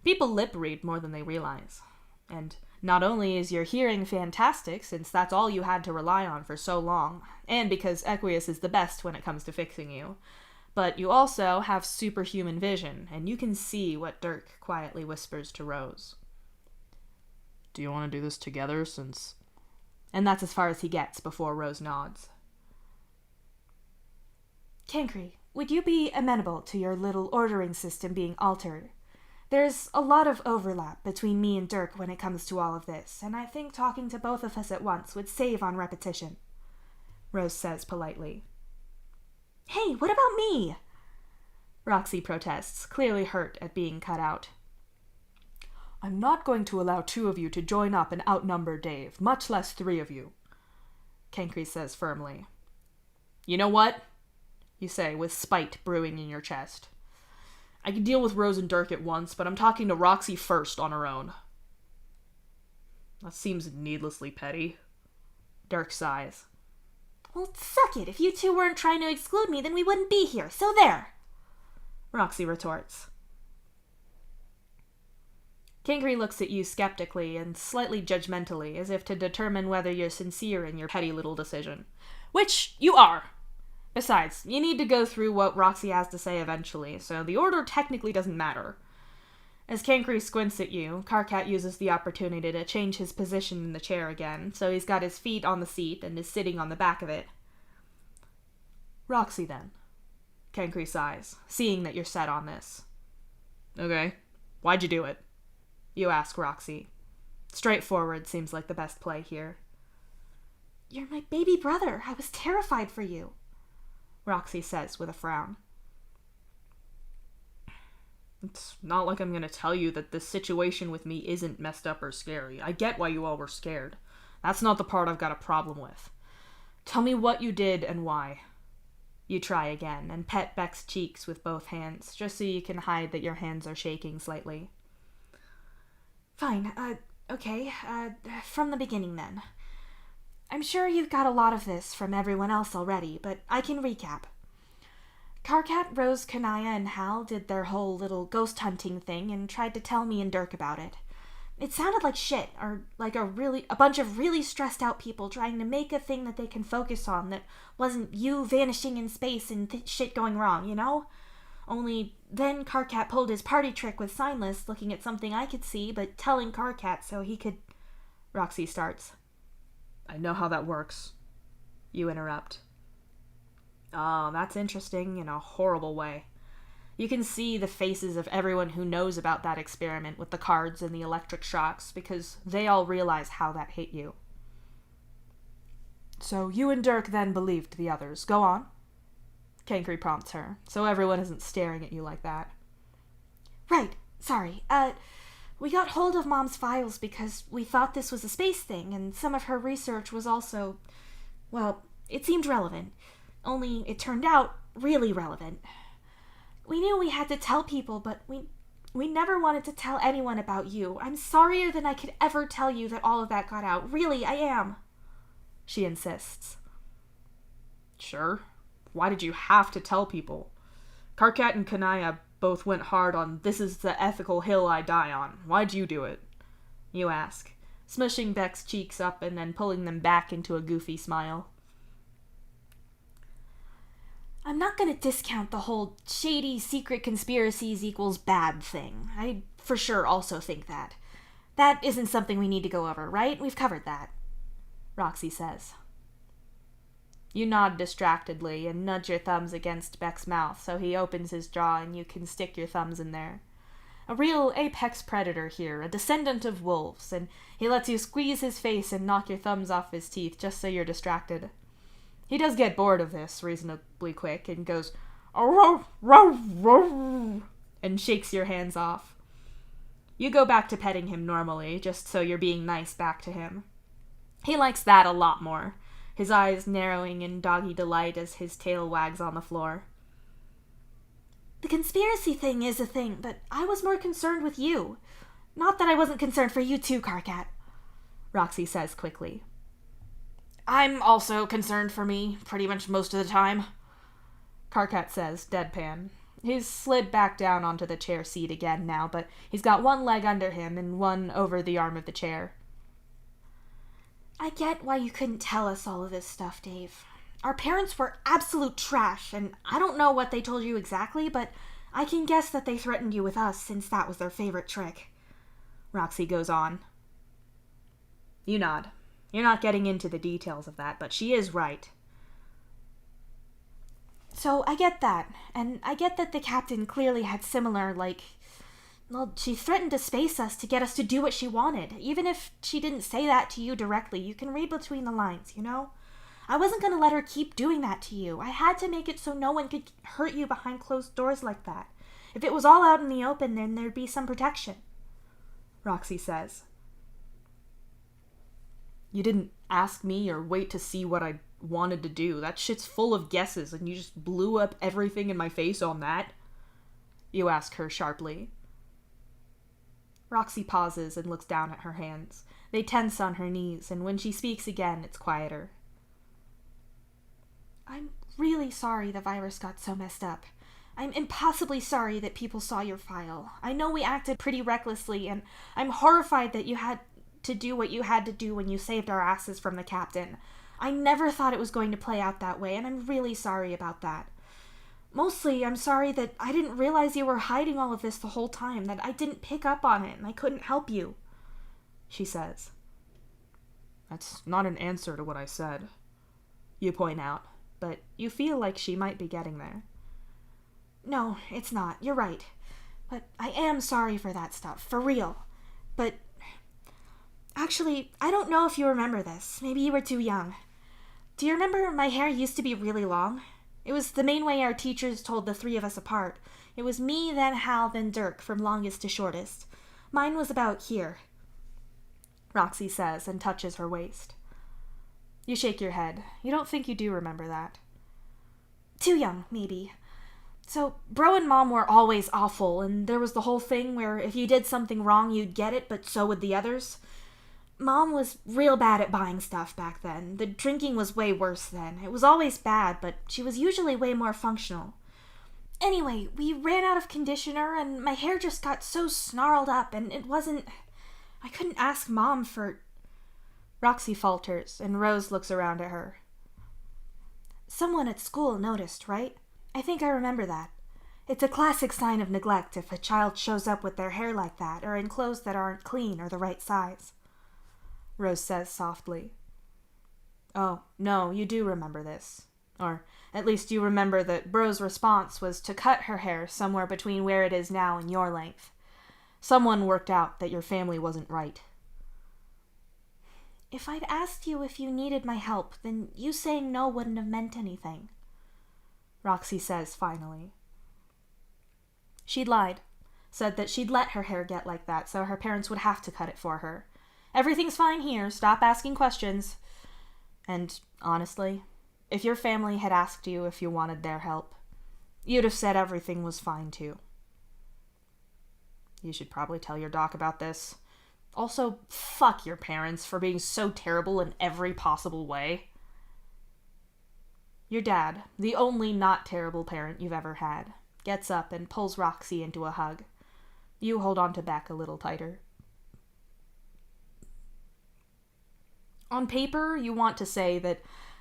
People lip read more than they realize. And not only is your hearing fantastic, since that's all you had to rely on for so long, and because Equius is the best when it comes to fixing you, but you also have superhuman vision, and you can see what Dirk quietly whispers to Rose. Do you want to do this together, since... And that's as far as he gets before Rose nods. Cancri, would you be amenable to your little ordering system being altered? There's a lot of overlap between me and Dirk when it comes to all of this, and I think talking to both of us at once would save on repetition. Rose says politely. Hey, what about me? Roxy protests, clearly hurt at being cut out. I'm not going to allow 2 of you to join up and outnumber Dave, much less 3 of you, Cancri says firmly. You know what? You say, with spite brewing in your chest. I can deal with Rose and Dirk at once, but I'm talking to Roxy first on her own. That seems needlessly petty. Dirk sighs. Well, suck it. If you 2 weren't trying to exclude me, then we wouldn't be here, so there, Roxy retorts. Cancri looks at you skeptically and slightly judgmentally, as if to determine whether you're sincere in your petty little decision. Which you are! Besides, you need to go through what Roxy has to say eventually, so the order technically doesn't matter. As Cancri squints at you, Karkat uses the opportunity to change his position in the chair again, so he's got his feet on the seat and is sitting on the back of it. Roxy, then. Cancri sighs, seeing that you're set on this. Okay, why'd you do it? You ask Roxy. Straightforward seems like the best play here. You're my baby brother. I was terrified for you, Roxy says with a frown. It's not like I'm going to tell you that this situation with me isn't messed up or scary. I get why you all were scared. That's not the part I've got a problem with. Tell me what you did and why. You try again and pet Beck's cheeks with both hands, just so you can hide that your hands are shaking slightly. Fine, okay, from the beginning then. I'm sure you've got a lot of this from everyone else already, but I can recap. Karkat, Rose, Kanaya, and Hal did their whole little ghost hunting thing and tried to tell me and Dirk about it. It sounded like shit, or like a bunch of really stressed out people trying to make a thing that they can focus on that wasn't you vanishing in space and shit going wrong, you know? Only then Karkat pulled his party trick with Signless, looking at something I could see, but telling Karkat so he could... Roxy starts. I know how that works. You interrupt. Oh, that's interesting in a horrible way. You can see the faces of everyone who knows about that experiment with the cards and the electric shocks, because they all realize how that hit you. So you and Dirk then believed the others. Go on. Cancri prompts her, so everyone isn't staring at you like that. Right, sorry. We got hold of Mom's files because we thought this was a space thing, and some of her research was also... well, it seemed relevant. Only it turned out really relevant. We knew we had to tell people, but we never wanted to tell anyone about you. I'm sorrier than I could ever tell you that all of that got out. Really, I am. She insists. Sure. Why did you have to tell people? Karkat and Kanaya both went hard on this is the ethical hill I die on. Why'd you do it? You ask, smushing Beck's cheeks up and then pulling them back into a goofy smile. I'm not going to discount the whole shady secret conspiracies equals bad thing. I for sure also think that. That isn't something we need to go over, right? We've covered that, Roxy says. You nod distractedly and nudge your thumbs against Beck's mouth so he opens his jaw and you can stick your thumbs in there. A real apex predator here, a descendant of wolves, and he lets you squeeze his face and knock your thumbs off his teeth just so you're distracted. He does get bored of this reasonably quick and goes, "Arr, row, row," and shakes your hands off. You go back to petting him normally, just so you're being nice back to him. He likes that a lot more, his eyes narrowing in doggy delight as his tail wags on the floor. The conspiracy thing is a thing, but I was more concerned with you. Not that I wasn't concerned for you too, Karkat, Roxy says quickly. I'm also concerned for me, pretty much most of the time, Karkat says, deadpan. He's slid back down onto the chair seat again now, but he's got one leg under him and one over the arm of the chair. I get why you couldn't tell us all of this stuff, Dave. Our parents were absolute trash, and I don't know what they told you exactly, but I can guess that they threatened you with us since that was their favorite trick. Roxy goes on. You nod. You're not getting into the details of that, but she is right. So I get that, and I get that the captain clearly had similar, well, she threatened to space us to get us to do what she wanted. Even if she didn't say that to you directly, you can read between the lines, you know? I wasn't going to let her keep doing that to you. I had to make it so no one could hurt you behind closed doors like that. If it was all out in the open, then there'd be some protection. Roxy says. You didn't ask me or wait to see what I wanted to do. That shit's full of guesses, and you just blew up everything in my face on that? You ask her sharply. Roxy pauses and looks down at her hands. They tense on her knees, and when she speaks again, it's quieter. I'm really sorry the virus got so messed up. I'm impossibly sorry that people saw your file. I know we acted pretty recklessly, and I'm horrified that you had to do what you had to do when you saved our asses from the captain. I never thought it was going to play out that way, and I'm really sorry about that. Mostly, I'm sorry that I didn't realize you were hiding all of this the whole time, that I didn't pick up on it, and I couldn't help you, she says. That's not an answer to what I said, you point out, but you feel like she might be getting there. No, it's not. You're right. But I am sorry for that stuff, for real. But actually, I don't know if you remember this. Maybe you were too young. Do you remember my hair used to be really long? It was the main way our teachers told the three of us apart. It was me, then Hal, then Dirk, from longest to shortest. Mine was about here, Roxy says and touches her waist. You shake your head. You don't think you do remember that. Too young, maybe. So, Bro and Mom were always awful, and there was the whole thing where if you did something wrong, you'd get it, but so would the others. Mom was real bad at buying stuff back then. The drinking was way worse then. It was always bad, but she was usually way more functional. Anyway, we ran out of conditioner, and my hair just got so snarled up, and I couldn't ask Mom for... Roxy falters, and Rose looks around at her. Someone at school noticed, right? I think I remember that. It's a classic sign of neglect if a child shows up with their hair like that, or in clothes that aren't clean or the right size. Rose says softly. Oh, no, you do remember this. Or at least you remember that Bro's response was to cut her hair somewhere between where it is now and your length. Someone worked out that your family wasn't right. If I'd asked you if you needed my help, then you saying no wouldn't have meant anything, Roxy says finally. She'd lied, said that she'd let her hair get like that so her parents would have to cut it for her. Everything's fine here, stop asking questions. And honestly, if your family had asked you if you wanted their help, you'd have said everything was fine too. You should probably tell your doc about this. Also, fuck your parents for being so terrible in every possible way. Your dad, the only not terrible parent you've ever had, gets up and pulls Roxy into a hug. You hold on to Beck a little tighter. On paper, you want to say that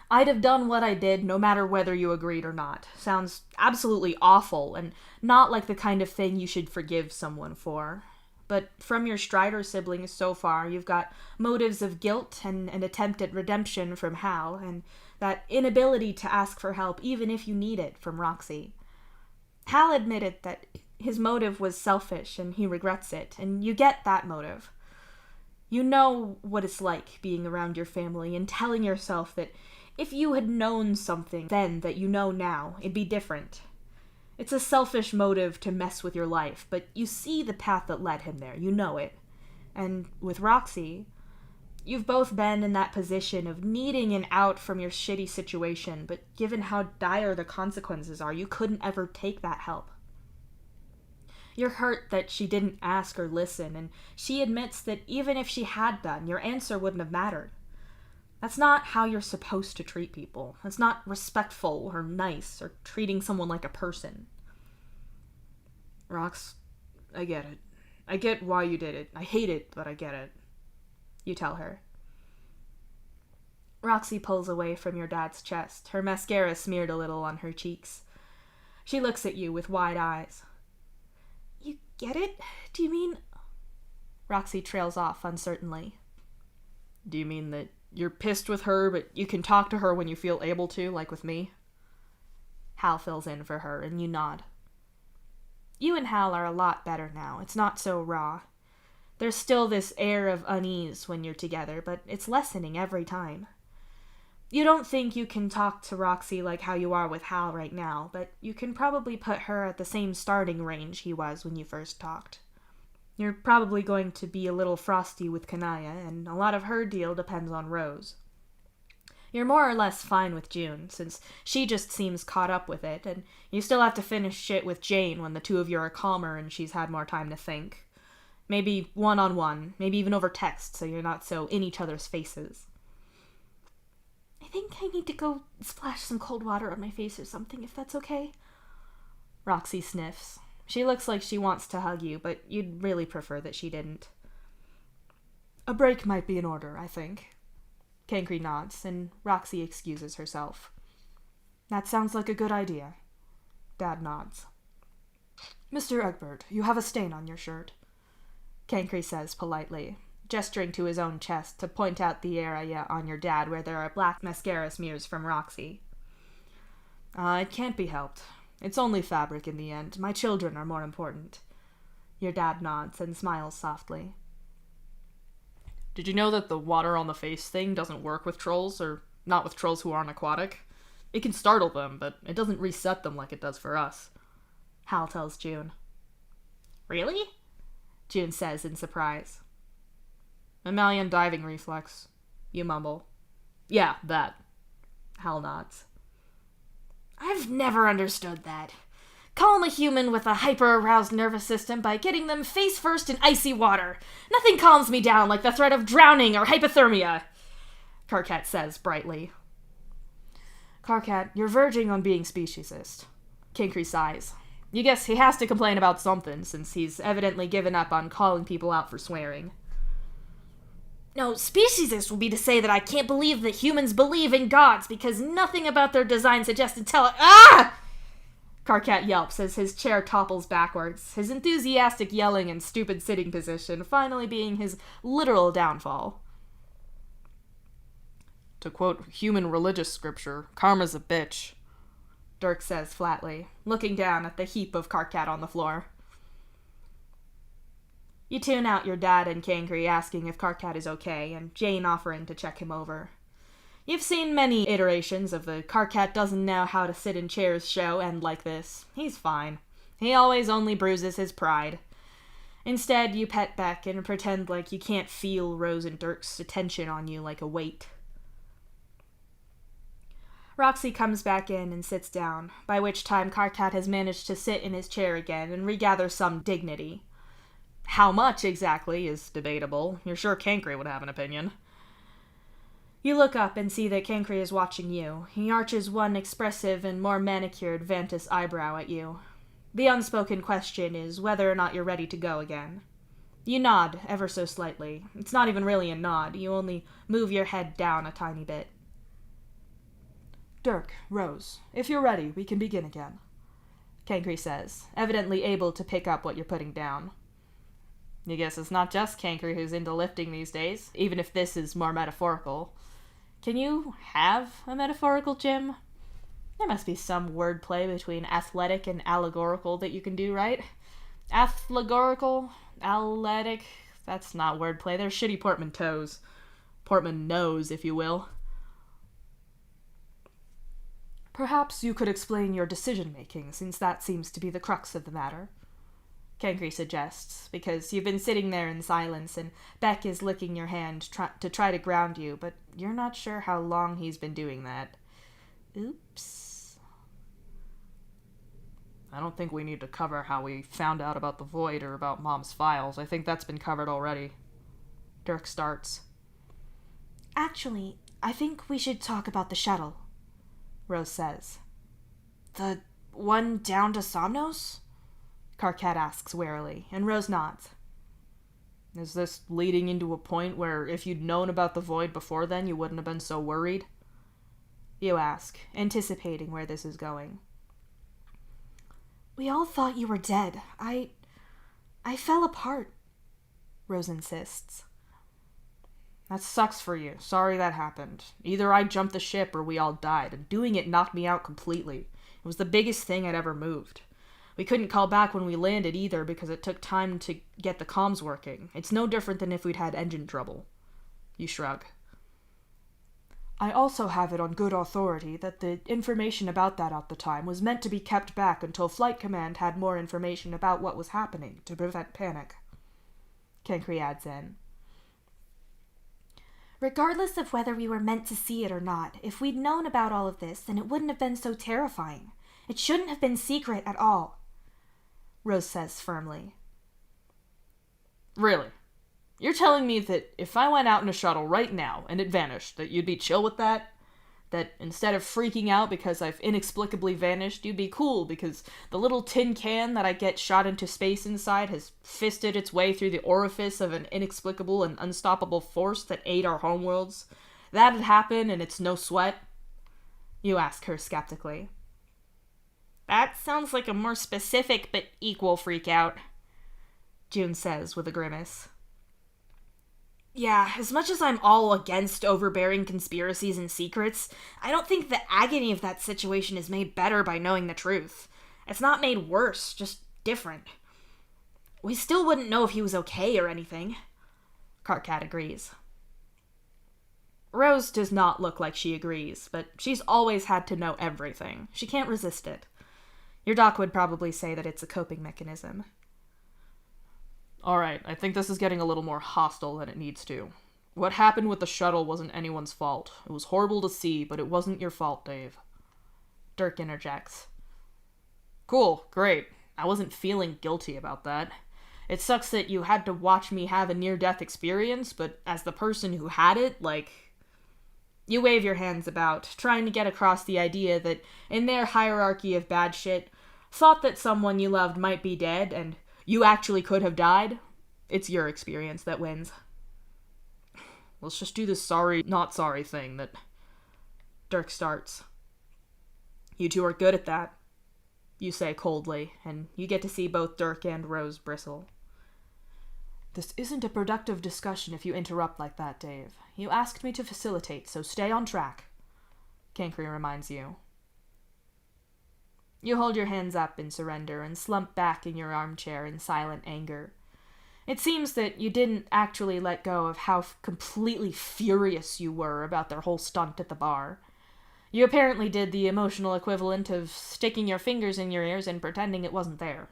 I'd have done what I did no matter whether you agreed or not. Sounds absolutely awful and not like the kind of thing you should forgive someone for. But from your Strider siblings so far, you've got motives of guilt and an attempt at redemption from Hal, and that inability to ask for help even if you need it from Roxy. Hal admitted that his motive was selfish and he regrets it, and you get that motive. You know what it's like being around your family and telling yourself that if you had known something then that you know now, it'd be different. It's a selfish motive to mess with your life, but you see the path that led him there, you know it. And with Roxy, you've both been in that position of needing an out from your shitty situation, but given how dire the consequences are, you couldn't ever take that help. You're hurt that she didn't ask or listen, and she admits that even if she had done, your answer wouldn't have mattered. That's not how you're supposed to treat people. That's not respectful or nice or treating someone like a person. Rox, I get it. I get why you did it. I hate it, but I get it. You tell her. Roxy pulls away from your dad's chest, her mascara smeared a little on her cheeks. She looks at you with wide eyes. You get it? Do you mean... Roxy trails off uncertainly. Do you mean that you're pissed with her, but you can talk to her when you feel able to, like with me? Hal fills in for her, and you nod. You and Hal are a lot better now. It's not so raw. There's still this air of unease when you're together, but it's lessening every time. You don't think you can talk to Roxy like how you are with Hal right now, but you can probably put her at the same starting range he was when you first talked. You're probably going to be a little frosty with Kanaya, and a lot of her deal depends on Rose. You're more or less fine with June, since she just seems caught up with it, and you still have to finish shit with Jane when the two of you are calmer and she's had more time to think. Maybe one-on-one, maybe even over text, so you're not so in each other's faces. I think I need to go splash some cold water on my face or something, if that's okay. Roxy sniffs. She looks like she wants to hug you, but you'd really prefer that she didn't. A break might be in order, I think. Cancry nods, and Roxy excuses herself. That sounds like a good idea. Dad nods. Mr. Egbert, you have a stain on your shirt. Cancry says politely, gesturing to his own chest to point out the area on your dad where there are black mascara smears from Roxy. It can't be helped. It's only fabric in the end. My children are more important. Your dad nods and smiles softly. Did you know that the water on the face thing doesn't work with trolls, or not with trolls who aren't aquatic? It can startle them, but it doesn't reset them like it does for us. Hal tells June. Really? June says in surprise. Mammalian diving reflex. You mumble. Yeah, that. Hal nods. I've never understood that. Calm a human with a hyper-aroused nervous system by getting them face-first in icy water. Nothing calms me down like the threat of drowning or hypothermia, Karkat says brightly. Karkat, you're verging on being speciesist. Cancry sighs. You guess he has to complain about something, since he's evidently given up on calling people out for swearing. No, speciesist will be to say that I can't believe that humans believe in gods because nothing about their design suggests Ah! Karkat yelps as his chair topples backwards, his enthusiastic yelling and stupid sitting position finally being his literal downfall. To quote human religious scripture, karma's a bitch, Dirk says flatly, looking down at the heap of Karkat on the floor. You tune out your dad and Cancry asking if Karkat is okay, and Jane offering to check him over. You've seen many iterations of the Karkat doesn't know how to sit in chairs show end like this. He's fine. He always only bruises his pride. Instead, you pet Beck and pretend like you can't feel Rose and Dirk's attention on you like a weight. Roxy comes back in and sits down, by which time Karkat has managed to sit in his chair again and regather some dignity. How much exactly is debatable. You're sure Cancry would have an opinion. You look up and see that Cancry is watching you. He arches one expressive and more manicured Vantus eyebrow at you. The unspoken question is whether or not you're ready to go again. You nod, ever so slightly. It's not even really a nod. You only move your head down a tiny bit. Dirk, Rose, if you're ready, we can begin again, Cancry says, evidently able to pick up what you're putting down. You guess it's not just Cancry who's into lifting these days, even if this is more metaphorical. Can you have a metaphorical gym? There must be some wordplay between athletic and allegorical that you can do, right? Athlagorical? Athletic? That's not wordplay. They're shitty portmanteaus. Portman-nose, if you will. Perhaps you could explain your decision-making, since that seems to be the crux of the matter, Cancry suggests, because you've been sitting there in silence, and Beck is licking your hand to try to ground you, but you're not sure how long he's been doing that. Oops. I don't think we need to cover how we found out about the Void or about Mom's files. I think that's been covered already. Dirk starts. Actually, I think we should talk about the shuttle, Rose says. The one down to Somnos? Karkat asks warily, and Rose nods. Is this leading into a point where if you'd known about the void before then, you wouldn't have been so worried? You ask, anticipating where this is going. We all thought you were dead. I fell apart, Rose insists. That sucks for you. Sorry that happened. Either I jumped the ship or we all died, and doing it knocked me out completely. It was the biggest thing I'd ever moved. We couldn't call back when we landed either because it took time to get the comms working. It's no different than if we'd had engine trouble. You shrug. I also have it on good authority that the information about that at the time was meant to be kept back until Flight Command had more information about what was happening to prevent panic. Cancri adds in. Regardless of whether we were meant to see it or not, if we'd known about all of this, then it wouldn't have been so terrifying. It shouldn't have been secret at all, Rose says firmly. Really? You're telling me that if I went out in a shuttle right now and it vanished, that you'd be chill with that? That instead of freaking out because I've inexplicably vanished, you'd be cool because the little tin can that I get shot into space inside has fisted its way through the orifice of an inexplicable and unstoppable force that ate our homeworlds? That'd happen and it's no sweat? You ask her skeptically. That sounds like a more specific but equal freakout, June says with a grimace. Yeah, as much as I'm all against overbearing conspiracies and secrets, I don't think the agony of that situation is made better by knowing the truth. It's not made worse, just different. We still wouldn't know if he was okay or anything. Karkat agrees. Rose does not look like she agrees, but she's always had to know everything. She can't resist it. Your doc would probably say that it's a coping mechanism. Alright, I think this is getting a little more hostile than it needs to. What happened with the shuttle wasn't anyone's fault. It was horrible to see, but it wasn't your fault, Dave. Dirk interjects. Cool, great. I wasn't feeling guilty about that. It sucks that you had to watch me have a near-death experience, but as the person who had it, You wave your hands about, trying to get across the idea that, in their hierarchy of bad shit, thought that someone you loved might be dead, and you actually could have died. It's your experience that wins. Let's just do this sorry, not sorry thing that Dirk starts. You two are good at that, you say coldly, and you get to see both Dirk and Rose bristle. This isn't a productive discussion if you interrupt like that, Dave. You asked me to facilitate, so stay on track, Cancri reminds you. You hold your hands up in surrender and slump back in your armchair in silent anger. It seems that you didn't actually let go of how completely furious you were about their whole stunt at the bar. You apparently did the emotional equivalent of sticking your fingers in your ears and pretending it wasn't there.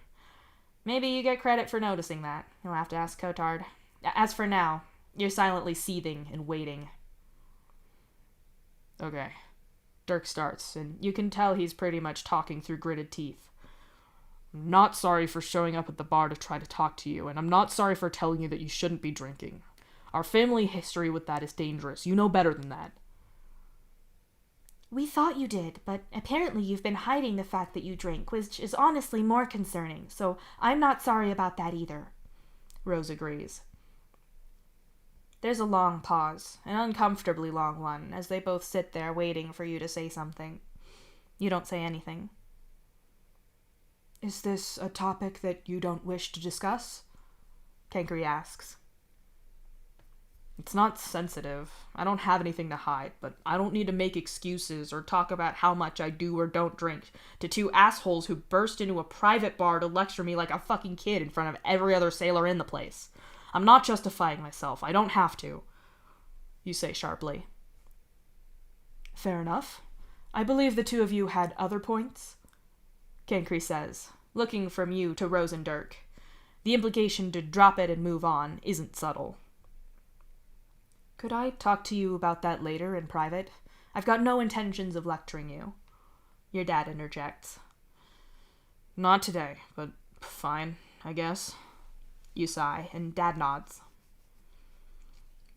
Maybe you get credit for noticing that. You'll have to ask Cotard. As for now, you're silently seething and waiting. Okay. Dirk starts, and you can tell he's pretty much talking through gritted teeth. I'm not sorry for showing up at the bar to try to talk to you, and I'm not sorry for telling you that you shouldn't be drinking. Our family history with that is dangerous. You know better than that. We thought you did, but apparently you've been hiding the fact that you drink, which is honestly more concerning, so I'm not sorry about that either. Rose agrees. There's a long pause, an uncomfortably long one, as they both sit there waiting for you to say something. You don't say anything. Is this a topic that you don't wish to discuss? Cancri asks. It's not sensitive. I don't have anything to hide, but I don't need to make excuses or talk about how much I do or don't drink to two assholes who burst into a private bar to lecture me like a fucking kid in front of every other sailor in the place. I'm not justifying myself. I don't have to. You say sharply. Fair enough. I believe the two of you had other points, Cancri says, looking from you to Rose and Dirk. The implication to drop it and move on isn't subtle. Could I talk to you about that later in private? I've got no intentions of lecturing you. Your dad interjects. Not today, but fine, I guess. You sigh, and Dad nods.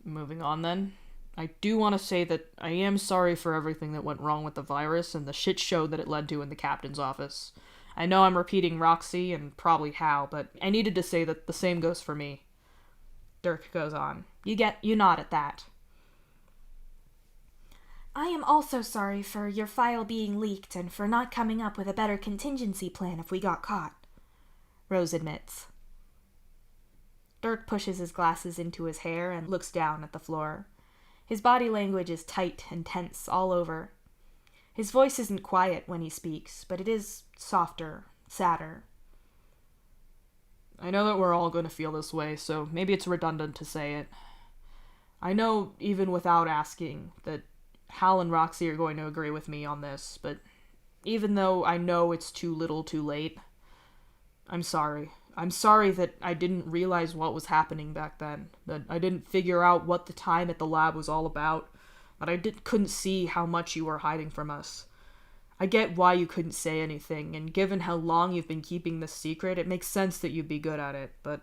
Moving on then. I do want to say that I am sorry for everything that went wrong with the virus and the shit show that it led to in the captain's office. I know I'm repeating Roxy and probably Hal, but I needed to say that the same goes for me. Dirk goes on. You nod at that. I am also sorry for your file being leaked and for not coming up with a better contingency plan if we got caught, Rose admits. Dirk pushes his glasses into his hair and looks down at the floor. His body language is tight and tense all over. His voice isn't quiet when he speaks, but it is softer, sadder. I know that we're all going to feel this way, so maybe it's redundant to say it. I know, even without asking, that Hal and Roxy are going to agree with me on this, but even though I know it's too little too late, I'm sorry. I'm sorry that I didn't realize what was happening back then, that I didn't figure out what the time at the lab was all about, that I couldn't see how much you were hiding from us. I get why you couldn't say anything, and given how long you've been keeping this secret, it makes sense that you'd be good at it, but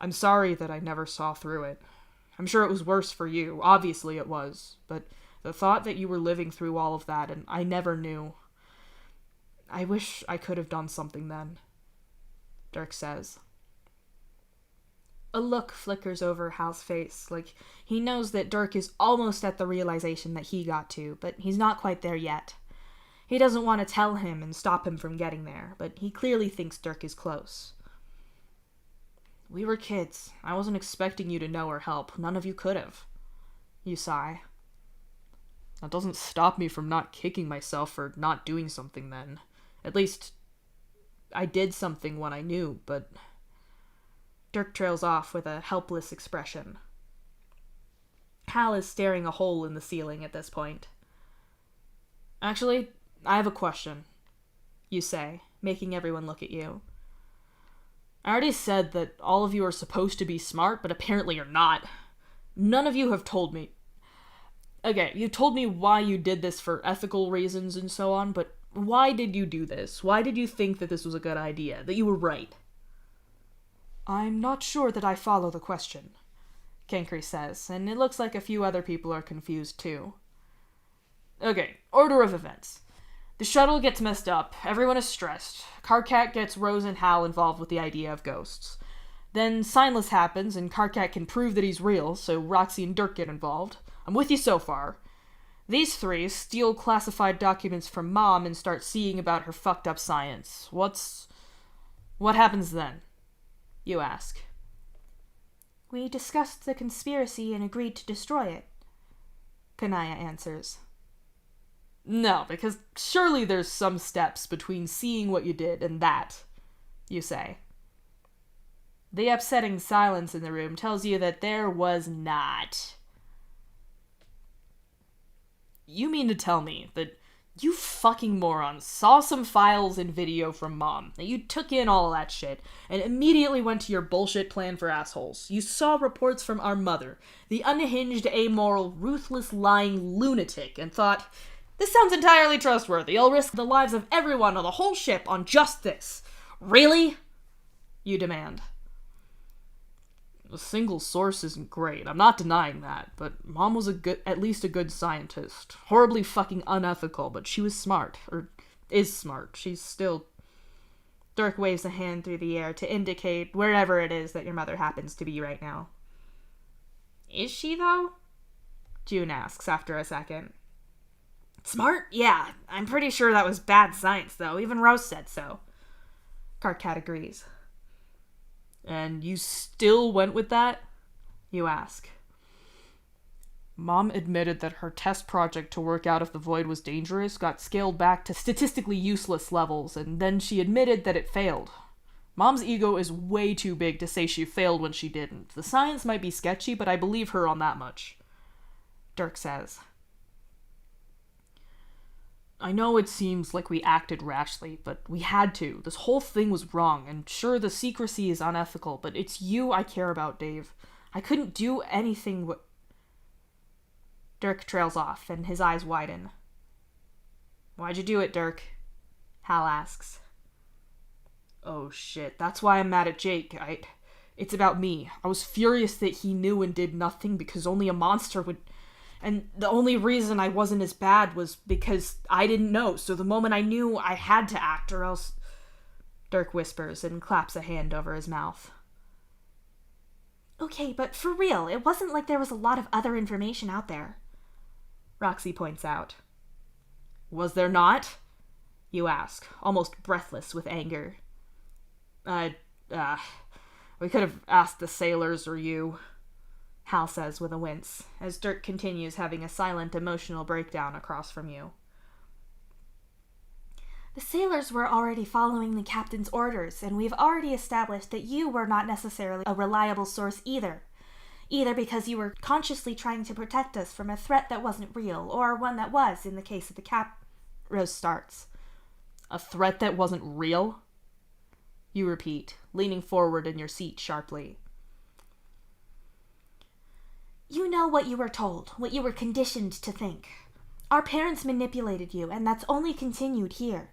I'm sorry that I never saw through it. I'm sure it was worse for you, obviously it was, but the thought that you were living through all of that and I never knew. I wish I could have done something then, Dirk says. A look flickers over Hal's face, like he knows that Dirk is almost at the realization that he got to, but he's not quite there yet. He doesn't want to tell him and stop him from getting there, but he clearly thinks Dirk is close. We were kids. I wasn't expecting you to know or help. None of you could have. You sigh. That doesn't stop me from not kicking myself for not doing something then. At least, I did something when I knew, but... Dirk trails off with a helpless expression. Hal is staring a hole in the ceiling at this point. Actually, I have a question, you say, making everyone look at you. I already said that all of you are supposed to be smart, but apparently you're not. None of you have told me... Okay, you told me why you did this for ethical reasons and so on, but why did you do this? Why did you think that this was a good idea, that you were right? I'm not sure that I follow the question, Cankry says, and it looks like a few other people are confused too. Okay, order of events. The shuttle gets messed up, everyone is stressed. Karkat gets Rose and Hal involved with the idea of ghosts. Then Signless happens, and Karkat can prove that he's real, so Roxy and Dirk get involved. I'm with you so far. These three steal classified documents from Mom and start seeing about her fucked up science. What happens then? You ask. We discussed the conspiracy and agreed to destroy it, Kanaya answers. No, because surely there's some steps between seeing what you did and that, you say. The upsetting silence in the room tells you that there was not. You mean to tell me that you fucking morons saw some files and video from Mom, that you took in all that shit, and immediately went to your bullshit plan for assholes. You saw reports from our mother, the unhinged, amoral, ruthless, lying lunatic, and thought, this sounds entirely trustworthy. I'll risk the lives of everyone on the whole ship on just this. Really? You demand. A single source isn't great. I'm not denying that, but Mom was at least a good scientist. Horribly fucking unethical, but she was smart. Or is smart. She's still... Dirk waves a hand through the air to indicate wherever it is that your mother happens to be right now. Is she, though? June asks after a second. Smart? Yeah. I'm pretty sure that was bad science, though. Even Rose said so. Karkat agrees. And you still went with that? You ask. Mom admitted that her test project to work out if the void was dangerous got scaled back to statistically useless levels, and then she admitted that it failed. Mom's ego is way too big to say she failed when she didn't. The science might be sketchy, but I believe her on that much. Dirk says. I know it seems like we acted rashly, but we had to. This whole thing was wrong, and sure, the secrecy is unethical, but it's you I care about, Dave. I couldn't do anything Dirk trails off, and his eyes widen. Why'd you do it, Dirk? Hal asks. Oh shit, that's why I'm mad at Jake. It's about me. I was furious that he knew and did nothing because only a monster would... And the only reason I wasn't as bad was because I didn't know, so the moment I knew, I had to act, or else... Dirk whispers and claps a hand over his mouth. Okay, but for real, it wasn't like there was a lot of other information out there. Roxy points out. Was there not? You ask, almost breathless with anger. We could have asked the sailors or you, Hal says with a wince, as Dirk continues having a silent emotional breakdown across from you. The sailors were already following the captain's orders, and we've already established that you were not necessarily a reliable source either. Either because you were consciously trying to protect us from a threat that wasn't real, or one that was, in the case of the Rose starts. A threat that wasn't real? You repeat, leaning forward in your seat sharply. You know what you were told, what you were conditioned to think. Our parents manipulated you, and that's only continued here.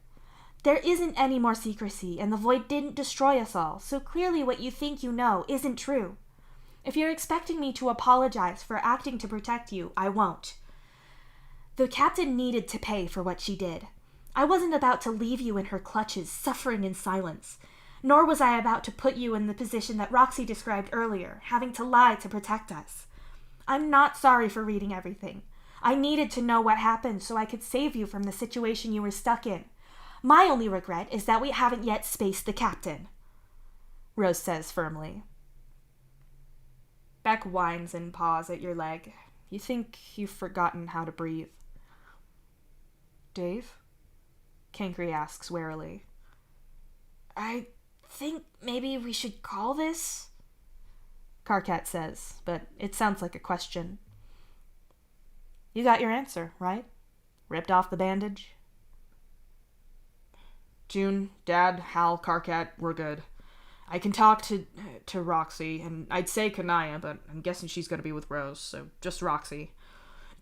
There isn't any more secrecy, and the void didn't destroy us all, so clearly what you think you know isn't true. If you're expecting me to apologize for acting to protect you, I won't. The captain needed to pay for what she did. I wasn't about to leave you in her clutches, suffering in silence. Nor was I about to put you in the position that Roxy described earlier, having to lie to protect us. I'm not sorry for reading everything. I needed to know what happened so I could save you from the situation you were stuck in. My only regret is that we haven't yet spaced the captain, Rose says firmly. Beck whines and paws at your leg. You think you've forgotten how to breathe. Dave? Cankry asks warily. I think maybe we should call this? Karkat says, but it sounds like a question. You got your answer, right? Ripped off the bandage? June, Dad, Hal, Karkat, we're good. I can talk to Roxy, and I'd say Kanaya, but I'm guessing she's gonna be with Rose, so just Roxy.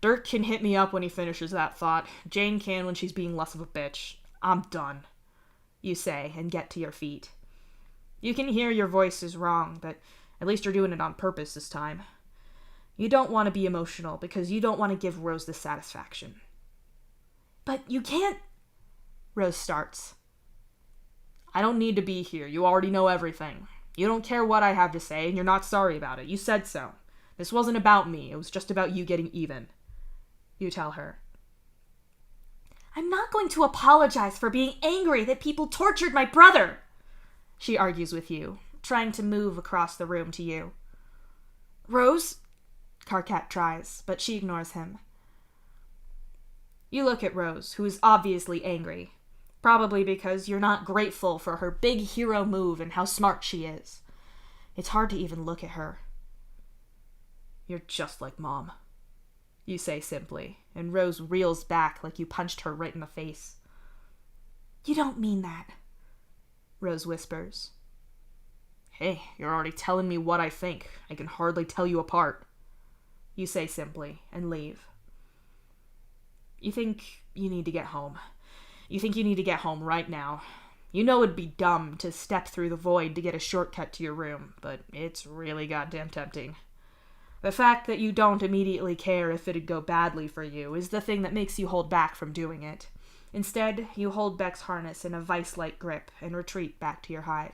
Dirk can hit me up when he finishes that thought. Jane can when she's being less of a bitch. I'm done, you say, and get to your feet. You can hear your voice is wrong, but at least you're doing it on purpose this time. You don't want to be emotional because you don't want to give Rose the satisfaction. But you can't... Rose starts. I don't need to be here. You already know everything. You don't care what I have to say, and you're not sorry about it. You said so. This wasn't about me. It was just about you getting even. You tell her. I'm not going to apologize for being angry that people tortured my brother, she argues with you, trying to move across the room to you. Rose? Karkat tries, but she ignores him. You look at Rose, who is obviously angry. Probably because you're not grateful for her big hero move and how smart she is. It's hard to even look at her. You're just like Mom, you say simply, and Rose reels back like you punched her right in the face. You don't mean that, Rose whispers. Hey, you're already telling me what I think. I can hardly tell you apart, you say simply, and leave. You think you need to get home. You think you need to get home right now. You know it'd be dumb to step through the void to get a shortcut to your room, but it's really goddamn tempting. The fact that you don't immediately care if it'd go badly for you is the thing that makes you hold back from doing it. Instead, you hold Beck's harness in a vice-like grip and retreat back to your hive.